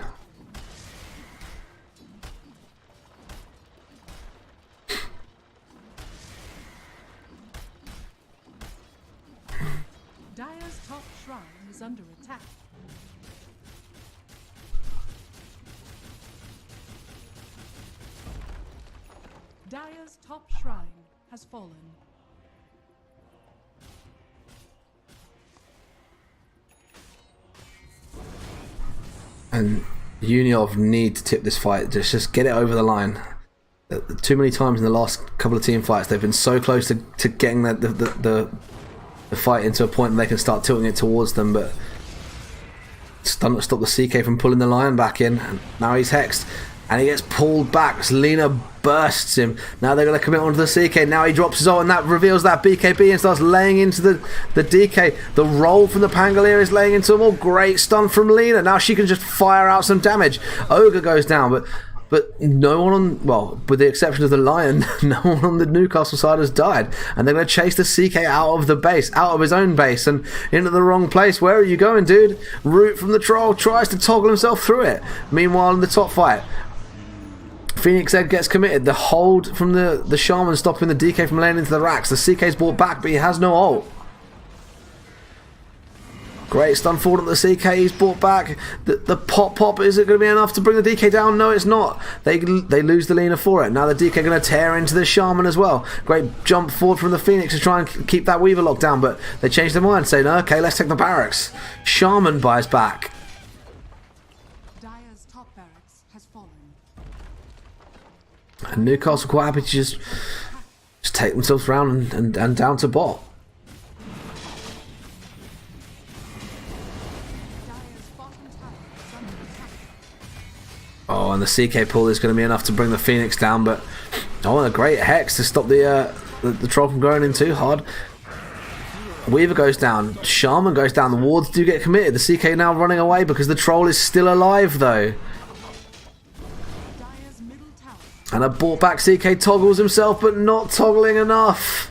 Dire's top shrine is under attack. Dire's top shrine has fallen. And Uniov need to tip this fight. Just get it over the line. Too many times in the last couple of team fights, they've been so close to getting the fight into a point where they can start tilting it towards them, but stop the CK from pulling the lion back in. And now he's hexed, and he gets pulled back. Selena bursts him. Now they're going to commit onto the CK. Now he drops his ult, and that reveals that BKB and starts laying into the DK. The roll from the Pangolier is laying into him. All great stun from Lena. Now she can just fire out some damage. Ogre goes down, but no one on, well, with the exception of the Lion, no one on the Newcastle side has died. And they're going to chase the CK out of the base, out of his own base, and into the wrong place. Where are you going, dude? Root from the Troll tries to toggle himself through it. Meanwhile, in the top fight, Phoenix Egg gets committed. The hold from the Shaman stopping the DK from laying into the racks. The CK's brought back, but he has no ult. Great stun forward on the CK, he's brought back. The pop, is it going to be enough to bring the DK down? No, it's not. They lose the Lena for it. Now the DK going to tear into the Shaman as well. Great jump forward from the Phoenix to try and keep that Weaver locked down, but they change their mind, saying, okay, let's take the barracks. Shaman buys back. Dire's top barracks has fallen. And Newcastle quite happy to just take themselves around and down to bot. Oh, and the CK pull is going to be enough to bring the Phoenix down, but oh, and a great hex to stop the troll from going in too hard. Weaver goes down, Shaman goes down, the wards do get committed. The CK now running away because the troll is still alive though. Dire's middle tower. And a brought back CK toggles himself, but not toggling enough.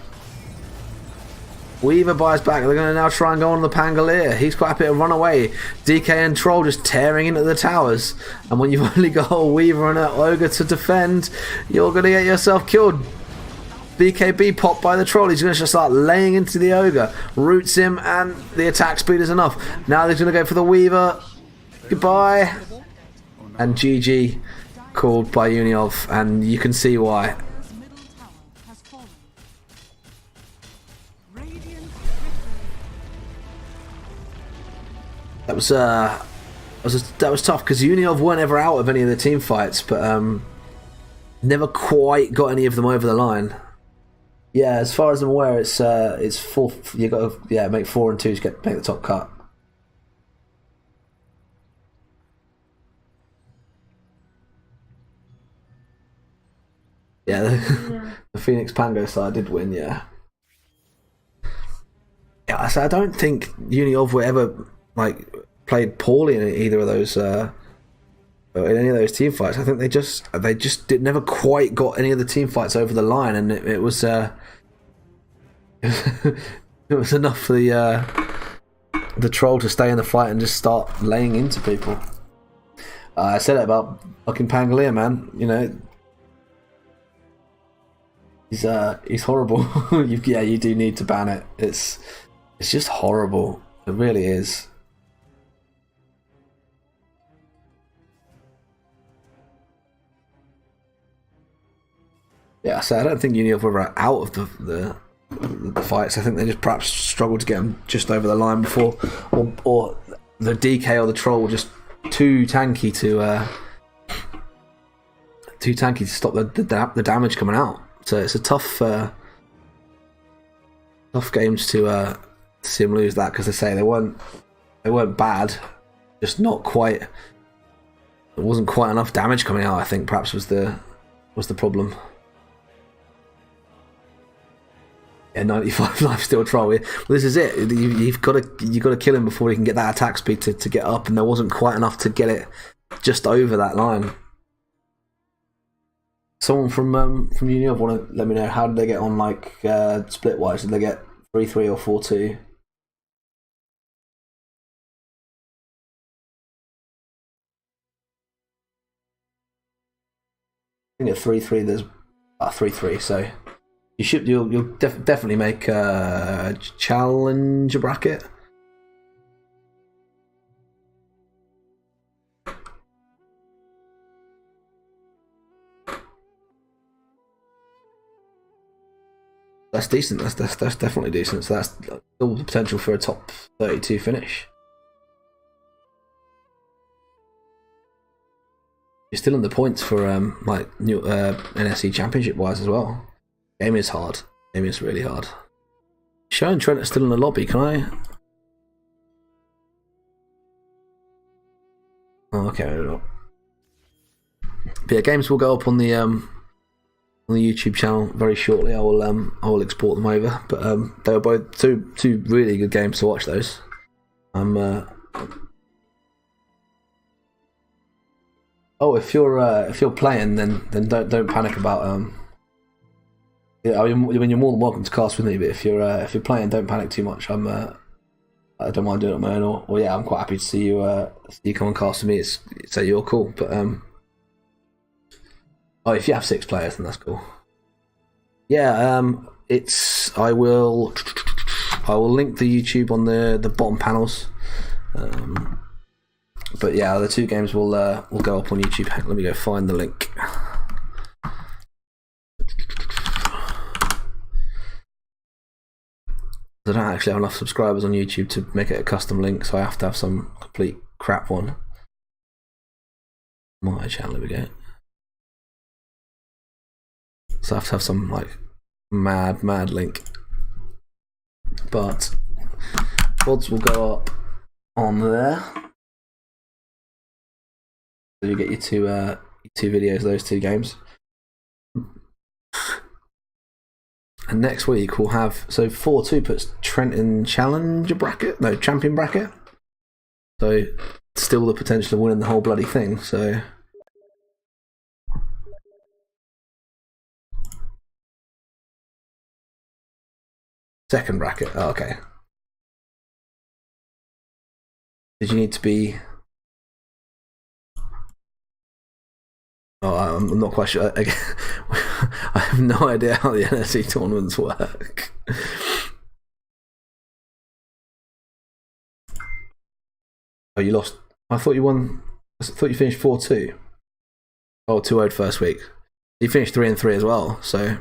Weaver buys back. They're going to now try and go on the Pangolier. He's quite happy to run away. DK and Troll just tearing into the towers. And when you've only got a Weaver and an Ogre to defend, you're going to get yourself killed. BKB popped by the Troll. He's going to just start laying into the Ogre. Roots him, and the attack speed is enough. Now they're going to go for the Weaver. Goodbye. And GG called by Uniov. And you can see why. Dire's middle tower has fallen. Radiant victory. That was tough because Uniov weren't ever out of any of the team fights, but never quite got any of them over the line. Yeah, as far as I'm aware, it's four. You got to make 4 and 2 to make the top cut. Yeah, the Phoenix Pango side did win. Yeah, so I don't think Uniov were ever played poorly in either of those in any of those team fights. I think they just never quite got any of the team fights over the line, and it was it was enough for the troll to stay in the fight and just start laying into people. I said it about fucking Pangolier, man. You know, he's horrible. You do need to ban it. It's just horrible. It really is. Yeah, so I don't think Uniov were out of the fights. I think they just perhaps struggled to get them just over the line before, or the DK or the troll were just too tanky to stop the damage coming out. So it's a tough games to see them lose that, because they say they weren't bad, just not quite. There wasn't quite enough damage coming out. I think perhaps was the problem. Yeah, 95 life steal troll. Well, this is it. You've got to kill him before he can get that attack speed to get up, and there wasn't quite enough to get it just over that line. Someone from Uniov want to let me know, how did they get on split wise? Did they get 3-3 or 4-2? I think at 3-3 there's 3-3, so you'll definitely make a challenger bracket. That's decent. That's definitely decent. So that's still the potential for a top 32 finish. You're still in the points for like new NSE Championship wise as well. Game is hard. Game is really hard. Show and Trent are still in the lobby. Can I? Oh, okay, maybe not. But yeah, games will go up on the YouTube channel very shortly. I will export them over. But they were both two really good games to watch. Those. Oh, if you're playing, then don't panic about Yeah, I mean, you're more than welcome to cast with me. But if you're playing, don't panic too much. I don't mind doing it on my own. Or yeah, I'm quite happy to see you come and cast with me. So you're cool. But oh, if you have 6 players, then that's cool. Yeah, I will link the YouTube on the bottom panels. But yeah, the 2 games will go up on YouTube. Let me go find the link. I don't actually have enough subscribers on YouTube to make it a custom link, so I have to have some complete crap one. My channel, there we go. So I have to have some like mad link. But VODs will go up on there. So you get your two videos, those 2 games. And next week we'll have 4-2 puts Trent in challenger bracket, no champion bracket. So still the potential of winning the whole bloody thing. So second bracket. Oh, okay. Did you need to be? Oh, I'm not quite sure. I have no idea how the NSE tournaments work. Oh, you lost. I thought you won. I thought you finished 4-2. Oh, 2-0 first week. You finished 3-3 as well. So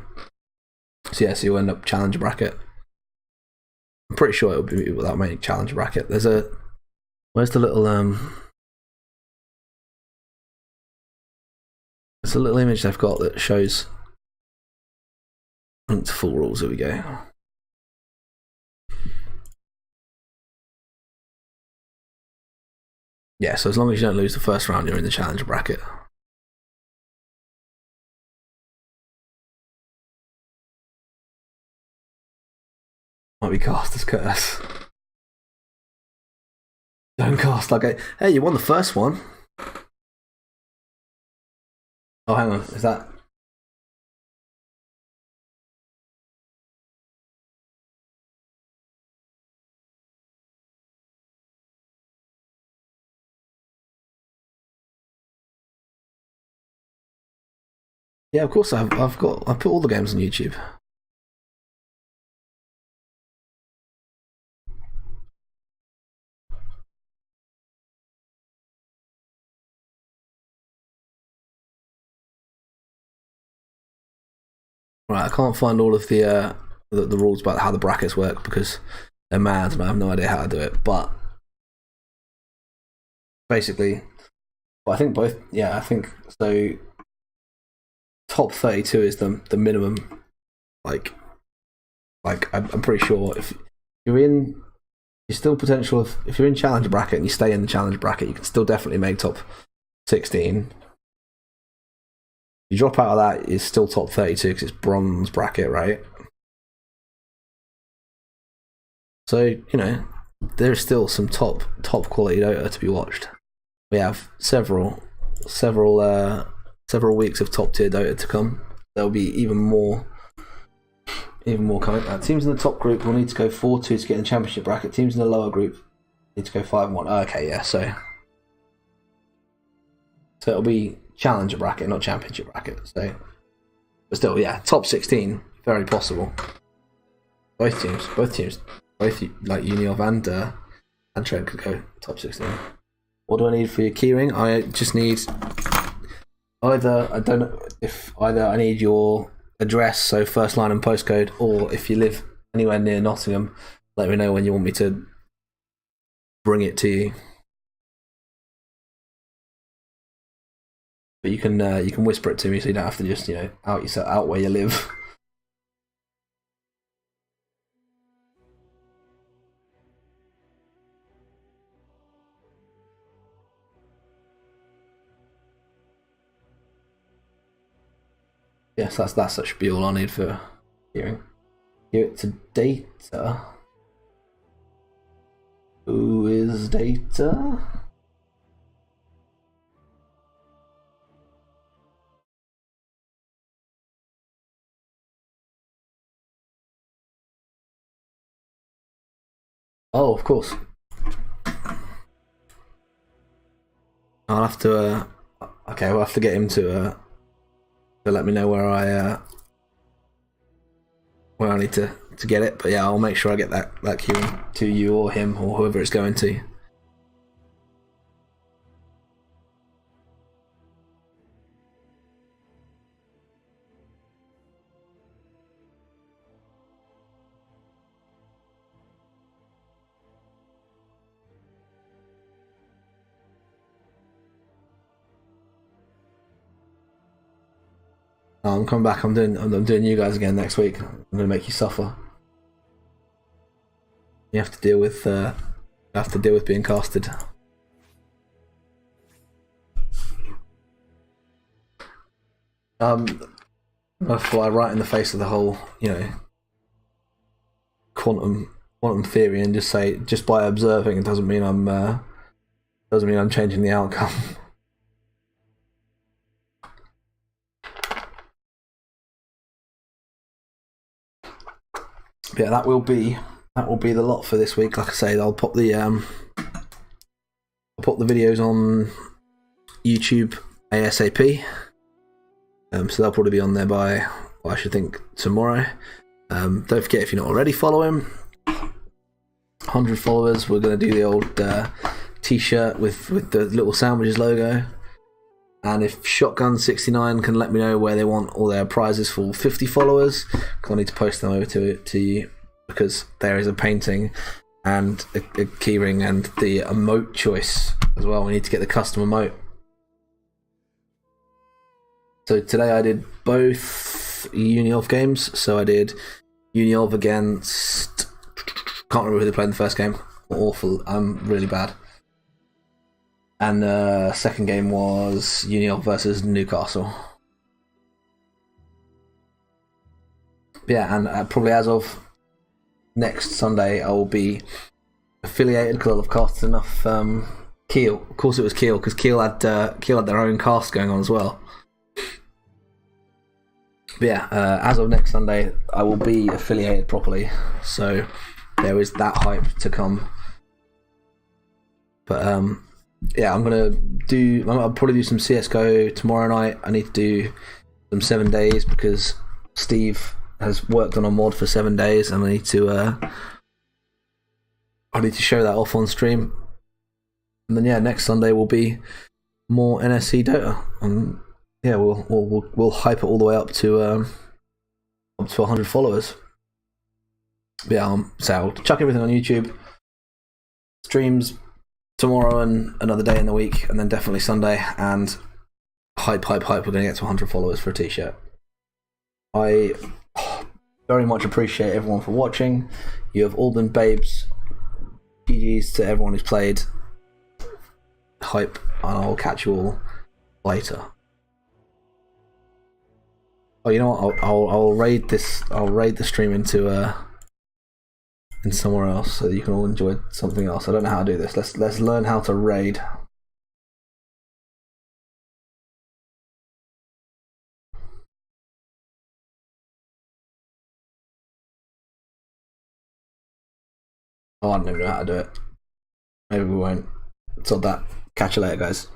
yeah, so you'll end up challenger bracket. I'm pretty sure it will be without making challenger bracket. Where's the little There's a little image they've got that shows into full rules. Here we go. Yeah, so as long as you don't lose the first round, you're in the challenger bracket. Might be cast as curse. Don't cast like a. Hey, you won the first one. Oh, hang on. Is that? Yeah, of course. I put all the games on YouTube. Right, I can't find all of the rules about how the brackets work because they're mad and I have no idea how to do it. But basically, well, I think both. Yeah, I think so. Top 32 is the minimum. Like I'm pretty sure if you're in, you're still potential. If you're in challenger bracket and you stay in the challenger bracket, you can still definitely make top 16. You drop out of that, it's still top 32 because it's bronze bracket, right? So, you know, there's still some top quality Dota to be watched. We have several weeks of top tier Dota to come. There'll be even more coming. Teams in the top group will need to go 4-2 to get in the championship bracket. Teams in the lower group need to go 5-1. Okay, yeah, so it'll be challenger bracket, not championship bracket. So, but still, yeah, top 16, very possible. Both teams, both like Uniov and Trent could go top 16. What do I need for your keyring? I just need either I need your address, so first line and postcode, or if you live anywhere near Nottingham, let me know when you want me to bring it to you. But you can whisper it to me, so you don't have to just out where you live. Yes, that should be all I need for hearing. Give it to Data. Who is Data? Oh, of course. I'll have to. Okay, we'll have to get him to let me know where I need to get it. But yeah, I'll make sure I get that key to you or him or whoever it's going to. I'm coming back. I'm doing you guys again next week. I'm gonna make you suffer. You have to deal with being casted. I fly right in the face of the whole, quantum theory, and just say, just by observing, it doesn't mean I'm changing the outcome. Yeah, that will be the lot for this week. Like I say, I'll pop the videos on YouTube ASAP. So they'll probably be on there by, well, I should think, tomorrow. Don't forget, if you're not already following, 100 followers, we're going to do the old t-shirt with the little sandwiches logo. And if Shotgun69 can let me know where they want all their prizes for 50 followers, because I need to post them over to you, because there is a painting and a keyring and the emote choice as well. We need to get the custom emote. So today I did both Unielv games. So I did Unielv against... can't remember who they played in the first game. Awful. I'm really bad. And the second game was Unielv versus Newcastle. Yeah, and probably as of next Sunday, I will be affiliated because I'll have casted enough Kiel. Of course, it was Kiel because Kiel had their own cast going on as well. But yeah, as of next Sunday, I will be affiliated properly. So there is that hype to come. But yeah, I'll probably do some CS:GO tomorrow night. I need to do some 7 days because Steve has worked on a mod for 7 days, and I need to show that off on stream. And then yeah, next Sunday will be more NSE Dota, and yeah, we'll hype it all the way up to 100 followers. But yeah, so I'll chuck everything on YouTube. Streams tomorrow and another day in the week, and then definitely Sunday, and hype, we're going to get to 100 followers for a t-shirt. I very much appreciate everyone for watching. You have all been babes. GG's to everyone who's played. Hype, and I'll catch you all later. Oh, you know what? I'll raid this. I'll raid the stream into somewhere else so that you can all enjoy something else. I don't know how to do this. Let's learn how to raid. Oh, I don't even know how to do it. Maybe we won't. It's all that. Catch you later, guys.